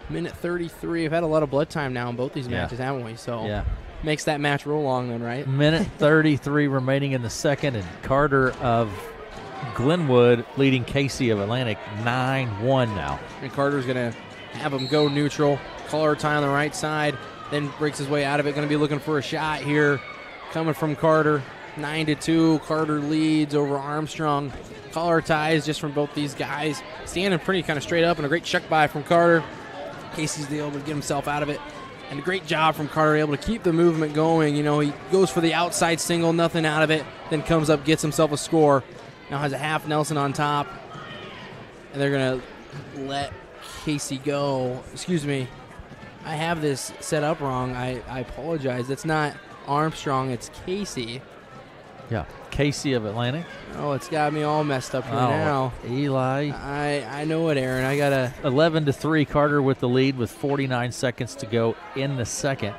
Minute 33. We've had a lot of blood time now in both these matches, haven't we? So makes that match real long then, right? Minute 33 remaining in the second, and Carter of Glenwood leading Casey of Atlantic 9-1 now. And Carter's going to have him go neutral. Collar tie on the right side, then breaks his way out of it. Going to be looking for a shot here coming from Carter. 9-2, Carter leads over Armstrong. Collar ties just from both these guys. Standing pretty kind of straight up, and a great check by from Carter. Casey's able to get himself out of it. And a great job from Carter, able to keep the movement going. You know, he goes for the outside single, nothing out of it, then comes up, gets himself a score. Now has a half Nelson on top. And they're going to let Casey go. Excuse me. I have this set up wrong. I apologize. It's not Armstrong, it's Casey. Yeah, Casey of Atlantic. Oh, it's got me all messed up here now. Eli. I know it, Aaron. I got to 11-3, Carter with the lead with 49 seconds to go in the second.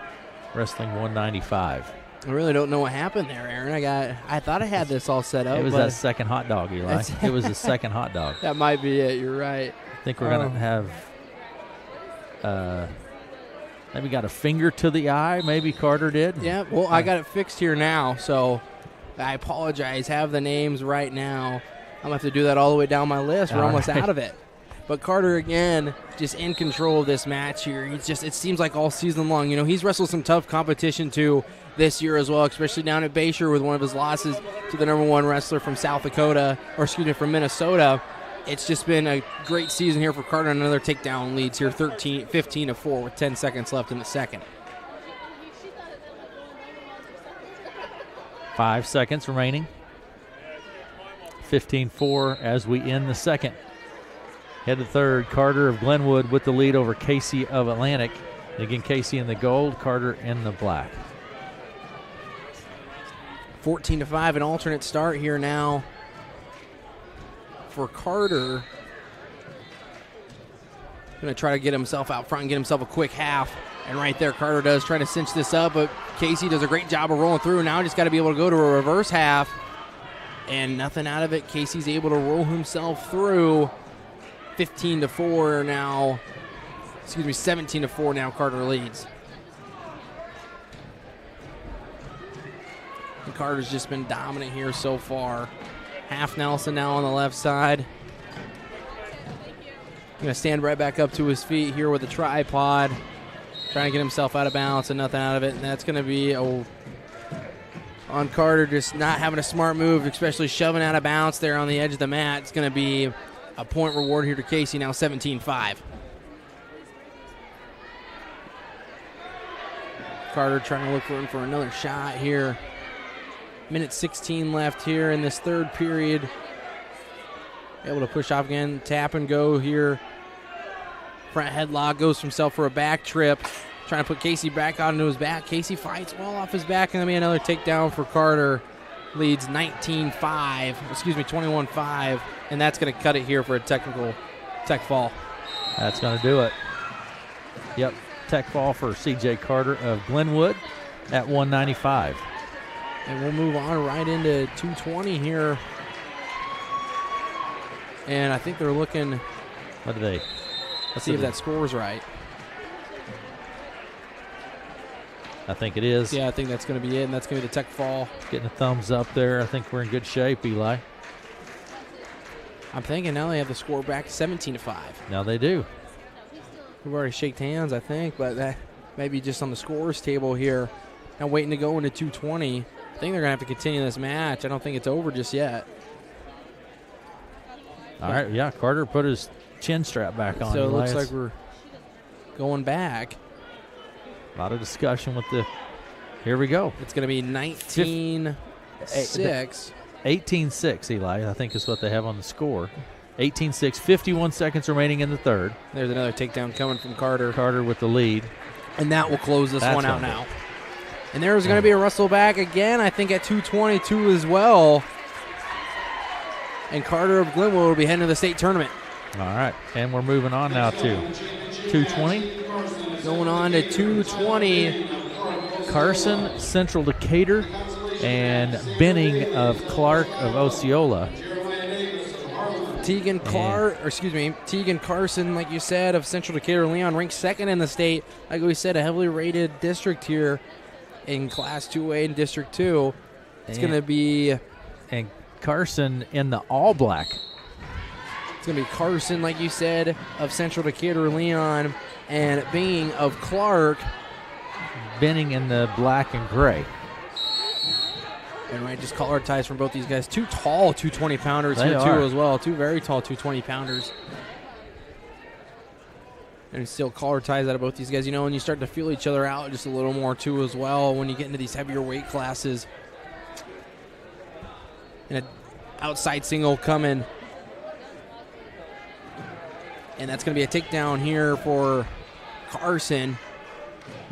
Wrestling 195. I really don't know what happened there, Aaron. I thought I had this all set up. It was that second hot dog, Eli. It was the second hot dog. That might be it. You're right. I think we're going to have maybe got a finger to the eye. Maybe Carter did. Yeah, well, I got it fixed here now, so I apologize. Have the names right now. I'm going to have to do that all the way down my list. We're almost out of it. But Carter, again, just in control of this match here. It seems like all season long. You know, he's wrestled some tough competition, too, this year as well, especially down at Bayshore with one of his losses to the #1 wrestler from from Minnesota. It's just been a great season here for Carter. Another takedown leads here, 15-4 with 10 seconds left in the second. 5 seconds remaining. 15-4 as we end the second. Head to third, Carter of Glenwood with the lead over Casey of Atlantic. And again, Casey in the gold, Carter in the black. 14-5, an alternate start here now for Carter. Going to try to get himself out front and get himself a quick half. And right there, Carter does try to cinch this up, but Casey does a great job of rolling through. Now just got to be able to go to a reverse half. And nothing out of it. Casey's able to roll himself through. 15-4 now. 17-4 now, Carter leads. And Carter's just been dominant here so far. Half Nelson now on the left side. Going to stand right back up to his feet here with a tripod. trying to get himself out of balance and nothing out of it. And that's going to be on Carter, just not having a smart move, especially shoving out of bounds there on the edge of the mat. It's going to be a point reward here to Casey, now 17-5. Carter trying to look for another shot here. Minute 16 left here in this third period. Able to push off again, tap and go here. Front headlock, goes for himself for a back trip. Trying to put Casey back onto his back. Casey fights well off his back, and then another takedown for Carter. Leads 21-5, and that's going to cut it here for a tech fall. That's going to do it. Yep, tech fall for C.J. Carter of Glenwood at 195. And we'll move on right into 220 here. And I think they're looking. What do they? Let's see if that score's right. I think it is. Yeah, I think that's going to be it, and that's going to be the tech fall. Getting a thumbs up there. I think we're in good shape, Eli. I'm thinking now they have the score back to 17-5. Now they do. We've already shaked hands, I think, but that maybe just on the scores table here. Now waiting to go into 220. I think they're going to have to continue this match. I don't think it's over just yet. All right, yeah, Carter put his chin strap back on. So it looks Eli. like we're going back. A lot of discussion with the. Here we go. It's going to be 19-6. 18-6, Eli, I think is what they have on the score. 18-6, 51 seconds remaining in the third. There's another takedown coming from Carter. Carter with the lead. And that will close this one out now. And there's going to be a wrestle back again, I think at 222 as well. And Carter of Glenwood will be heading to the state tournament. All right, and we're moving on now to 220. Going on to 220. Carson, Central Decatur, and Benning of Clark of Osceola. Tegan Carson, like you said, of Central Decatur Leon, ranked second in the state. Like we said, a heavily rated district here in Class 2A and District 2. It's going to be... And Carson in the all-black. It's going to be Carson, like you said, of Central Decatur Leon, and Benning of Clark. Benning in the black and gray. And right, just collar ties from both these guys. Two tall 220-pounders here, are. too, as well. Two very tall 220-pounders. And still collar ties out of both these guys. You know, when you start to feel each other out just a little more, too, as well, when you get into these heavier weight classes. And an outside single coming. And that's going to be a takedown here for Carson.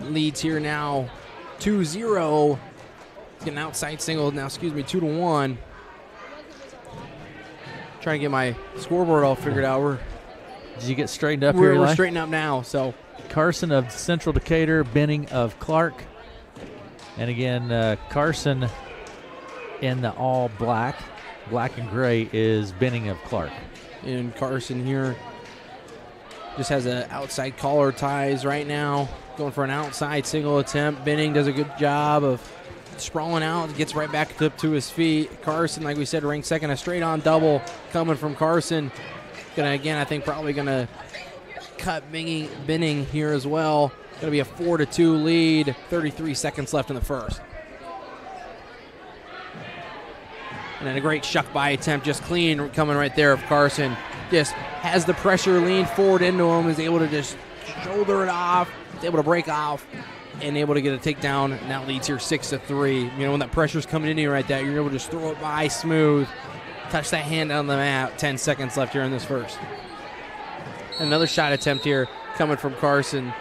Leads here now 2-0. Getting an outside single now, 2-1. Trying to get my scoreboard all figured out. Did you get straightened up here, Eli? We're straightened up now. So Carson of Central Decatur, Benning of Clark. And again, Carson in the all black and gray is Benning of Clark. And Carson here just has an outside collar ties right now. Going for an outside single attempt. Benning does a good job of sprawling out, gets right back up to his feet. Carson, like we said, ranked second. A straight-on double coming from Carson. Gonna, again, I think probably going to cut Benning here as well. Going to be a 4-2 lead. 33 seconds left in the first. And then a great shuck-by attempt, just clean coming right there of Carson. Just has the pressure, leaned forward into him, is able to just shoulder it off, is able to break off, and able to get a takedown. And that leads here 6-3. You know, when that pressure's coming into you right there, you're able to just throw it by smooth, touch that hand on the mat. 10 seconds left here in this first. Another shot attempt here coming from Carson.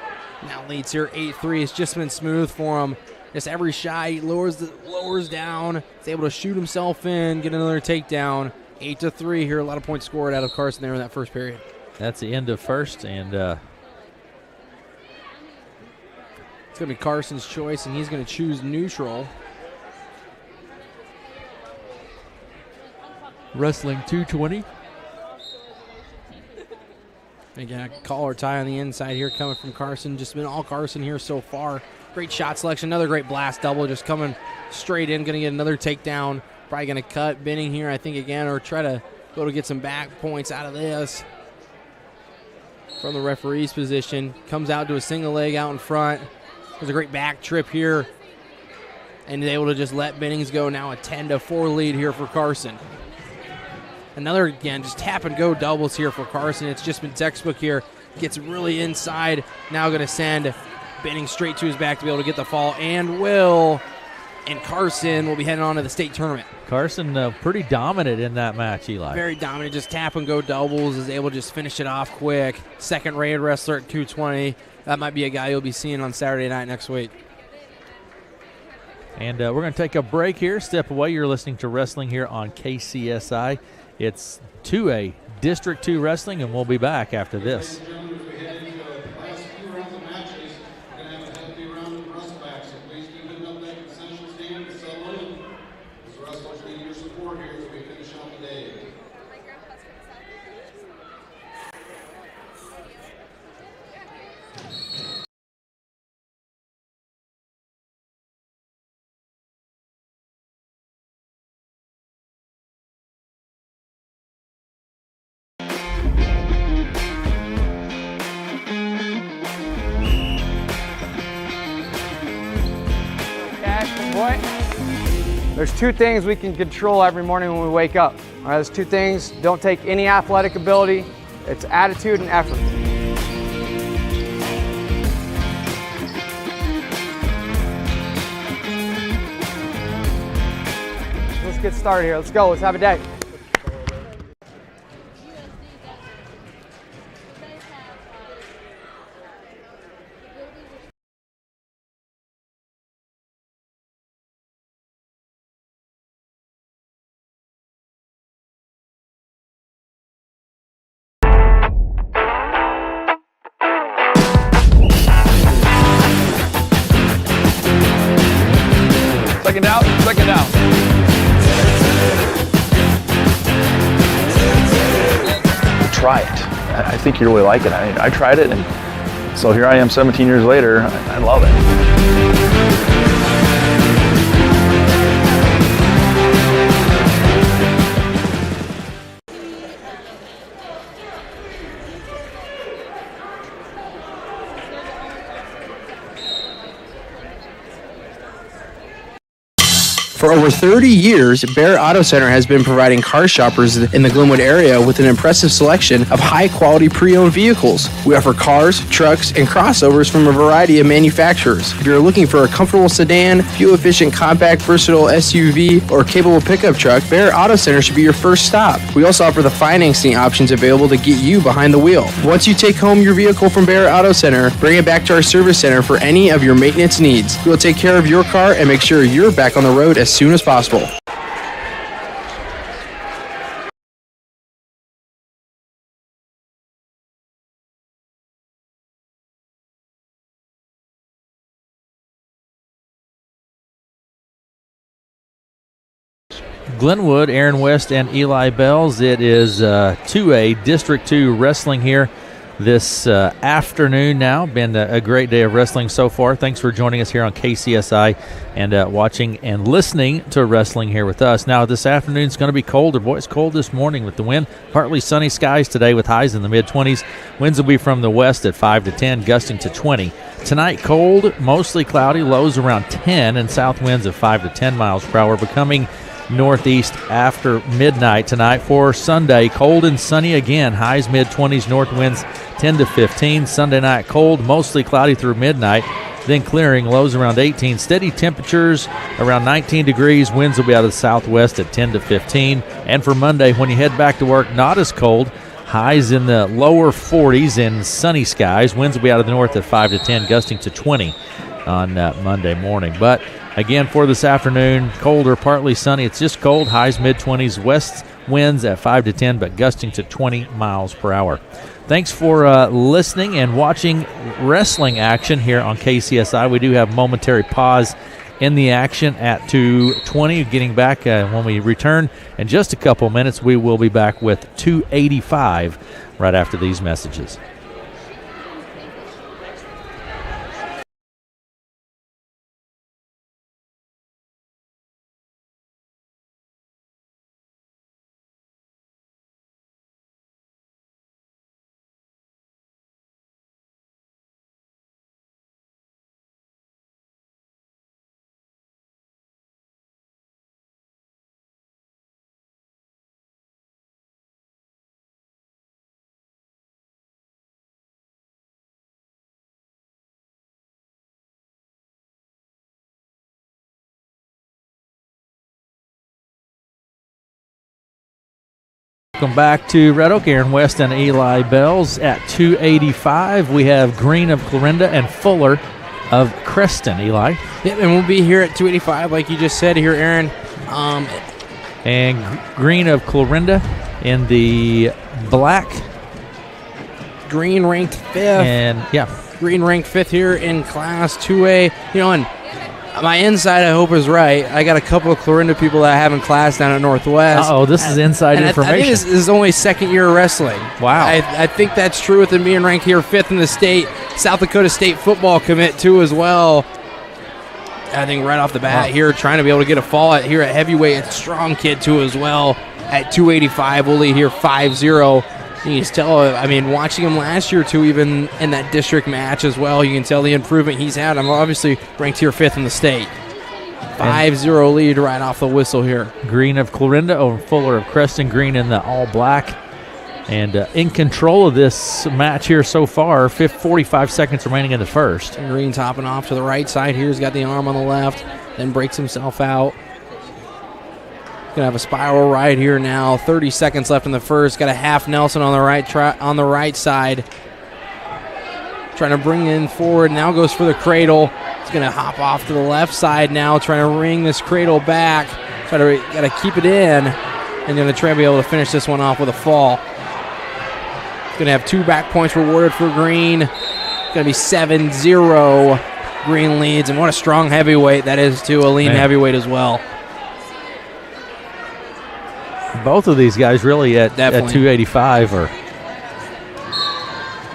Now leads here 8-3. It's just been smooth for him. Just every shot he lowers down. He's able to shoot himself in, get another takedown. 8-3 here. A lot of points scored out of Carson there in that first period. That's the end of first, and it's going to be Carson's choice, and he's going to choose neutral. Wrestling 220. Again, a collar tie on the inside here coming from Carson. Just been all Carson here so far. Great shot selection. Another great blast double just coming straight in. Going to get another takedown. Probably going to cut Benning here, I think, again, or try to go to get some back points out of this. from the referee's position. Comes out to a single leg out in front. There's a great back trip here. And is able to just let Bennings go. Now a 10-4 lead here for Carson. Another, again, just tap and go doubles here for Carson. It's just been textbook here. Gets really inside. Now going to send Bennings straight to his back to be able to get the fall. And will. And Carson will be heading on to the state tournament. Carson pretty dominant in that match, Eli. Very dominant. Just tap and go doubles. Is able to just finish it off quick. Second-rated wrestler at 220. That might be a guy you'll be seeing on Saturday night next week. And we're going to take a break here. Step away. You're listening to Wrestling here on KCSI. It's 2A District 2 Wrestling, and we'll be back after this. Ladies and gentlemen, as we head into the last few rounds of matches, we're going to have a healthy round of wrestleback, so please keep hitting up that concession stand and settle in. As wrestlers need your support here as we finish out the day. Boy, there's two things we can control every morning when we wake up. All right, those two things don't take any athletic ability. It's attitude and effort. Let's get started here. Let's go. Let's have a day. Second out, second out. Try it. I think you really like it. I tried it, and so here I am 17 years later. I love it. For over 30 years, Bear Auto Center has been providing car shoppers in the Glenwood area with an impressive selection of high-quality pre-owned vehicles. We offer cars, trucks, and crossovers from a variety of manufacturers. If you're looking for a comfortable sedan, fuel-efficient, compact, versatile SUV, or capable pickup truck, Bear Auto Center should be your first stop. We also offer the financing options available to get you behind the wheel. Once you take home your vehicle from Bear Auto Center, bring it back to our service center for any of your maintenance needs. We will take care of your car and make sure you're back on the road as soon as possible. Glenwood, Aaron West, and Eli Bells. It is 2A District 2 Wrestling here this afternoon now. Been a great day of wrestling so far. Thanks for joining us here on KCSI and watching and listening to wrestling here with us. Now, this afternoon it's going to be colder. Boy, it's cold this morning with the wind. Partly sunny skies today with highs in the mid-20s. Winds will be from the west at 5 to 10, gusting to 20. Tonight, cold, mostly cloudy, lows around 10, and south winds of 5 to 10 miles per hour, becoming northeast after midnight tonight. For Sunday, cold and sunny again, highs mid-20s, north winds 10 to 15. Sunday night, cold, mostly cloudy through midnight, then clearing, lows around 18. Steady temperatures around 19 degrees, winds will be out of the southwest at 10 to 15. And for Monday, when you head back to work, not as cold, highs in the lower 40s and sunny skies. Winds will be out of the north at 5 to 10, gusting to 20 on Monday morning. But again, for this afternoon, colder, partly sunny. It's just cold, highs mid-20s, west winds at 5 to 10, but gusting to 20 miles per hour. Thanks for listening and watching wrestling action here on KCSI. We do have momentary pause in the action at 2:20. Getting back when we return in just a couple minutes, we will be back with 285 right after these messages. Welcome back to Red Oak. Aaron West and Eli Bells at 285. We have Green of Clarinda and Fuller of Creston. Eli? Yep, and we'll be here at 285, like you just said here, Aaron. And Green of Clarinda in the black. Green ranked 5th. And, yeah. Green ranked 5th here in Class 2A. You know, and my inside, I hope, is right. I got a couple of Clarinda people that I have in class down at Northwest. Uh-oh, this is inside information. I think this is only second year of wrestling. Wow. I think that's true with them being ranked here 5th in the state. South Dakota State football commit, too, as well. I think right off the bat here, trying to be able to get a fall here at heavyweight. It's a strong kid, too, as well. At 285, we'll lead here 5-0. You can just tell, I mean, watching him last year, too, even in that district match as well, you can tell the improvement he's had. I'm obviously ranked here 5th in the state. 5-0 lead right off the whistle here. Green of Clarinda over Fuller of Creston. Green in the all-black. And in control of this match here so far, 45 seconds remaining in the first. Green's hopping off to the right side here. He's got the arm on the left, then breaks himself out. Gonna have a spiral right here now. 30 seconds left in the first. Got a half Nelson on the right side. Trying to bring in forward. Now goes for the cradle. He's gonna hop off to the left side now. Trying to ring this cradle back. Gotta keep it in. And gonna try to be able to finish this one off with a fall. Gonna have 2 back points rewarded for Green. Gonna be 7-0. Green leads, and what a strong heavyweight that is too. A lean heavyweight as well. Both of these guys really at 285 are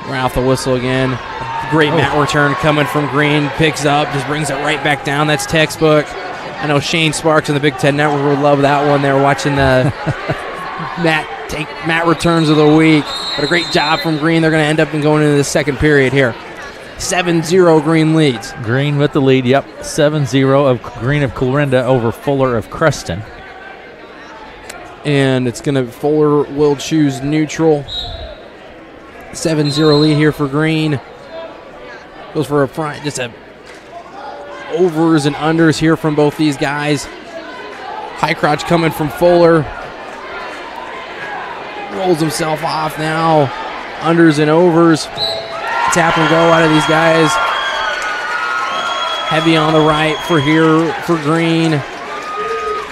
right off the whistle again. Great mat return coming from Green. Picks up, just brings it right back down. That's textbook. I know Shane Sparks and the Big Ten Network would love that one. They were watching the mat returns of the week. But a great job from Green. They're going to end up going into the second period here. 7-0 Green leads. Green with the lead, yep. 7-0 of Green of Clarinda over Fuller of Creston. And it's going to, Fuller will choose neutral. 7-0 lead here for Green. Goes for a front, just a overs and unders here from both these guys. High crotch coming from Fuller. Rolls himself off now. Unders and overs. Tap and go out of these guys. Heavy on the right for Green.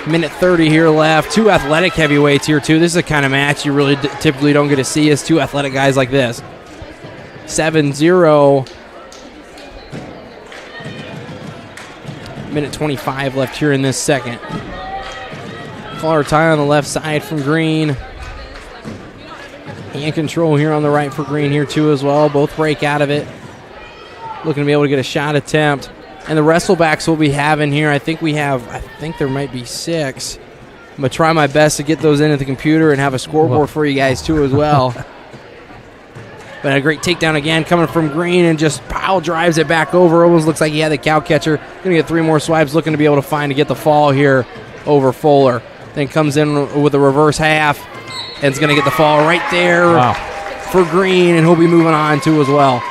Minute 30 here left. 2 athletic heavyweights here, too. This is the kind of match you really typically don't get to see, is 2 athletic guys like this. 7-0. Minute 25 left here in this second. Collar tie on the left side from Green. Hand control here on the right for Green here, too, as well. Both break out of it. Looking to be able to get a shot attempt. And the wrestlebacks we'll be having here, I think there might be 6. I'm going to try my best to get those into the computer and have a scoreboard for you guys, too, as well. But a great takedown again coming from Green, and just pile drives it back over. Almost looks like he had the cow catcher. Going to get 3 more swipes, looking to be able to get the fall here over Fuller. Then comes in with a reverse half, and it's going to get the fall right there for Green, and he'll be moving on, too, as well.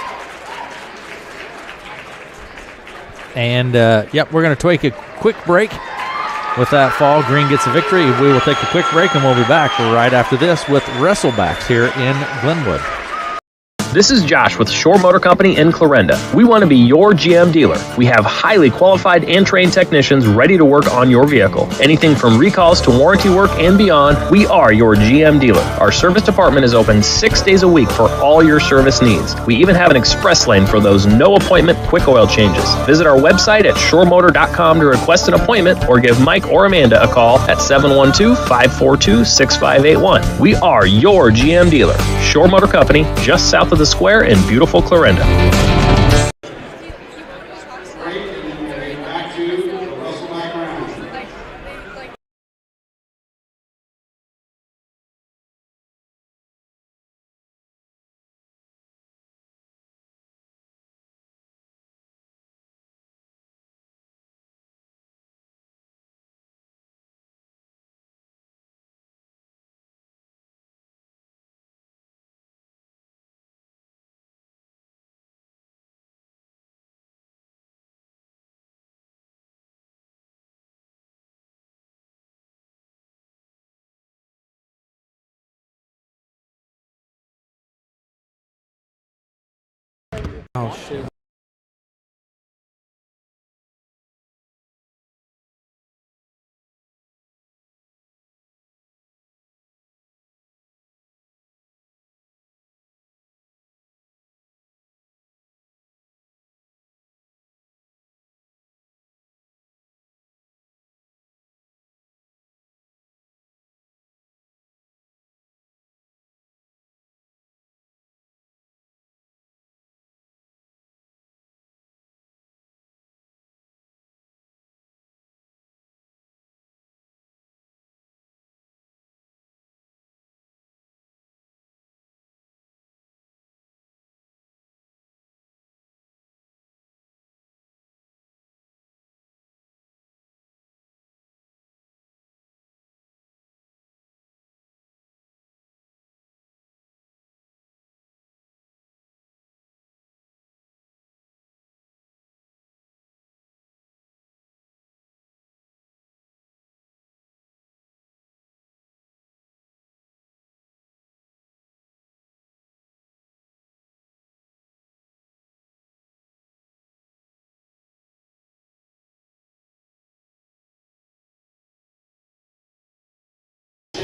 And, we're going to take a quick break with that fall. Green gets a victory. We will take a quick break, and we'll be back right after this with Wrestlebacks here in Glenwood. This is Josh with Shore Motor Company in Clarinda. We want to be your GM dealer. We have highly qualified and trained technicians ready to work on your vehicle. Anything from recalls to warranty work and beyond, we are your GM dealer. Our service department is open 6 days a week for all your service needs. We even have an express lane for those no-appointment quick oil changes. Visit our website at shoremotor.com to request an appointment or give Mike or Amanda a call at 712-542-6581. We are your GM dealer. Shore Motor Company, just south of the square in beautiful Clarinda. Oh, shoot.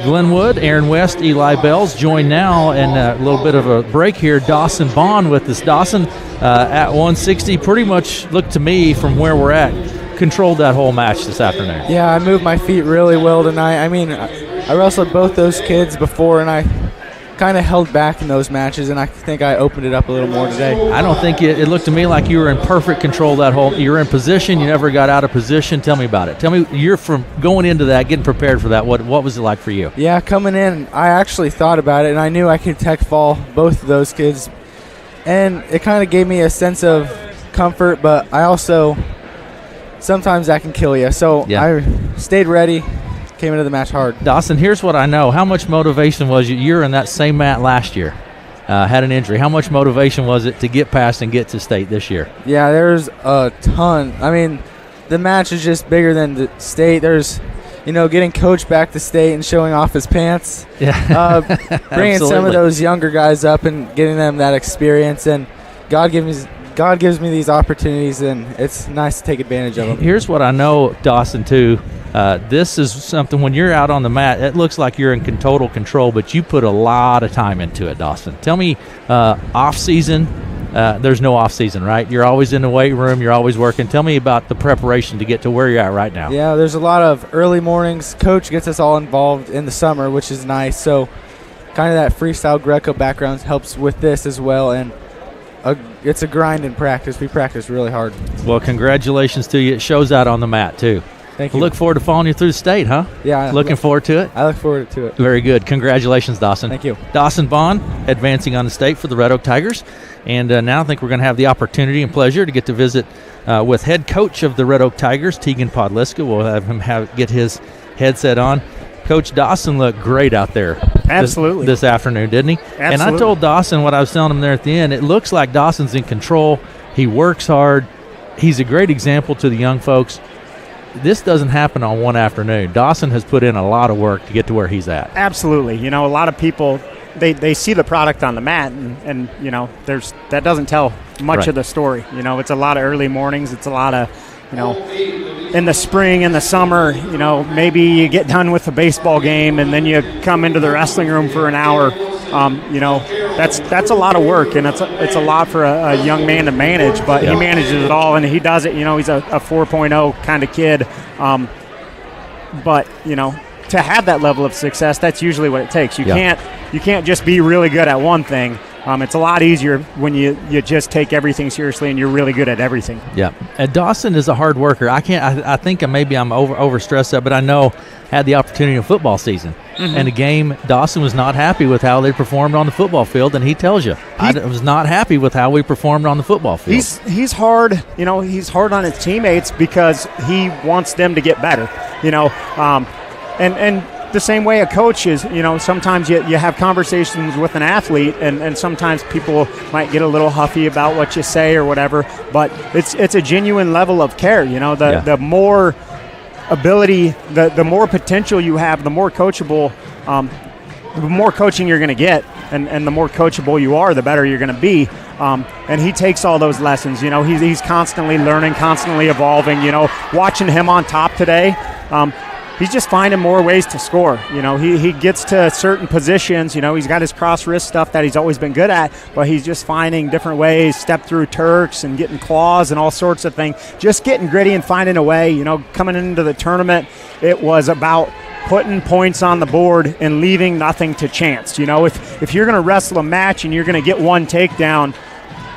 Glenwood, Aaron West, Eli Bells join now, and a little bit of a break here. Dawson Bond with us. Dawson, at 160, pretty much looked to me from where we're at, controlled that whole match this afternoon. Yeah, I moved my feet really well tonight. I mean, I wrestled both those kids before, and I kind of held back in those matches, and I think I opened it up a little more today. I don't think it looked to me like you were in perfect control that whole. You were in position. You never got out of position. Tell me about it. Tell me, you're from going into that, getting prepared for that. What was it like for you? Yeah, coming in, I actually thought about it, and I knew I could tech fall both of those kids, and it kind of gave me a sense of comfort, but I also, sometimes that can kill you. So yeah. I stayed ready, came into the match hard. Dawson, here's what I know. How much motivation was you? You were in that same mat last year, had an injury. How much motivation was it to get past and get to state this year? Yeah, there's a ton. I mean, the match is just bigger than the state. There's, getting coach back to state and showing off his pants. Yeah. Bringing some of those younger guys up and getting them that experience. And God gives me these opportunities, and it's nice to take advantage of them. Here's what I know, Dawson, too. This is something, when you're out on the mat, it looks like you're in total control, but you put a lot of time into it, Dawson. Tell me, off-season, there's no off-season, right? You're always in the weight room. You're always working. Tell me about the preparation to get to where you're at right now. Yeah, there's a lot of early mornings. Coach gets us all involved in the summer, which is nice. So kind of that freestyle Greco background helps with this as well, and it's a grind in practice. We practice really hard. Well, congratulations to you. It shows out on the mat, too. Thank you. Look forward to following you through the state, huh? Yeah. Looking forward to it? I look forward to it. Very good. Congratulations, Dawson. Thank you. Dawson Bond advancing on the state for the Red Oak Tigers. And now I think we're going to have the opportunity and pleasure to get to visit with head coach of the Red Oak Tigers, Tegan Podliska. We'll have him get his headset on. Coach Dawson looked great out there. Absolutely. This afternoon, didn't he? Absolutely. And I told Dawson what I was telling him there at the end. It looks like Dawson's in control. He works hard. He's a great example to the young folks. This doesn't happen on one afternoon. Dawson has put in a lot of work to get to where he's at. Absolutely. A lot of people, they see the product on the mat, and that doesn't tell much right. of the story. It's a lot of early mornings. It's a lot of, in the spring and the summer, maybe you get done with the baseball game and then you come into the wrestling room for an hour. That's a lot of work, and it's a lot for a young man to manage, but he manages it all, and he does it. He's a 4.0 kind of kid. But to have that level of success, that's usually what it takes. You can't just be really good at one thing. It's a lot easier when you just take everything seriously and you're really good at everything. Yeah, and Dawson is a hard worker. I think maybe I'm overstressed that, but I know had the opportunity in football season. Mm-hmm. And a game, Dawson was not happy with how they performed on the football field, and he tells you, I was not happy with how we performed on the football field. He's hard, he's hard on his teammates because he wants them to get better, and the same way a coach is, sometimes you have conversations with an athlete, and sometimes people might get a little huffy about what you say or whatever, but it's a genuine level of care. The more ability, the more potential you have, the more coachable, the more coaching you're going to get. and the more coachable you are, the better you're going to be. And he takes all those lessons. He's constantly learning, constantly evolving. Watching him on top today, he's just finding more ways to score. He gets to certain positions. He's got his cross wrist stuff that he's always been good at, but he's just finding different ways, step through Turks and getting claws and all sorts of things. Just getting gritty and finding a way. Coming into the tournament, it was about putting points on the board and leaving nothing to chance. If you're going to wrestle a match and you're going to get one takedown,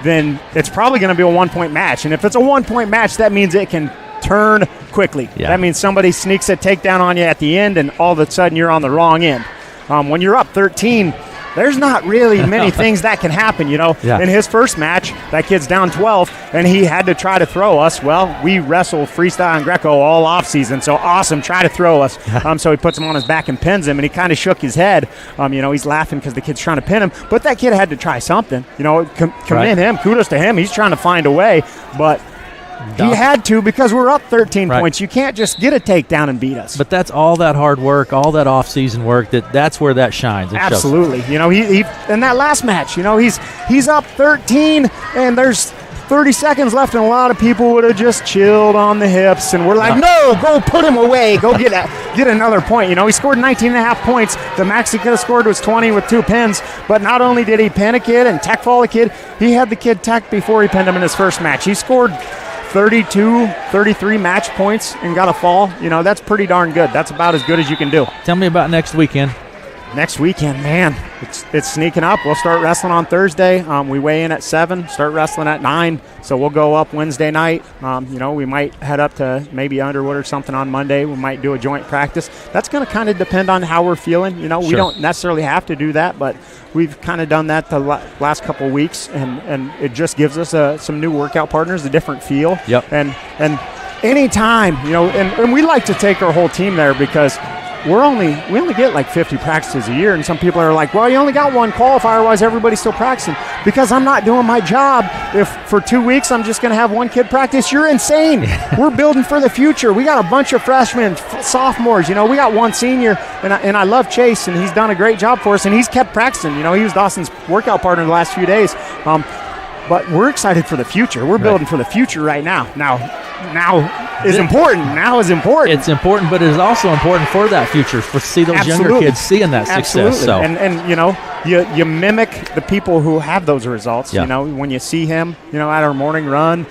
then it's probably going to be a 1-point match. And if it's a 1-point match, that means it can turn quickly. Yeah. That means somebody sneaks a takedown on you at the end, and all of a sudden you're on the wrong end. When you're up 13, there's not really many things that can happen. Yeah. In his first match, that kid's down 12, and he had to try to throw us. Well, we wrestle freestyle and Greco all off season, so awesome, try to throw us. So he puts him on his back and pins him, and he kind of shook his head. He's laughing because the kid's trying to pin him, but that kid had to try something. Commend him, kudos to him. He's trying to find a way, but he had to, because we're up 13 points. You can't just get a takedown and beat us. But that's all that hard work, all that off-season work. That's where that shines. Absolutely. He in that last match, he's up 13, and there's 30 seconds left, and a lot of people would have just chilled on the hips, and we're like, no, go put him away. Go get another point. He scored 19.5 points. The max he could have scored was 20 with 2 pins, but not only did he pin a kid and tech fall a kid, he had the kid tech before he pinned him in his first match. He scored 32, 33 match points and got a fall. That's pretty darn good. That's about as good as you can do. Tell me about next weekend. Next weekend, man, it's sneaking up. We'll start wrestling on Thursday. We weigh in at 7, start wrestling at 9. So we'll go up Wednesday night. We might head up to maybe Underwood or something on Monday. We might do a joint practice. That's going to kind of depend on how we're feeling. We don't necessarily have to do that, but we've kind of done that the last couple of weeks, and it just gives us some new workout partners, a different feel. Yep. And anytime, and we like to take our whole team there, because we only get like 50 practices a year, and some people are like, well, you only got one qualifier, why is everybody still practicing? Because I'm not doing my job if for 2 weeks I'm just going to have one kid practice. You're insane. We're building for the future. We got a bunch of freshmen, sophomores. We got one senior, and I love Chase, and he's done a great job for us, and he's kept practicing. He was Dawson's workout partner the last few days. But we're excited for the future. We're building for the future right now. Now is important. Now is important. It's important, but it is also important for that future, for see those younger kids seeing that success. So. And you mimic the people who have those results. Yeah. When you see him, at our morning run,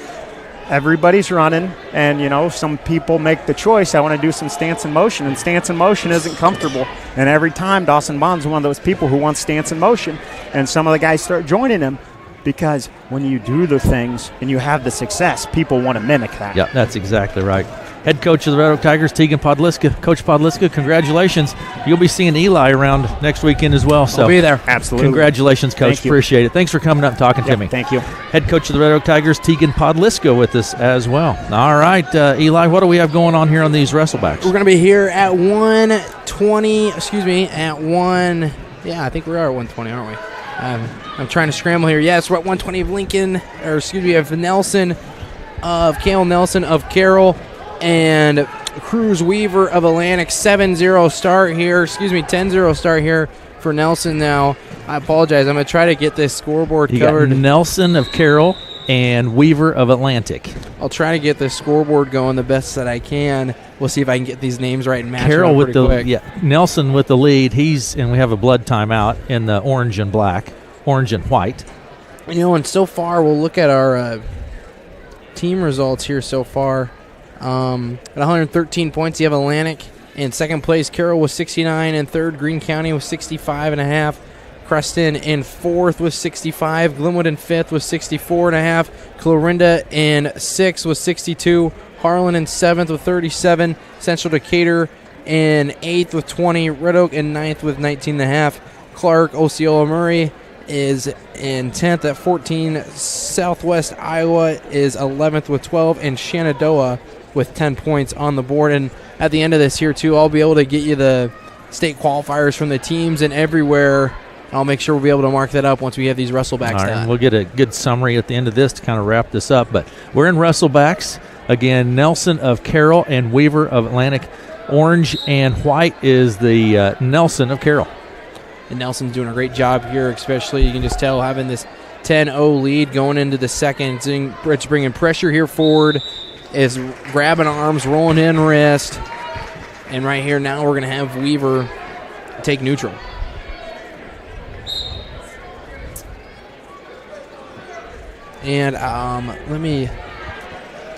everybody's running, and some people make the choice, I want to do some stance and motion, and stance and motion isn't comfortable. And every time Dawson Bond's one of those people who wants stance and motion, and some of the guys start joining him. Because when you do the things and you have the success, people want to mimic that. Yeah, that's exactly right. Head coach of the Red Oak Tigers, Tegan Podliska. Coach Podliska, congratulations. You'll be seeing Eli around next weekend as well. So I'll be there. Absolutely. Congratulations, Coach. Appreciate it. Thanks for coming up and talking to me. Thank you. Head coach of the Red Oak Tigers, Tegan Podliska, with us as well. All right, Eli, what do we have going on here on these wrestlebacks? We're going to be here at 120, at 1. Yeah, I think we are at 120, aren't we? I'm trying to scramble here. Yes, we're at 120 of Lincoln, we have Nelson of Kale, Nelson of Carroll, and Cruz Weaver of Atlantic. 7-0 start here, 10-0 start here for Nelson now. I apologize. I'm going to try to get this scoreboard covered. Got Nelson of Carroll and Weaver of Atlantic. I'll try to get this scoreboard going the best that I can. We'll see if I can get these names right and match Carroll with the quick. Nelson with the lead. And we have a blood timeout in the orange and white. And so far we'll look at our team results here so far. At 113 points, you have Atlantic in second place. Carroll with 69 in third. Greene County with 65.5. Creston in fourth with 65. Glenwood in fifth with 64.5. Clarinda in sixth with 62. Harlan in seventh with 37. Central Decatur in eighth with 20. Red Oak in ninth with 19.5. Clark, Osceola Murray is in 10th at 14. Southwest Iowa is 11th with 12. And Shenandoah with 10 points on the board. And at the end of this here, too, I'll be able to get you the state qualifiers from the teams and everywhere. I'll make sure we'll be able to mark that up once we have these wrestlebacks done. And we'll get a good summary at the end of this to kind of wrap this up. But we're in wrestlebacks. Again, Nelson of Carroll and Weaver of Atlantic. Orange and white is the Nelson of Carroll. And Nelson's doing a great job here, especially you can just tell having this 10-0 lead going into the second. It's bringing pressure here forward, is grabbing arms, rolling in wrist. And right here now we're going to have Weaver take neutral. And let me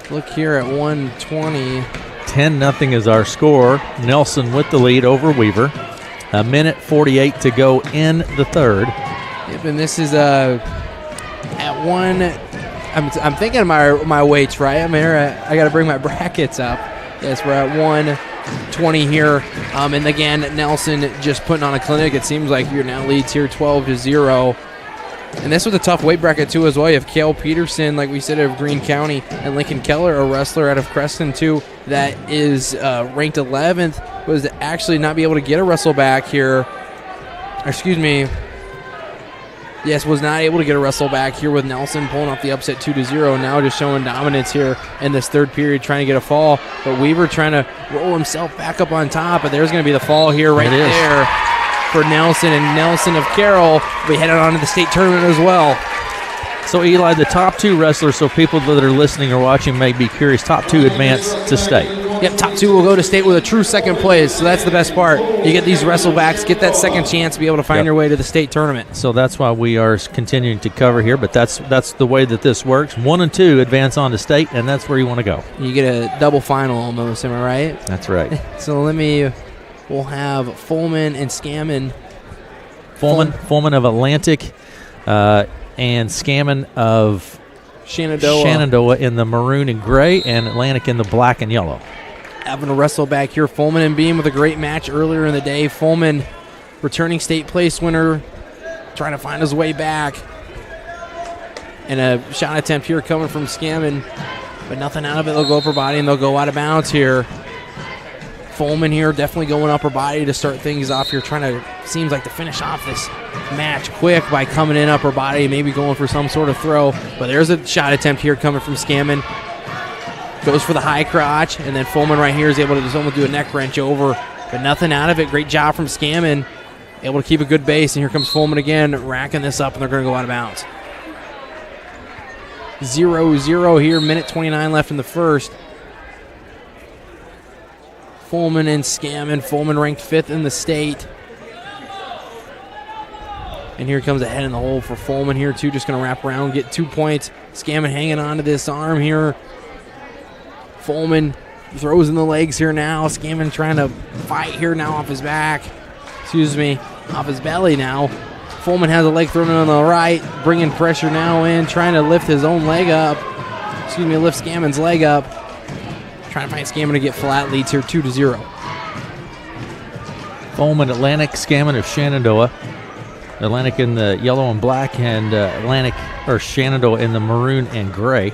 look here at 120. 10-0 is our score. Nelson with the lead over Weaver. A minute 48 to go in the third. Yep, and this is at one. I'm thinking of my weights, right? I'm here. I got to bring my brackets up. Yes, we're at 120 here. And again, Nelson just putting on a clinic. It seems like you're now leads here 12-0. And this was a tough weight bracket, too, as well. You have Cale Peterson, like we said, of Greene County, and Lincoln Keller, a wrestler out of Creston, too, that is ranked 11th, was to actually not be able to get a wrestle back here. Excuse me. Yes, was not able to get a wrestle back here with Nelson pulling off the upset 2-0. Now just showing dominance here in this third period, trying to get a fall. But Weaver trying to roll himself back up on top, but there's going to be the fall here right there for Nelson, and Nelson of Carroll will be headed on to the state tournament as well. So, Eli, the top two wrestlers, so people that are listening or watching may be curious, top two advance to state. Yep, top two will go to state with a true second place, so that's the best part. You get these wrestlebacks, get that second chance to be able to find your way to the state tournament. So that's why we are continuing to cover here, but that's the way that this works. 1 and 2 advance on to state, and that's where you want to go. You get a double final almost, am I right? That's right. So we'll have Fullman and Scammon. Fullman of Atlantic and Scammon of Shenandoah in the maroon and gray, and Atlantic in the black and yellow. Having a wrestle back here, Fullman and Beam with a great match earlier in the day. Fullman, returning state place winner, trying to find his way back. And a shot attempt here coming from Scammon, but nothing out of it. They'll go upper body and they'll go out of bounds here. Fullman here definitely going upper body to start things off here, seems like to finish off this match quick by coming in upper body, maybe going for some sort of throw. But there's a shot attempt here coming from Scammon. Goes for the high crotch, and then Fullman right here is able to just almost do a neck wrench over, but nothing out of it. Great job from Scammon. Able to keep a good base, and here comes Fullman again, racking this up, and they're going to go out of bounds. 0-0 here, minute 29 left in the first. Fullman and Scammon. Fullman ranked 5th in the state. And here comes a head in the hole for Fullman here, too. Just going to wrap around, get 2 points. Scammon hanging on to this arm here. Fullman throws in the legs here now. Scammon trying to fight here now off his back. Off his belly now. Fullman has a leg thrown in on the right, bringing pressure now in, trying to lift his own leg up. Lift Scammon's leg up. Trying to find Scammon to get flat, leads here 2-0. Fullman, Atlantic, Scammon of Shenandoah. Atlantic in the yellow and black, and Shenandoah in the maroon and gray.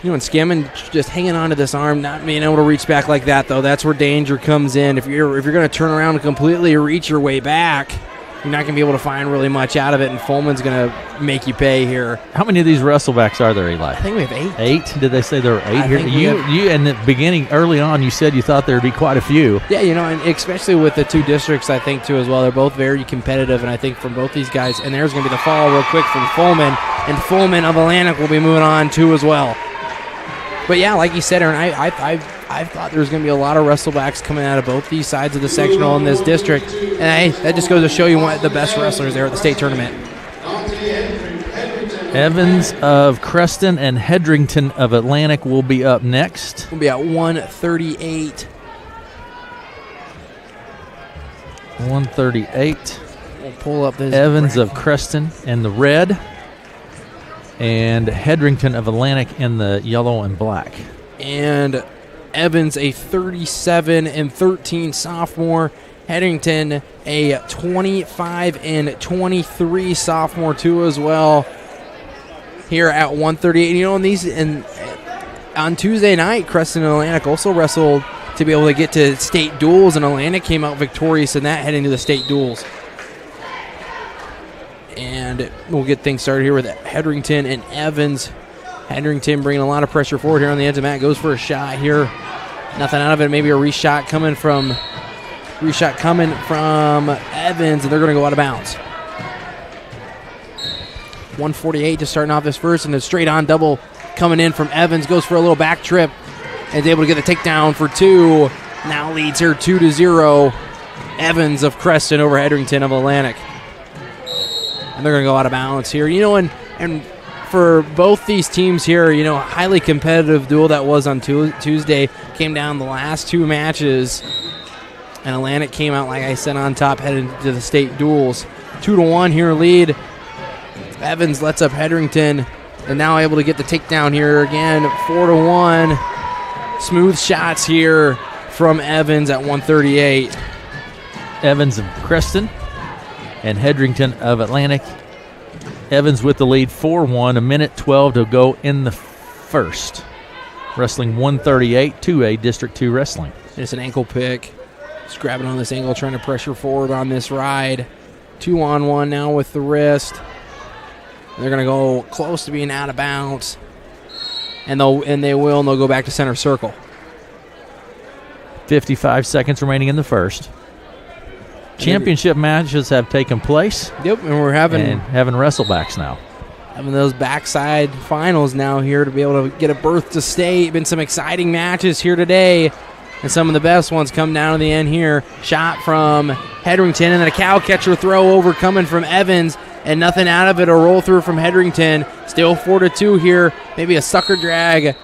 And Scammon just hanging on to this arm, not being able to reach back like that, though. That's where danger comes in. If you're going to turn around and completely reach your way back, you're not going to be able to find really much out of it, and Fullman's going to make you pay here. How many of these wrestlebacks are there, Eli? I think we have 8. 8? Did they say there were 8 here? You in the beginning, early on, you said you thought there would be quite a few. Yeah, and especially with the 2 districts, I think, too, as well. They're both very competitive, and I think from both these guys. And there's going to be the fall real quick from Fullman, and Fullman of Atlantic will be moving on, too, as well. But, yeah, like you said, Aaron, I thought there was going to be a lot of wrestlebacks coming out of both these sides of the sectional in this district. And, hey, that just goes to show you the best wrestlers there at the state tournament. Evans of Creston and Hedrington of Atlantic will be up next. We'll be at 138. 138. We'll pull up this. Evans of Creston in the red, and Hedrington of Atlantic in the yellow and black. And Evans, a 37-13 sophomore. Hedrington, a 25-23 sophomore, too, as well. Here at 138. On Tuesday night, Creston and Atlantic also wrestled to be able to get to state duels, and Atlantic came out victorious in that, heading to the state duels. And we'll get things started here with Hedrington and Evans. Hedrington bringing a lot of pressure forward here on the edge of the mat. Goes for a shot here. Nothing out of it. Maybe a reshot coming from Reshot coming from Evans, and they're going to go out of bounds. 1:48 just starting off this first, and a straight-on double coming in from Evans. Goes for a little back trip and is able to get the takedown for 2. Now leads here 2-0. Evans of Creston over Hedrington of Atlantic. And they're going to go out of bounds here. And for both these teams here, highly competitive duel that was on Tuesday. Came down the last 2 matches. And Atlantic came out, like I said, on top heading to the state duels. 2-1 here lead. Evans lets up Hedrington. And now able to get the takedown here again. 4-1. Smooth shots here from Evans at 1:38. Evans of Creston and Hedrington of Atlantic. Evans with the lead, 4-1, a minute 12 to go in the first. Wrestling 138, 2A District 2 Wrestling. It's an ankle pick. Just grabbing on this angle, trying to pressure forward on this ride. 2-on-1 now with the wrist. They're going to go close to being out of bounds. And they'll go back to center circle. 55 seconds remaining in the first. Championship matches have taken place. Yep, and we're having wrestlebacks now. Having those backside finals now here to be able to get a berth to state. Been some exciting matches here today, and some of the best ones come down to the end here. Shot from Hedrington, and then a cow catcher throw over coming from Evans, and nothing out of it. A roll through from Hedrington. Still 4-2 here. Maybe a sucker drag.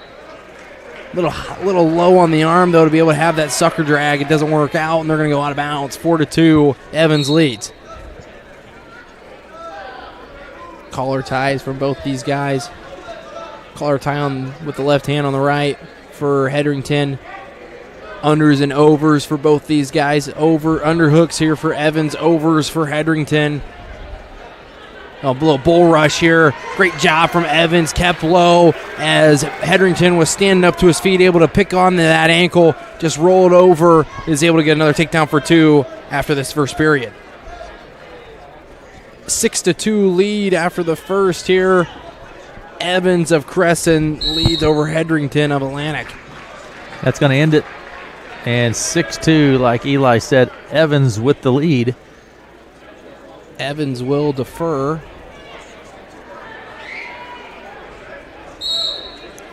Little low on the arm, though, to be able to have that sucker drag. It doesn't work out, and they're going to go out of bounds. 4-2, Evans leads. Collar ties from both these guys. Collar tie with the left hand on the right for Hedrington. Unders and overs for both these guys. Underhooks here for Evans, overs for Hedrington. A little bull rush here. Great job from Evans. Kept low as Hedrington was standing up to his feet, able to pick on that ankle. Just rolled over. Is able to get another takedown for 2 after this first period. 6-2 lead after the first here. Evans of Crescent leads over Hedrington of Atlantic. That's going to end it. And 6-2, like Eli said, Evans with the lead. Evans will defer.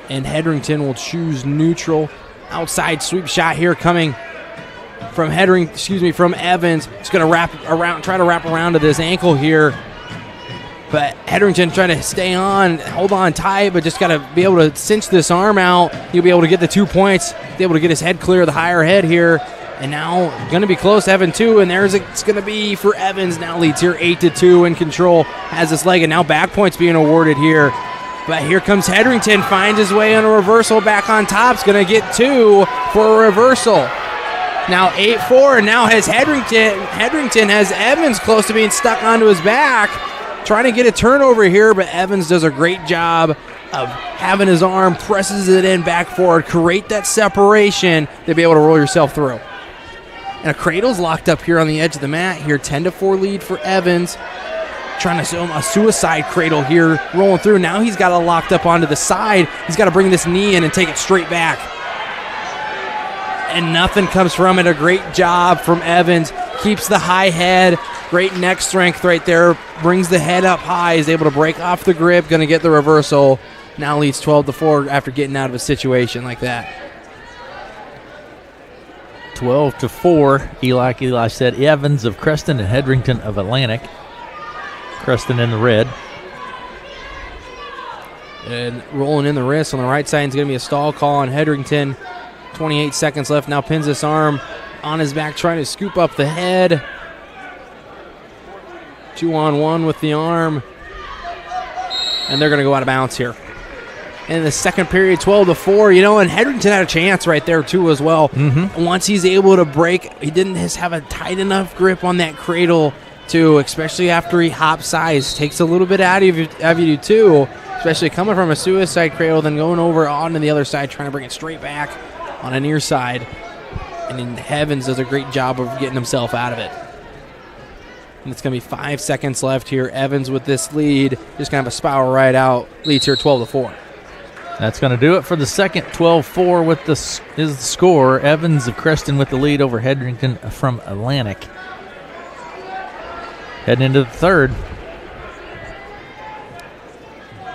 And Hedrington will choose neutral. Outside sweep shot here coming from from Evans. It's going to try to wrap around to this ankle here. But Hedrington trying to stay on, hold on tight, but just got to be able to cinch this arm out. He'll be able to get the 2 points, be able to get his head clear, the higher head here. And now going to be close, Evan 2, and it's going to be for Evans. Now leads here 8-2 in control, has this leg, and now back points being awarded here. But here comes Hedrington, finds his way on a reversal, back on top. Is going to get 2 for a reversal. Now 8-4, and now has Hedrington has Evans close to being stuck onto his back. Trying to get a turnover here, but Evans does a great job of having his arm, presses it in back forward, create that separation to be able to roll yourself through. And a cradle's locked up here on the edge of the mat here. 10-4 lead for Evans. Trying to assume a suicide cradle here, rolling through. Now he's got it locked up onto the side. He's got to bring this knee in and take it straight back. And nothing comes from it. A great job from Evans. Keeps the high head. Great neck strength right there. Brings the head up high. Is able to break off the grip. Going to get the reversal. Now leads 12-4 after getting out of a situation like that. 12-4. Eli said Evans of Creston and Hedrington of Atlantic. Creston in the red. And rolling in the wrist on the right side is going to be a stall call on Hedrington. 28 seconds left. Now pins this arm on his back, trying to scoop up the head. 2-on-1 with the arm. And they're going to go out of bounds here. In the second period, 12-4, and Hedrington had a chance right there too as well. Mm-hmm. Once he's able to break, he didn't just have a tight enough grip on that cradle too, especially after he hops sides. Takes a little bit out of you too, especially coming from a suicide cradle, then going over onto the other side, trying to bring it straight back on a near side. And then Evans does a great job of getting himself out of it. And it's going to be 5 seconds left here. Evans with this lead, just kind of a spiral right out, leads here 12-4. That's going to do it for the second. 12-4 with is the score. Evans of Creston with the lead over Hetherington from Atlantic. Heading into the third.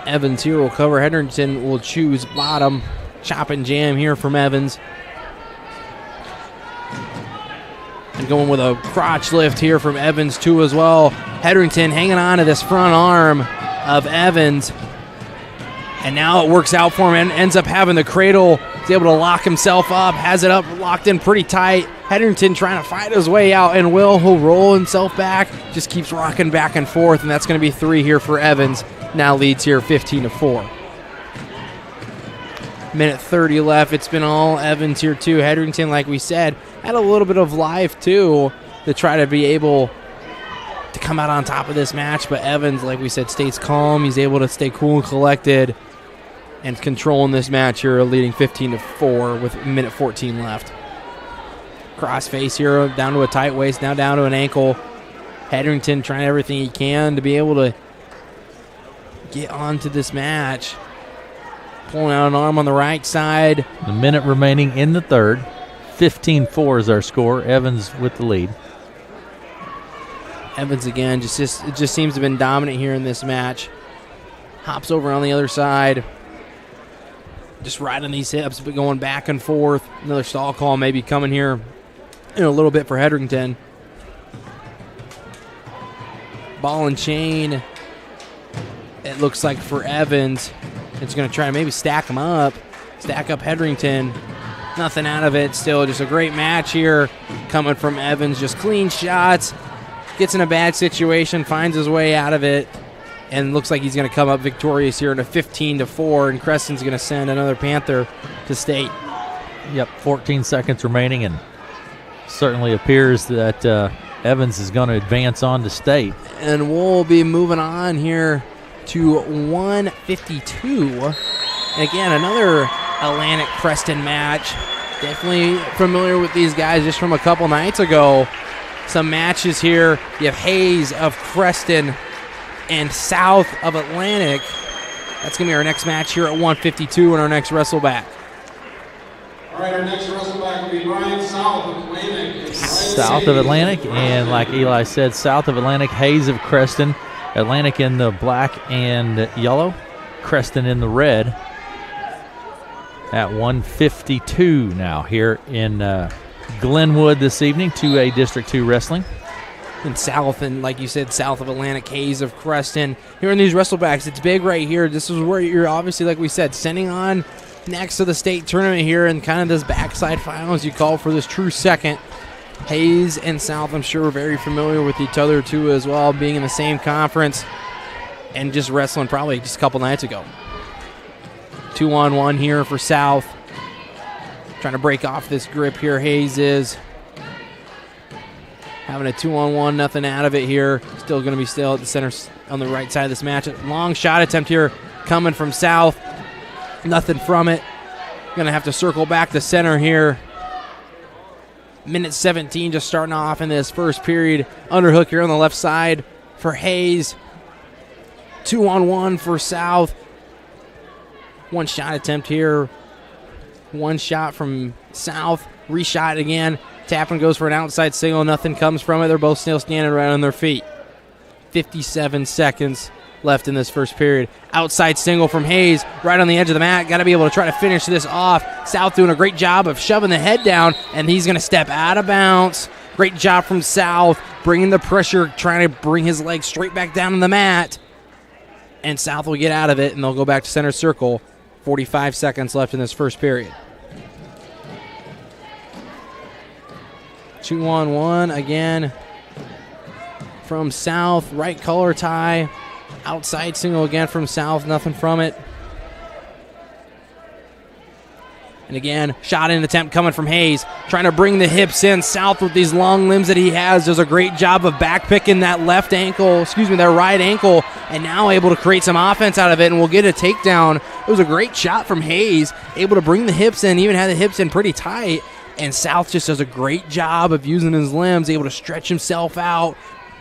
Evans here will cover. Hetherington will choose bottom. Chop and jam here from Evans. And going with a crotch lift here from Evans too as well. Hetherington hanging on to this front arm of Evans. And now it works out for him and ends up having the cradle. He's able to lock himself up, has it up, locked in pretty tight. Hetherington trying to fight his way out, and he'll roll himself back. Just keeps rocking back and forth, and that's going to be 3 here for Evans. Now leads here 15-4. Minute 30 left. It's been all Evans here too. Hetherington, like we said, had a little bit of life too to try to be able to come out on top of this match. But Evans, like we said, stays calm. He's able to stay cool and collected and controlling this match here, leading 15-4 with a minute 14 left. Cross face here, down to a tight waist, now down to an ankle. Hetherington trying everything he can to be able to get onto this match. Pulling out an arm on the right side. The minute remaining in the third. 15-4 is our score. Evans with the lead. Evans again, just seems to have been dominant here in this match. Hops over on the other side. Just right on these hips, but going back and forth. Another stall call maybe coming here in a little bit for Hetherington. Ball and chain. It looks like for Evans. It's going to try to maybe stack him up. Stack up Hetherington. Nothing out of it. Still just a great match here coming from Evans. Just clean shots. Gets in a bad situation. Finds his way out of it. And looks like he's going to come up victorious here in a 15-4. And Creston's going to send another Panther to state. Yep, 14 seconds remaining. And certainly appears that Evans is going to advance on to state. And we'll be moving on here to 152. And again, another Atlantic Creston match. Definitely familiar with these guys just from a couple nights ago. Some matches here. You have Hayes of Creston and South of Atlantic. That's going to be our next match here at 152 and our next wrestleback. All right, our next wrestleback will be Brian South of Atlantic. South of Atlantic, and like Eli said, South of Atlantic, Hayes of Creston. Atlantic in the black and yellow, Creston in the red. At 152 now here in Glenwood this evening, 2A District 2 Wrestling. And South, and like you said, South of Atlantic, Hayes of Creston. Here in these wrestlebacks, it's big right here. This is where you're obviously, like we said, sending on next to the state tournament here and kind of this backside finals you call for this true second. Hayes and South, I'm sure, are very familiar with each other too as well, being in the same conference and just wrestling probably just a couple nights ago. 2-on-1 here for South. Trying to break off this grip here, Hayes is. Having a 2-on-1, nothing out of it here. Still going to be still at the center on the right side of this match. Long shot attempt here coming from South. Nothing from it. Going to have to circle back to center here. Minute 17 just starting off in this first period. Underhook here on the left side for Hayes. 2-on-1 for South. One shot attempt here. One shot from South. Reshot again. Tappan goes for an outside single. Nothing comes from it. They're both still standing right on their feet. 57 seconds left in this first period. Outside single from Hayes right on the edge of the mat. Got to be able to try to finish this off. South doing a great job of shoving the head down, and he's going to step out of bounds. Great job from South, bringing the pressure, trying to bring his leg straight back down on the mat. And South will get out of it, and they'll go back to center circle. 45 seconds left in this first period. 2-on-1 again from South. Right collar tie. Outside single again from South. Nothing from it. And again, shot in attempt coming from Hayes. Trying to bring the hips in. South with these long limbs that he has does a great job of back picking that that right ankle. And now able to create some offense out of it. And we'll get a takedown. It was a great shot from Hayes. Able to bring the hips in. Even had the hips in pretty tight. And South just does a great job of using his limbs. Able to stretch himself out.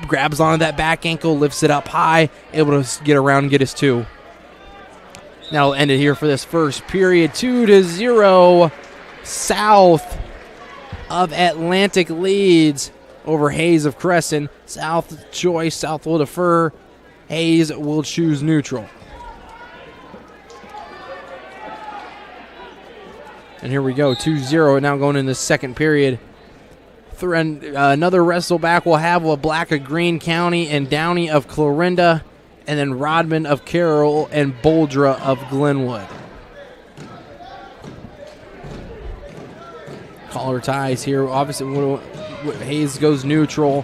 Grabs onto that back ankle. Lifts it up high. Able to get around and get his two. That'll end it here for this first period. 2-0. South of Atlantic leads over Hayes of Creston. South choice. South will defer. Hayes will choose neutral. And here we go, 2-0 now going in the second period. Another wrestle back we'll have with Black of Greene County and Downey of Clarinda, and then Rodman of Carroll and Boldra of Glenwood. Collar ties here. Obviously, Hayes goes neutral.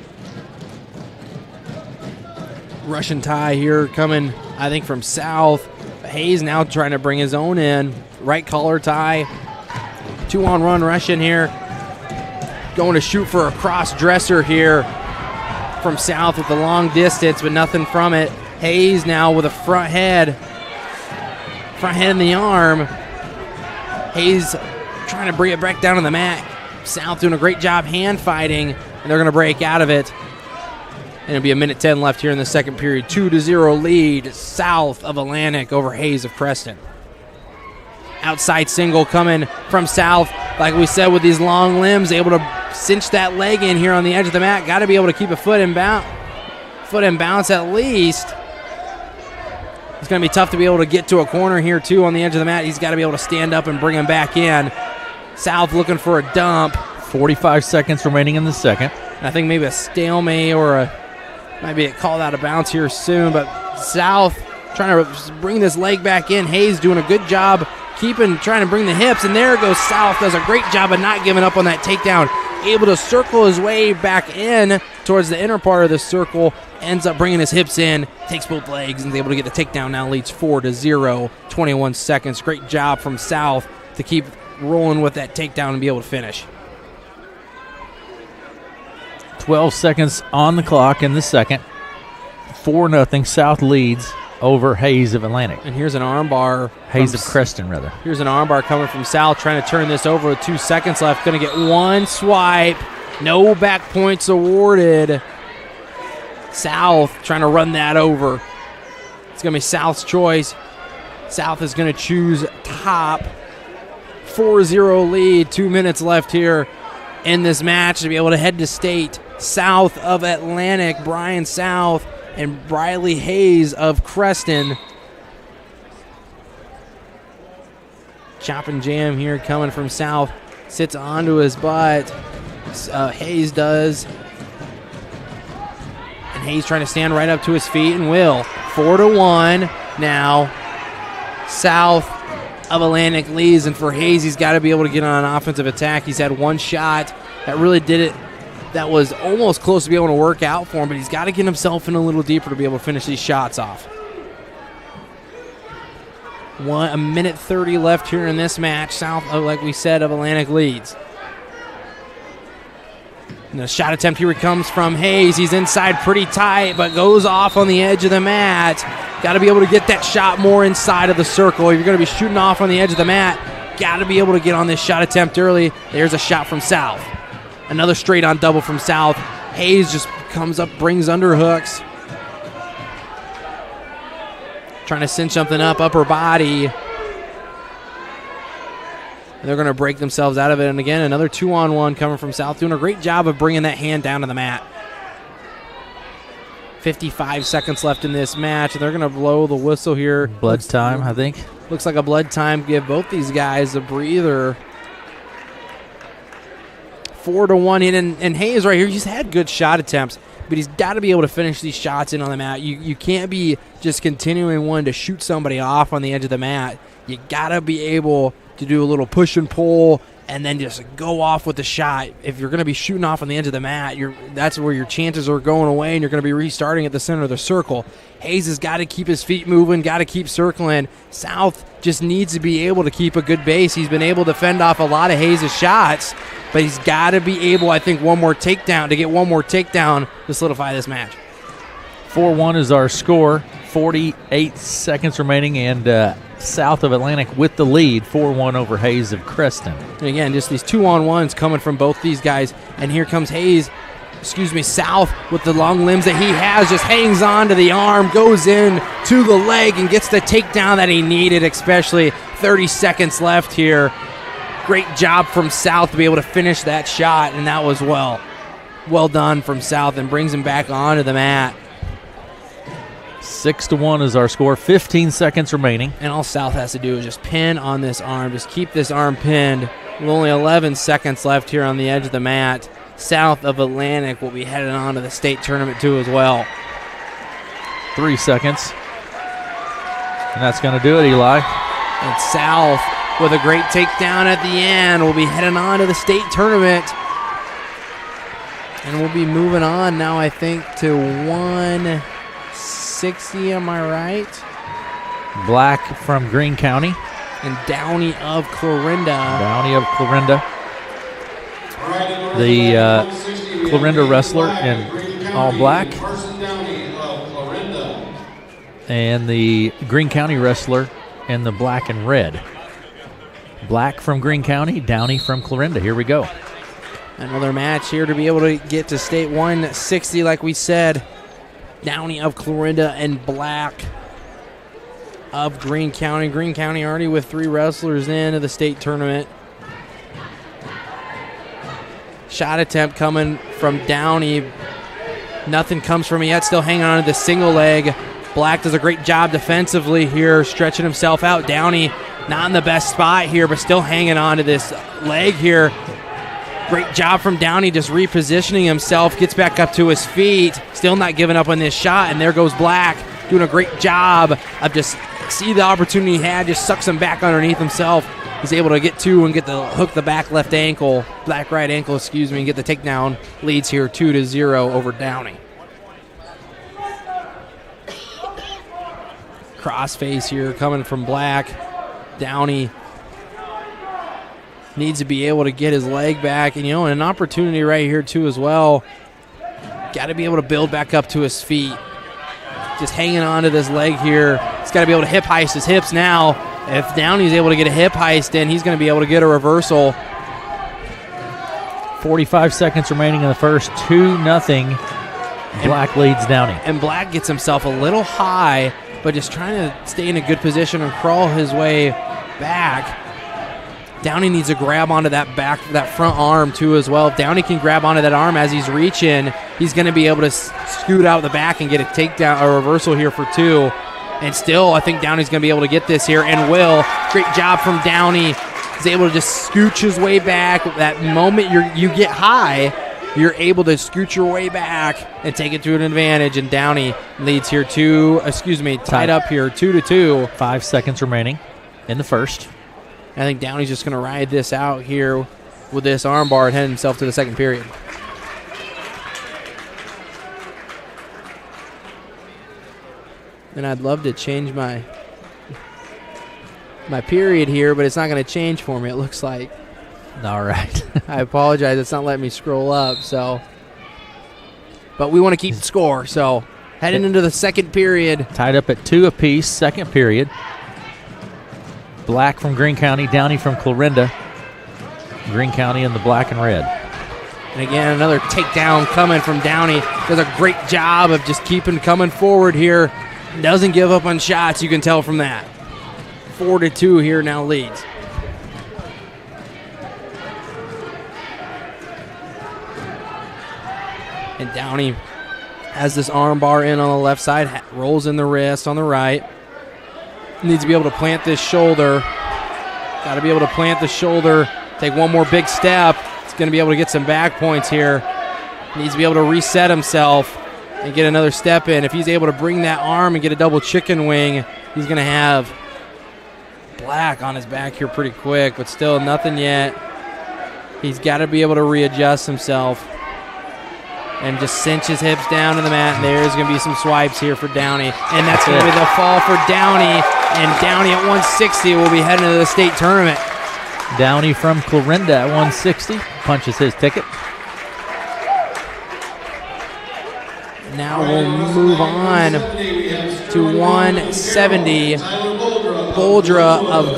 Russian tie here coming, I think, from South. Hayes now trying to bring his own in. Right collar tie. 2-on-1 Russian here. Going to shoot for a cross-dresser here from South with the long distance, but nothing from it. Hayes now with a front head in the arm. Hayes trying to bring it back down to the mat. South doing a great job hand fighting, and they're going to break out of it. And it'll be 1:10 left here in the second period. 2-0 lead, South of Atlantic over Hayes of Creston. Outside single coming from South. Like we said, with these long limbs, able to cinch that leg in here on the edge of the mat. Got to be able to keep a foot in bounce at least. It's going to be tough to be able to get to a corner here, too, on the edge of the mat. He's got to be able to stand up and bring him back in. South looking for a dump. 45 seconds remaining in the second. I think maybe a stalemate or might be called out of bounds here soon, but South trying to bring this leg back in. Hayes doing a good job trying to bring the hips, and there goes South. Does a great job of not giving up on that takedown. Able to circle his way back in towards the inner part of the circle. Ends up bringing his hips in, takes both legs, and is able to get the takedown. Now leads 4-0, 21 seconds. Great job from South to keep rolling with that takedown and be able to finish. 12 seconds on the clock in the second. 4-0. South leads over Hayes of Atlantic. And here's an armbar. Hayes of Creston, rather. Here's an armbar coming from South, trying to turn this over with 2 seconds left. Going to get one swipe. No back points awarded. South trying to run that over. It's going to be South's choice. South is going to choose top. 4-0 lead. 2 minutes left here in this match to be able to head to state. South of Atlantic, Brian South and Briley Hayes of Creston. Chop and jam here coming from South. Sits onto his butt. Hayes does. And Hayes trying to stand right up to his feet and will. 4-1 now. South of Atlantic leads, and for Hayes, he's got to be able to get on an offensive attack. He's had one shot that really did it. That was almost close to be able to work out for him, but he's got to get himself in a little deeper to be able to finish these shots off. 1:30 left here in this match. South, like we said, of Atlantic leads. And the shot attempt here comes from Hayes. He's inside pretty tight, but goes off on the edge of the mat. Got to be able to get that shot more inside of the circle. If you're going to be shooting off on the edge of the mat, got to be able to get on this shot attempt early. There's a shot from South. Another straight on double from South. Hayes just comes up, brings underhooks. Trying to cinch something up, upper body. And they're going to break themselves out of it. And again, another 2-on-1 coming from South, doing a great job of bringing that hand down to the mat. 55 seconds left in this match, and they're going to blow the whistle here. Blood time, I think. Looks like a blood time. Give both these guys a breather. 4-1 and Hayes right here, he's had good shot attempts, but he's got to be able to finish these shots in on the mat. You can't be just continuing one to shoot somebody off on the edge of the mat. You got to be able to do a little push and pull and then just go off with the shot. If you're going to be shooting off on the edge of the mat, that's where your chances are going away, and you're going to be restarting at the center of the circle. Hayes has got to keep his feet moving, got to keep circling. South just needs to be able to keep a good base. He's been able to fend off a lot of Hayes' shots, but he's got to be able, I think, to get one more takedown to solidify this match. 4-1 is our score. 48 seconds remaining, and South of Atlantic with the lead, 4-1 over Hayes of Creston. And again, just these 2-on-1s coming from both these guys. And here comes Hayes South with the long limbs that he has, just hangs on to the arm, goes in to the leg, and gets the takedown that he needed, especially 30 seconds left here. Great job from South to be able to finish that shot, and that was well done from South, and brings him back onto the mat. 6-1 is our score, 15 seconds remaining. And all South has to do is just pin on this arm, just keep this arm pinned. With only 11 seconds left here on the edge of the mat. South of Atlantic will be headed on to the state tournament too as well. 3 seconds. And that's going to do it, Eli. And South, with a great takedown at the end, will be heading on to the state tournament. And we'll be moving on now, I think, to 160, am I right? Black from Greene County. And Downey of Clarinda. The Clarinda wrestler in all black. And the Greene County wrestler in the black and red. Black from Greene County, Downey from Clarinda. Here we go. Another match here to be able to get to state 160, like we said. Downey of Clarinda and Black of Greene County. Greene County already with 3 wrestlers into the state tournament. Shot attempt coming from Downey. Nothing comes from it yet. Still hanging on to the single leg. Black does a great job defensively here, stretching himself out. Downey not in the best spot here, but still hanging on to this leg here. Great job from Downey, just repositioning himself, gets back up to his feet, still not giving up on this shot, and there goes Black, doing a great job of just see the opportunity he had, just sucks him back underneath himself. He's able to get to and get the hook the back left ankle, black right ankle, and get the takedown. Leads here 2-0 over Downey. Crossface here coming from Black. Downey needs to be able to get his leg back, and an opportunity right here too as well. Got to be able to build back up to his feet. Just hanging on to this leg here. He's got to be able to hip heist his hips now. If Downey's able to get a hip heist in, he's going to be able to get a reversal. 45 seconds remaining in the first. 2-0. Black leads Downey. And Black gets himself a little high, but just trying to stay in a good position and crawl his way back. Downey needs to grab onto that front arm too as well. If Downey can grab onto that arm as he's reaching, he's going to be able to scoot out the back and get a takedown, a reversal here for 2. And still, I think Downey's going to be able to get this here, and will. Great job from Downey. He's able to just scooch his way back. That moment you get high, you're able to scoot your way back and take it to an advantage. And Downey leads here tied up here 2-2. 5 seconds remaining in the first. I think Downey's just going to ride this out here with this armbar and head himself to the second period. And I'd love to change my period here, but it's not going to change for me, it looks like. All right. I apologize. It's not letting me scroll up. But we want to keep the score. So heading into the second period. Tied up at 2 apiece, second period. Black from Greene County, Downey from Clarinda. Greene County in the black and red. And again, another takedown coming from Downey. Does a great job of just coming forward here. Doesn't give up on shots, you can tell from that. 4-2 here now leads. And Downey has this arm bar in on the left side, rolls in the wrist on the right. Needs to be able to plant this shoulder. Got to be able to plant the shoulder, take one more big step. He's going to be able to get some back points here. Needs to be able to reset himself and get another step in. If he's able to bring that arm and get a double chicken wing, he's going to have Black on his back here pretty quick, but still nothing yet. He's got to be able to readjust himself and just cinch his hips down to the mat. And there's going to be some swipes here for Downey. And that's going to be the fall for Downey. And Downey at 160 will be heading to the state tournament. Downey from Clarinda at 160 punches his ticket. Now we'll move on to 170. Boldra of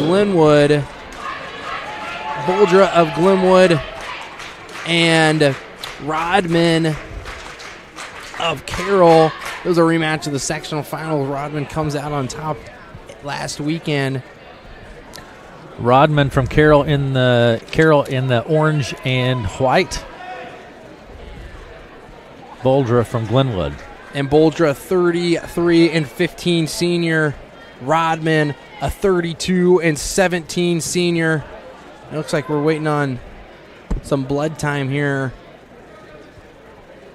Glenwood and Rodman of Carroll. It was a rematch of the sectional finals. Rodman comes out on top last weekend. Rodman from Carroll in the orange and white. Boldra from Glenwood. And Boldra, 33-15 senior. Rodman, a 32-17 senior. It looks like we're waiting on some blood time here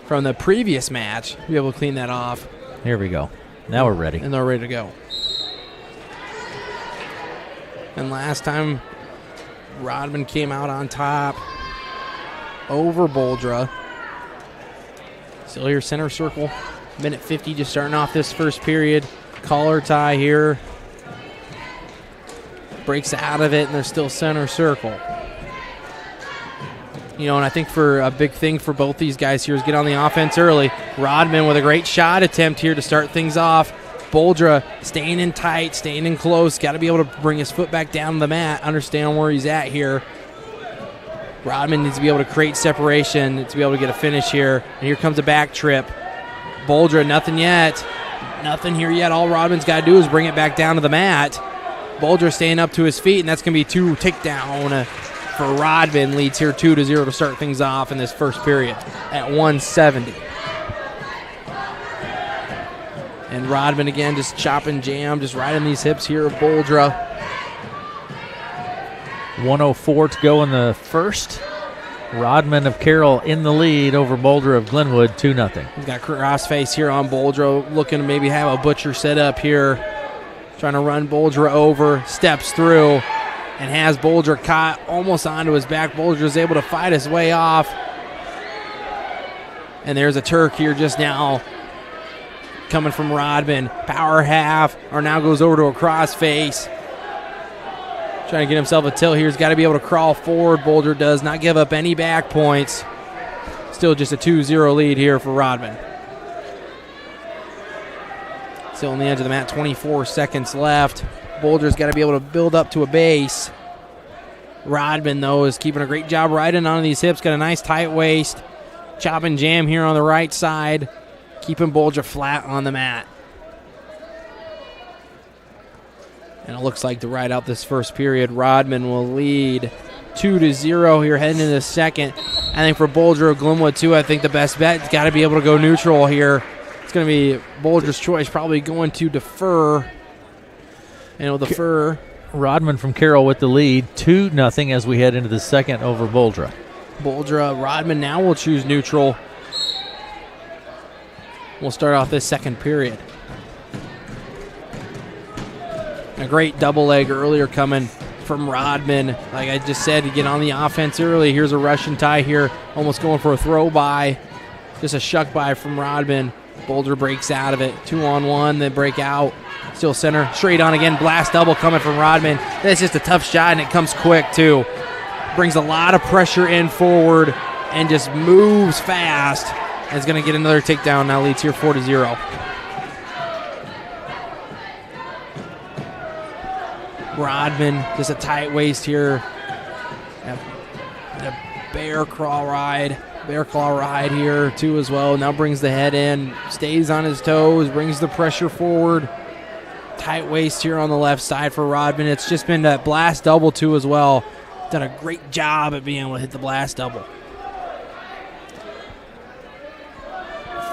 from the previous match. Be able to clean that off. Here we go. Now we're ready. And they're ready to go. And last time, Rodman came out on top over Boldra. Still here, center circle. Minute 50 just starting off this first period. Collar tie here. Breaks out of it, and they're still center circle. You know, and I think for a big thing for both these guys here is get on the offense early. Rodman with a great shot attempt here to start things off. Boldra staying in tight, staying in close. Got to be able to bring his foot back down to the mat, understand where he's at here. Rodman needs to be able to create separation to be able to get a finish here. And here comes a back trip. Boldra, nothing yet. Nothing here yet. All Rodman's got to do is bring it back down to the mat. Boldra staying up to his feet, and that's going to be 2 takedown for Rodman. Leads here 2-0 to start things off in this first period at 170. And Rodman again just chopping jam, just riding these hips here of Boldra. 1:04 to go in the first. Rodman of Carroll in the lead over Boldra of Glenwood, 2-0. He's got crossface here on Boldra, looking to maybe have a butcher set up here. Trying to run Boldra over, steps through, and has Boldra caught almost onto his back. Boldra's able to fight his way off. And there's a Turk here just now coming from Rodman. Power half, or now goes over to a crossface. Trying to get himself a tilt here. He's got to be able to crawl forward. Boldra does not give up any back points. Still just a 2-0 lead here for Rodman. Still on the edge of the mat, 24 seconds left. Boldra's got to be able to build up to a base. Rodman, though, is keeping a great job riding on these hips. Got a nice tight waist. Chop and jam here on the right side. Keeping Boldra flat on the mat. And it looks like to ride out this first period, Rodman will lead 2-0 here heading into the second. I think for Boldra of Glenwood, too, I think the best bet has got to be able to go neutral here. It's going to be Boldra's choice, probably going to defer. And with defer. Rodman from Carroll with the lead, 2-0 as we head into the second over Boldra. Rodman now will choose neutral. We'll start off this second period. A great double leg earlier coming from Rodman. Like I just said, to get on the offense early. Here's a Russian tie here, almost going for a throw by. Just a shuck by from Rodman. Boldra breaks out of it. 2-on-1, they break out. Still center, straight on again. Blast double coming from Rodman. That's just a tough shot, and it comes quick, too. Brings a lot of pressure in forward and just moves fast. And is going to get another takedown. Now leads here 4-0. Rodman, just a tight waist here. A bear claw ride here too as well. Now brings the head in, stays on his toes, brings the pressure forward. Tight waist here on the left side for Rodman. It's just been that blast double too as well. Done a great job at being able to hit the blast double.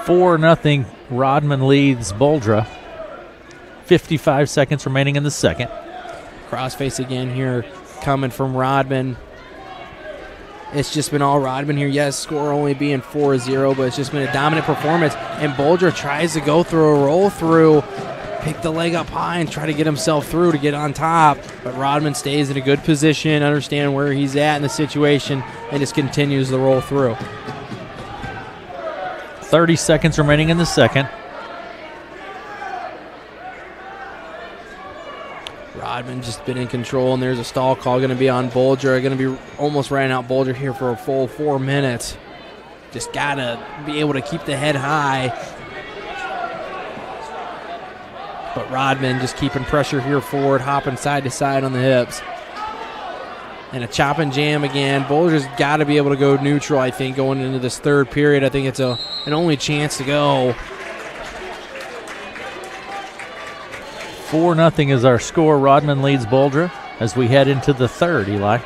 4-0, Rodman leads Boldra. 55 seconds remaining in the second. Crossface again here coming from Rodman. It's just been all Rodman here. Yes, score only being 4-0, but it's just been a dominant performance. And Boldra tries to go through a roll through, pick the leg up high and try to get himself through to get on top. But Rodman stays in a good position, understand where he's at in the situation, and just continues the roll through. 30 seconds remaining in the second. Rodman just been in control, and there's a stall call going to be on Boldra. Going to be almost riding out Boldra here for a full 4 minutes. Just got to be able to keep the head high. But Rodman just keeping pressure here forward, hopping side to side on the hips. And a chop and jam again. Boulder's got to be able to go neutral, I think, going into this third period. I think it's an only chance to go. 4-0 is our score. Rodman leads Boulder as we head into the third, Eli.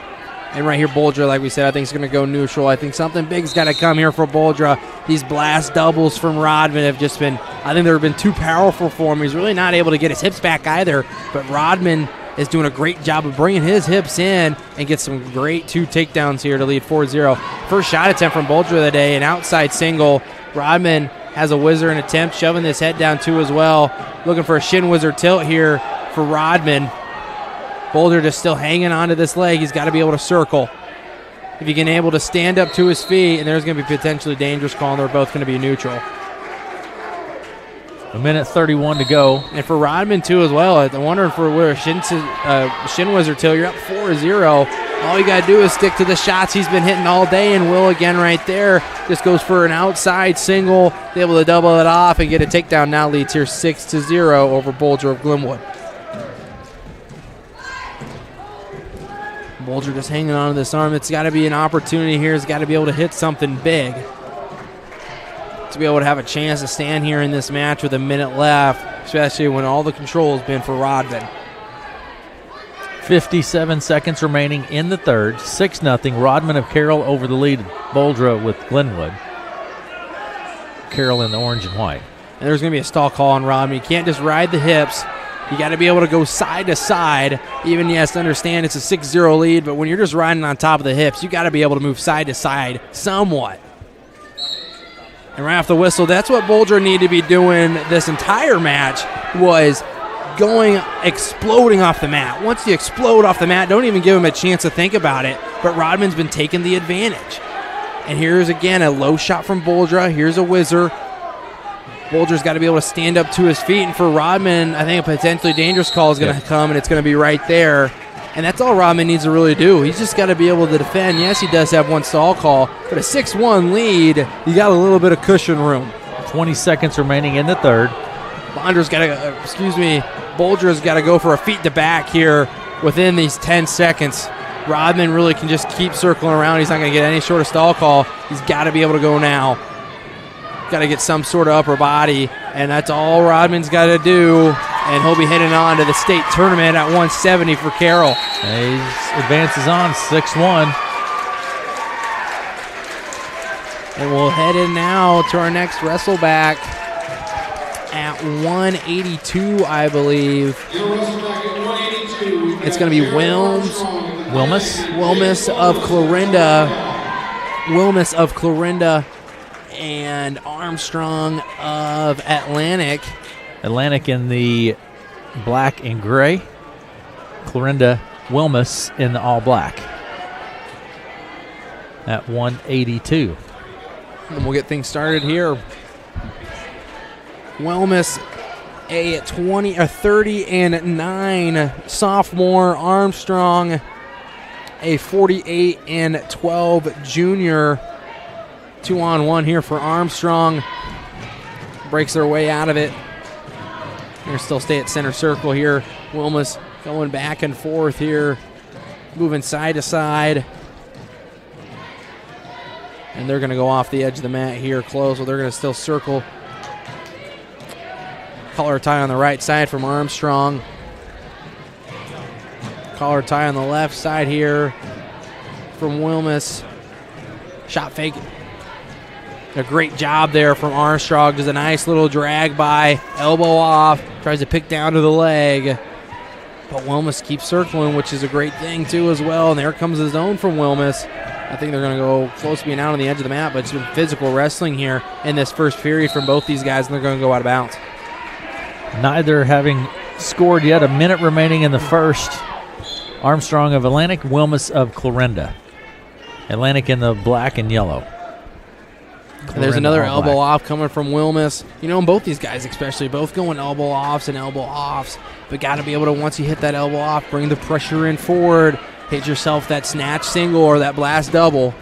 And right here, Boulder, like we said, I think is going to go neutral. I think something big's got to come here for Boulder. These blast doubles from Rodman have just been, I think they've been too powerful for him. He's really not able to get his hips back either. But Rodman is doing a great job of bringing his hips in and get some great 2 takedowns here to lead 4-0. First shot attempt from Boulder of the day, an outside single. Rodman has a whizzer and attempt, shoving this head down too as well. Looking for a shin whizzer tilt here for Rodman. Boulder just still hanging onto this leg. He's got to be able to circle. If he can able to stand up to his feet, and there's going to be potentially dangerous call, and they're both going to be neutral. 1:31 to go. And for Rodman, too, as well. I'm wondering for where shin whizzer till. You're up 4-0. All you got to do is stick to the shots he's been hitting all day, and Will again right there just goes for an outside single, able to double it off and get a takedown. Now leads here 6-0 over Boulder of Glenwood. Boulder just hanging on to this arm. It's got to be an opportunity here. It's got to be able to hit something big to be able to have a chance to stand here in this match with a minute left, especially when all the control has been for Rodman. 57 seconds remaining in the third. 6-0. Rodman of Carroll over the lead. Boulder with Glenwood. Carroll in the orange and white. And there's going to be a stall call on Rodman. You can't just ride the hips. You got to be able to go side to side. Even, yes, understand it's a 6-0 lead, but when you're just riding on top of the hips, you got to be able to move side to side somewhat. And right off the whistle, that's what Boulder needed to be doing this entire match, was exploding off the mat. Once you explode off the mat, don't even give him a chance to think about it. But Rodman's been taking the advantage. And here's, again, a low shot from Boulder. Here's a whizzer. Boulder's got to be able to stand up to his feet. And for Rodman, I think a potentially dangerous call is going to come, and it's going to be right there. And that's all Rodman needs to really do. He's just got to be able to defend. Yes, he does have one stall call, but a 6-1 lead, you got a little bit of cushion room. 20 seconds remaining in the third. Boulder's got to go for a feet to back here within these 10 seconds. Rodman really can just keep circling around. He's not going to get any sort of stall call. He's got to be able to go now. Got to get some sort of upper body, and that's all Rodman's got to do, and he'll be heading on to the state tournament at 170 for Carroll. He advances on 6-1. And we'll head in now to our next wrestleback at 182, I believe. It's going to be Wilmus of Clarinda. And Armstrong of Atlantic. Atlantic in the black and gray. Clarinda Wilmus in the all black. At 182. And we'll get things started here. Wilmus, a 30-9 sophomore. Armstrong, a 48-12 junior. 2-on-1 here for Armstrong. Breaks their way out of it. They're still stay at center circle here. Wilmus going back and forth here, moving side to side. And they're going to go off the edge of the mat here close, so they're going to still circle. Collar tie on the right side from Armstrong. Collar tie on the left side here from Wilmus. Shot fake. A great job there from Armstrong. Does a nice little drag by, elbow off, tries to pick down to the leg. But Wilmus keeps circling, which is a great thing too as well. And there comes the zone from Wilmus. I think they're going to go close to being out on the edge of the mat, but it's been physical wrestling here in this first period from both these guys, and they're going to go out of bounds. Neither having scored yet. A minute remaining in the first. Armstrong of Atlantic, Wilmus of Clarinda. Atlantic in the black and yellow. And there's another elbow off coming from Wilmus. You know, both these guys especially, both going elbow offs and elbow offs. But got to be able to, once you hit that elbow off, bring the pressure in forward. Hit yourself that snatch single or that blast double.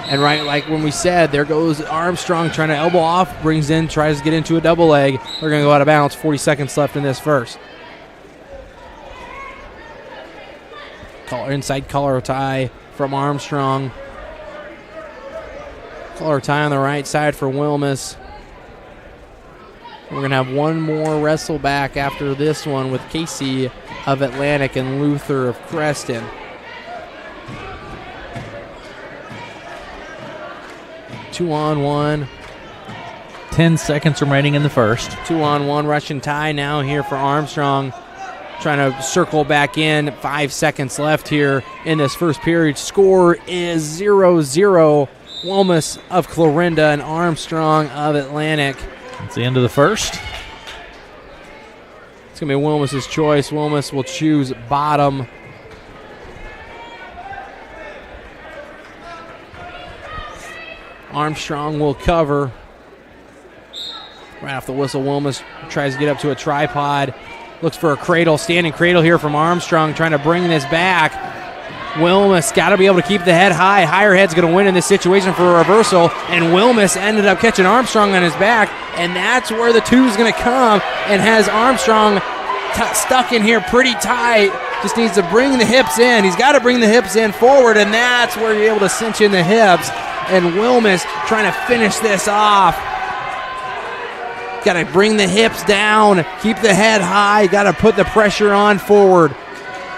And right, like when we said, there goes Armstrong trying to elbow off, brings in, tries to get into a double leg. They're going to go out of bounds. 40 seconds left in this first. Inside collar tie from Armstrong. Collar tie on the right side for Wilmus. We're going to have one more wrestle back after this one with Casey of Atlantic and Luther of Creston. Two-on-one. 10 seconds remaining in the first. 2-on-1 Russian tie now here for Armstrong. Trying to circle back in. 5 seconds left here in this first period. Score is 0-0. Wilmus of Clarinda and Armstrong of Atlantic. It's the end of the first. It's going to be Wilmus's choice. Wilmus will choose bottom. Armstrong will cover. Right off the whistle, Wilmus tries to get up to a tripod. Looks for a cradle, standing cradle here from Armstrong, trying to bring this back. Wilmus got to be able to keep the head high. Higher head's going to win in this situation for a reversal, and Wilmus ended up catching Armstrong on his back, and that's where the two is going to come, and has Armstrong stuck in here pretty tight. Just needs to bring the hips in. He's got to bring the hips in forward, and that's where you're able to cinch in the hips. And Wilmus trying to finish this off. Got to bring the hips down, keep the head high, got to put the pressure on forward.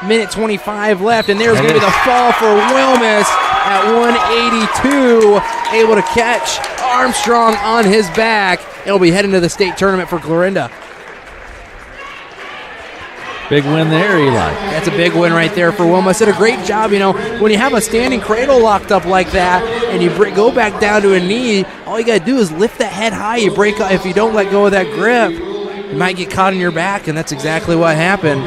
Minute 25 left, and there's going to be the fall for Wilmus at 182. Able to catch Armstrong on his back. It'll be heading to the state tournament for Clarinda. Big win there, Eli. That's a big win right there for Wilmus. Did a great job, when you have a standing cradle locked up like that and you go back down to a knee, all you got to do is lift that head high. You break up. If you don't let go of that grip, you might get caught in your back, and that's exactly what happened.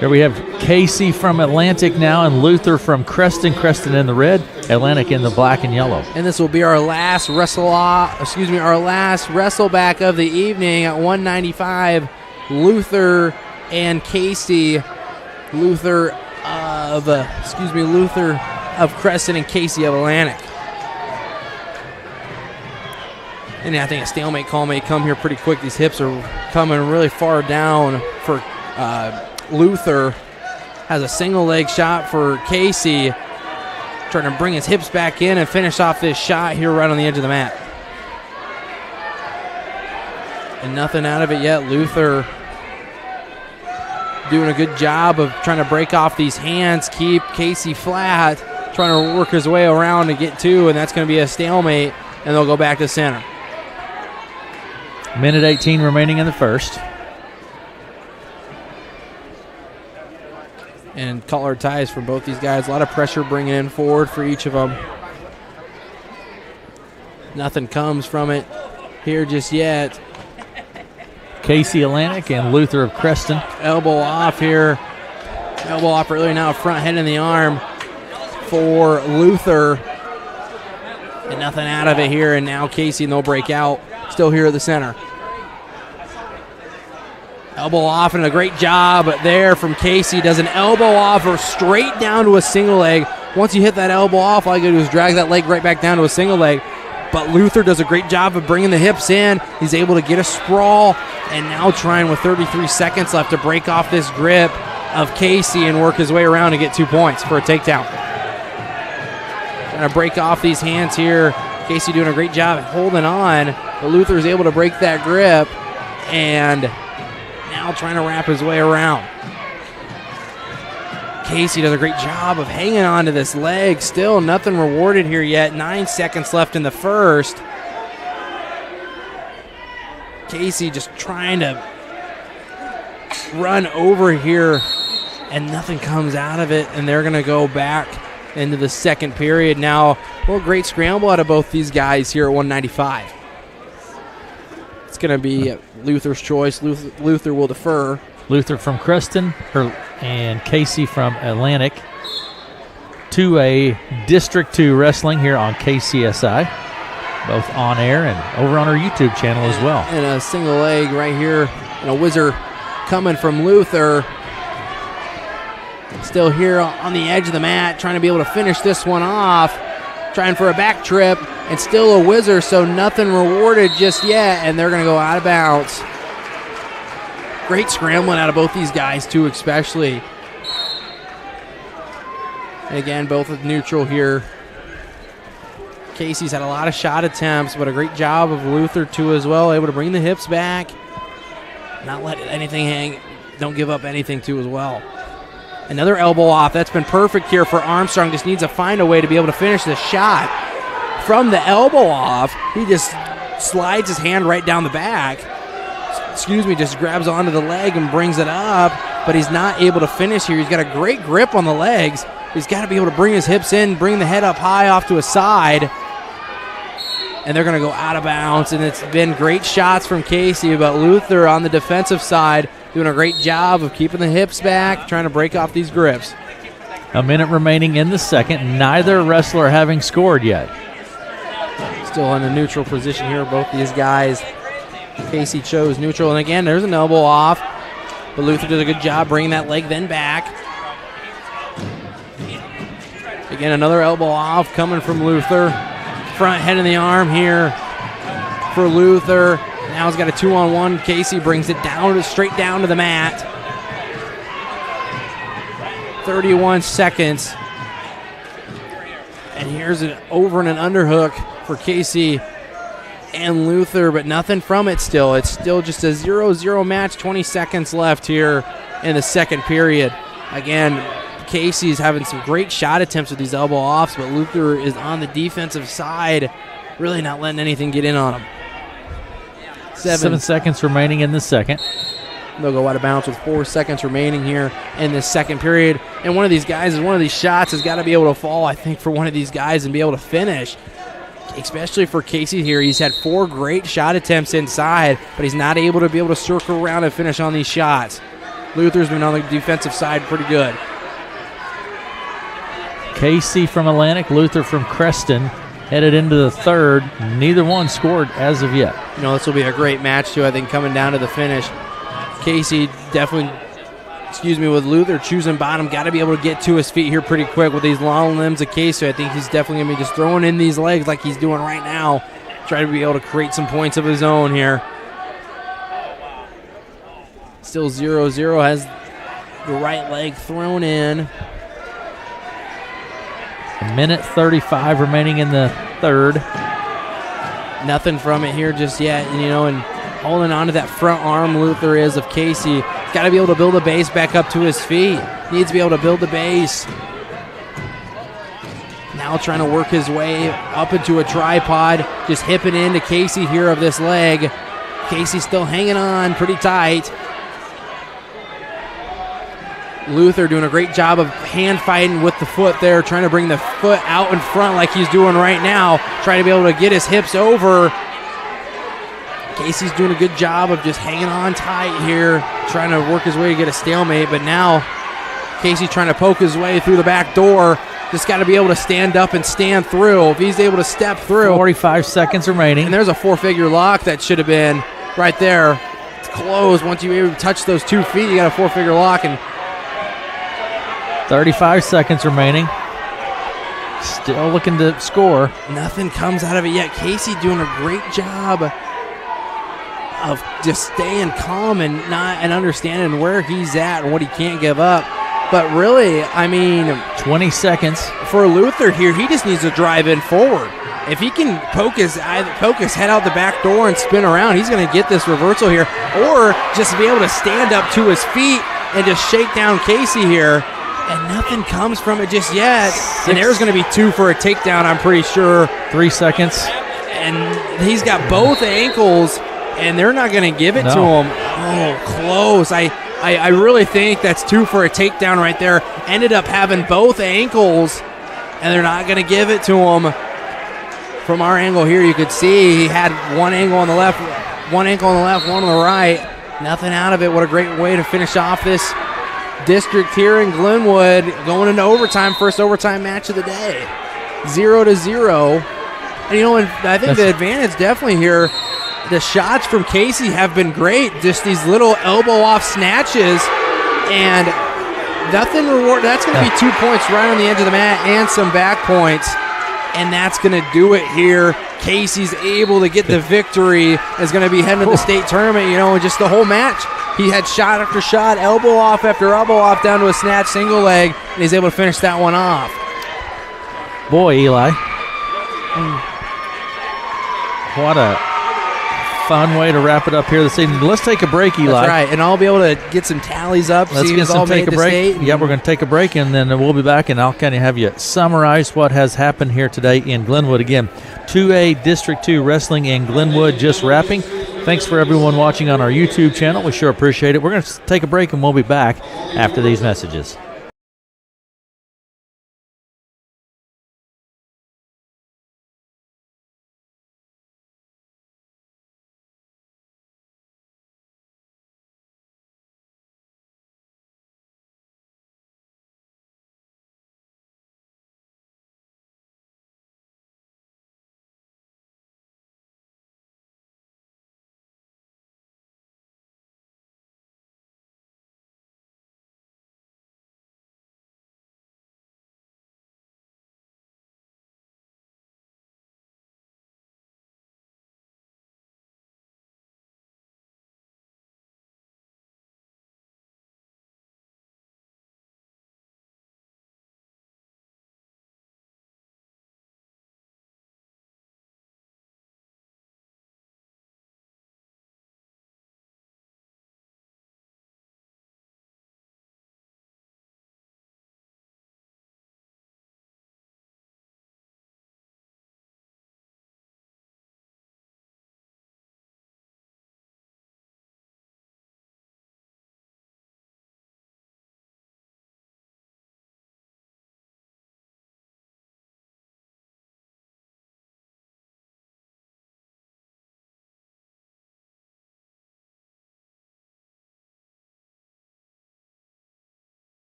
Here we have Casey from Atlantic now and Luther from Creston. Creston in the red, Atlantic in the black and yellow. And this will be our last wrestle back of the evening at 195. Luther and Casey. Luther of Creston and Casey of Atlantic. And I think a stalemate call may come here pretty quick. These hips are coming really far down for Luther. Has a single leg shot for Casey. Trying to bring his hips back in and finish off this shot here right on the edge of the mat. And nothing out of it yet. Luther doing a good job of trying to break off these hands, keep Casey flat, trying to work his way around to get two, and that's going to be a stalemate, and they'll go back to center. Minute 18 remaining in the first. And collar ties for both these guys. A lot of pressure bringing in forward for each of them. Nothing comes from it here just yet. Casey Atlantic and Luther of Creston. Elbow off here. Elbow off earlier now, front head in the arm for Luther. And nothing out of it here, and now Casey, and they'll break out. Still here at the center. Elbow off, and a great job there from Casey. Does an elbow off or straight down to a single leg. Once you hit that elbow off, all you gotta do is drag that leg right back down to a single leg. But Luther does a great job of bringing the hips in. He's able to get a sprawl, and now trying with 33 seconds left to break off this grip of Casey and work his way around and get 2 points for a takedown. Trying to break off these hands here. Casey doing a great job at holding on, but Luther is able to break that grip, and now trying to wrap his way around. Casey does a great job of hanging on to this leg. Still nothing rewarded here yet. 9 seconds left in the first. Casey just trying to run over here, and nothing comes out of it, and they're going to go back into the second period. Now, well, great scramble out of both these guys here at 195. It's going to be Luther's choice. Luther will defer. Luther from Creston and Casey from Atlantic to a District 2 wrestling here on KCSI, both on air and over on our YouTube channel as well. And a single leg right here, and a whizzer coming from Luther. Still here on the edge of the mat, trying to be able to finish this one off, trying for a back trip, and still a whizzer, so nothing rewarded just yet, and they're going to go out of bounds. Great scrambling out of both these guys, too, especially. And again, both with neutral here. Casey's had a lot of shot attempts, but a great job of Luther too as well, able to bring the hips back, not let anything hang, don't give up anything too as well. Another elbow off. That's been perfect here for Armstrong. Just needs to find a way to be able to finish the shot. From the elbow off, he just slides his hand right down the back. Just grabs onto the leg and brings it up, but he's not able to finish here. He's got a great grip on the legs. He's got to be able to bring his hips in, bring the head up high off to a side, and they're going to go out of bounds. And it's been great shots from Casey, but Luther on the defensive side doing a great job of keeping the hips back, trying to break off these grips. A minute remaining in the second. Neither wrestler having scored yet. Still in a neutral position here, both these guys. Casey chose neutral, and again, there's an elbow off, but Luther did a good job bringing that leg then back. Again, another elbow off coming from Luther. Front head in the arm here for Luther. Now he's got a 2-on-1. Casey brings it down, straight down to the mat. 31 seconds. And here's an over and an underhook for Casey and Luther, but nothing from it still. It's still just a 0-0 match, 20 seconds left here in the second period. Again, Casey's having some great shot attempts with these elbow offs, but Luther is on the defensive side, really not letting anything get in on him. 7 seconds remaining in the second. They'll go out of bounds with 4 seconds remaining here in this second period. And one of these guys, one of these shots has got to be able to fall, I think, for one of these guys and be able to finish. Especially for Casey here. He's had 4 great shot attempts inside, but he's not able to circle around and finish on these shots. Luther's been on the defensive side pretty good. Casey from Atlantic, Luther from Creston headed into the third. Neither one scored as of yet. You know, this will be a great match, too, I think, coming down to the finish. Casey definitely, with Luther choosing bottom, got to be able to get to his feet here pretty quick with these long limbs of Casey. I think he's definitely going to be just throwing in these legs like he's doing right now, try to be able to create some points of his own here. Still 0-0, has the right leg thrown in. A minute 35 remaining in the third. Nothing from it here just yet, and holding on to that front arm Luther is of Casey. Got to be able to build the base back up to his feet. Needs to be able to build the base. Now trying to work his way up into a tripod, just hipping into Casey here of this leg. Casey still hanging on pretty tight. Luther doing a great job of hand fighting with the foot there, trying to bring the foot out in front like he's doing right now, trying to be able to get his hips over. Casey's doing a good job of just hanging on tight here, trying to work his way to get a stalemate, but now Casey's trying to poke his way through the back door. Just got to be able to stand up and stand through. If he's able to step through. 45 seconds remaining. And there's a 4-figure lock that should have been right there. It's closed. Once you able to touch those 2 feet, you got a 4-figure lock. And 35 seconds remaining. Still looking to score. Nothing comes out of it yet. Casey doing a great job of just staying calm and understanding where he's at and what he can't give up. But really, 20 seconds for Luther here. He just needs to drive in forward. If he can poke his head out the back door and spin around, he's going to get this reversal here, or just be able to stand up to his feet and just shake down Casey here. And nothing comes from it just yet. And there's going to be 2 for a takedown, I'm pretty sure. 3 seconds. And he's got both ankles, and they're not going to give it to him. Oh, close. I really think that's 2 for a takedown right there. Ended up having both ankles, and they're not going to give it to him. From our angle here, you could see he had one ankle on the left, one on the right. Nothing out of it. What a great way to finish off this district here in Glenwood, going into overtime, first overtime match of the day. 0-0. And I think the advantage definitely here, the shots from Casey have been great. Just these little elbow off snatches, and nothing reward. That's going to be 2 points right on the edge of the mat and some back points. And that's going to do it here. Casey's able to get the victory. Is going to be heading to the state tournament, and just the whole match He had shot after shot, elbow off after elbow off, down to a snatch single leg, and he's able to finish that one off. Boy, Eli. What a fun way to wrap it up here this evening. Let's take a break, Eli. That's right, and I'll be able to get some tallies up. Let's get some take a break. Yeah, we're going to take a break, and then we'll be back, and I'll kind of have you summarize what has happened here today in Glenwood. Again, 2A District 2 Wrestling in Glenwood just wrapping. Thanks for everyone watching on our YouTube channel. We sure appreciate it. We're going to take a break, and we'll be back after these messages.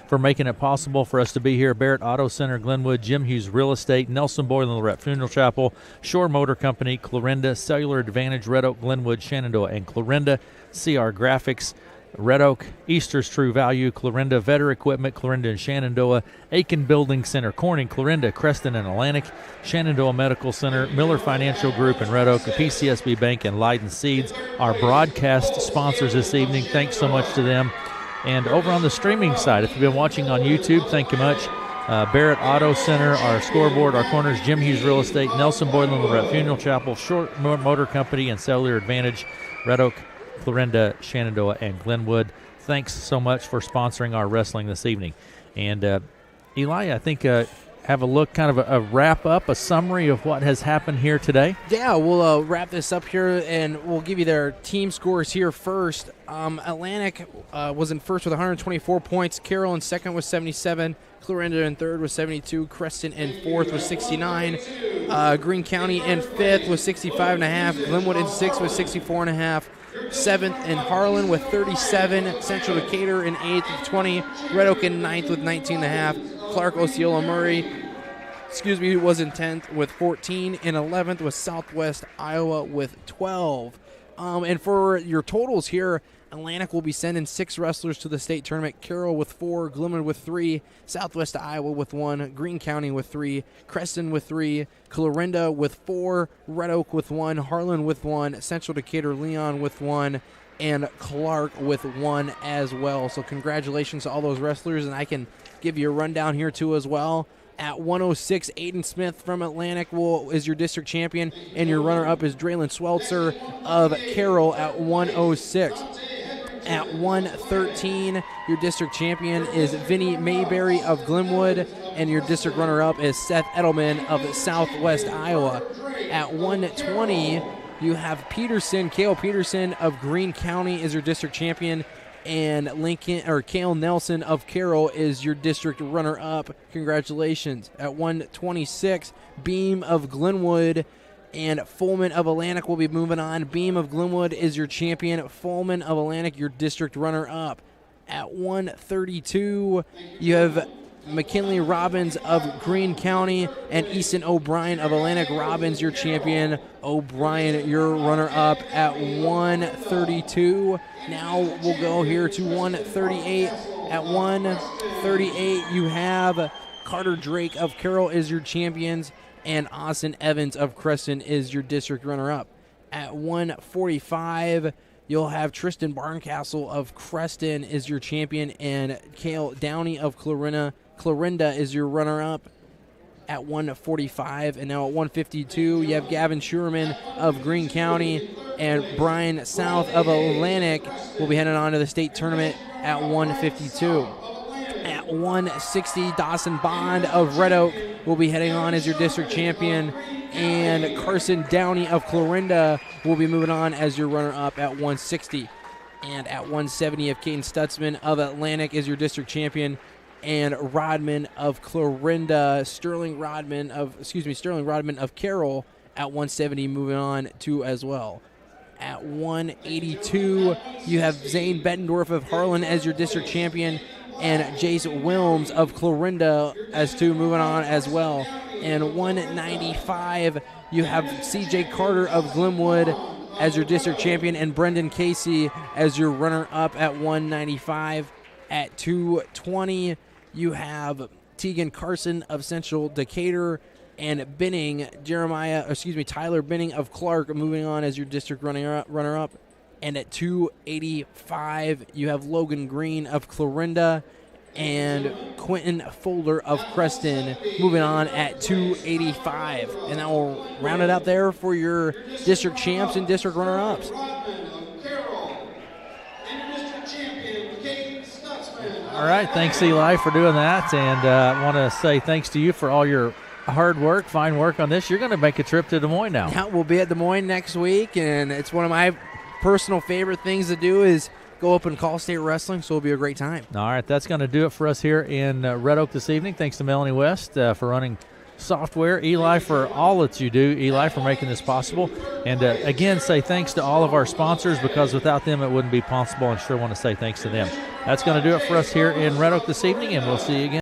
For making it possible for us to be here. Barrett Auto Center, Glenwood, Jim Hughes Real Estate, Nelson Boyle and Lorette Funeral Chapel, Shore Motor Company, Clarinda, Cellular Advantage, Red Oak, Glenwood, Shenandoah, and Clarinda, CR Graphics, Red Oak, Easter's True Value, Clarinda, Vetter Equipment, Clarinda and Shenandoah, Aiken Building Center, Corning, Clarinda, Creston and Atlantic, Shenandoah Medical Center, Miller Financial Group and Red Oak, PCSB Bank and Leiden Seeds, our broadcast sponsors this evening. Thanks so much to them. And over on the streaming side, if you've been watching on YouTube, thank you much. Barrett Auto Center, our scoreboard, our corners, Jim Hughes Real Estate, Nelson Boylan, Lorette Funeral Chapel, Short Motor Company, and Cellular Advantage, Red Oak, Clarinda, Shenandoah, and Glenwood. Thanks so much for sponsoring our wrestling this evening. And Eli, I think have a look, kind of a wrap-up, a summary of what has happened here today. Yeah, we'll wrap this up here, and we'll give you their team scores here first. Atlantic was in first with 124 points. Carroll in second with 77. Clarinda in third with 72. Creston in fourth with 69. Greene County in fifth with 65.5. Glenwood in sixth with 64.5. Seventh in Harlan with 37. Central Decatur in eighth with 20. Red Oak in ninth with 19.5. Clark Osceola Murray, was in 10th with 14. In 11th was Southwest Iowa with 12. And for your totals here, Atlantic will be sending 6 wrestlers to the state tournament. Carroll with 4, Glenwood with 3, Southwest Iowa with 1, Greene County with 3, Creston with 3, Clarinda with 4, Red Oak with 1, Harlan with 1, Central Decatur Leon with 1, and Clark with 1 as well. So congratulations to all those wrestlers, and I can give you a rundown here too as well. At 106, Aiden Smith from Atlantic is your district champion, and your runner-up is Draylon Sweltzer of Carroll at 106. At 113, your district champion is Vinnie Mayberry of Glenwood, and your district runner-up is Seth Edelman of Southwest Iowa. At 120, you have Cale Peterson of Greene County is your district champion, and Cale Nelson of Carroll is your district runner-up. Congratulations. At 126, Beam of Glenwood and Fullman of Atlantic will be moving on. Beam of Glenwood is your champion. Fullman of Atlantic, your district runner-up. At 132, you have McKinley Robbins of Greene County and Easton O'Brien of Atlantic. Robbins, your champion. O'Brien, your runner-up at 132. Now we'll go here to 138. At 138, you have Carter Drake of Carroll is your champions, and Austin Evans of Creston is your district runner-up. At 145, you'll have Tristan Barncastle of Creston is your champion, and Cale Downey of Clarinda is your runner-up at 145. And now at 152, you have Gavin Schuerman of Greene County, and Brian South of Atlantic will be heading on to the state tournament at 152. At 160, Dawson Bond of Red Oak will be heading on as your district champion, and Carson Downey of Clarinda will be moving on as your runner-up at 160. And at 170, you have Caden Stutzman of Atlantic is your district champion, and Rodman of Clarinda, Sterling Rodman of Carroll at 170 moving on to as well. At 182, you have Zane Bettendorf of Harlan as your district champion, and Jace Wilms of Clarinda as 2 moving on as well. And 195, you have CJ Carter of Glenwood as your district champion, and Brendan Casey as your runner-up at 195. At 220, you have Tegan Carson of Central Decatur, and Tyler Benning of Clark moving on as your district runner-up. And at 285, you have Logan Green of Clarinda and Quentin Folder of Creston moving on at 285. And that will round it out there for your district champs and district runner-ups. All right, thanks, Eli, for doing that. And I want to say thanks to you for all your hard work, fine work on this. You're going to make a trip to Des Moines now. Yeah, we'll be at Des Moines next week, and it's one of my personal favorite things to do is go up and call state wrestling, so it'll be a great time. All right, that's going to do it for us here in Red Oak this evening. Thanks to Melanie West for running software, Eli for all that you do, Eli for making this possible. And again, say thanks to all of our sponsors, because without them it wouldn't be possible, and sure want to say thanks to them. That's going to do it for us here in Red Oak this evening, and we'll see you again.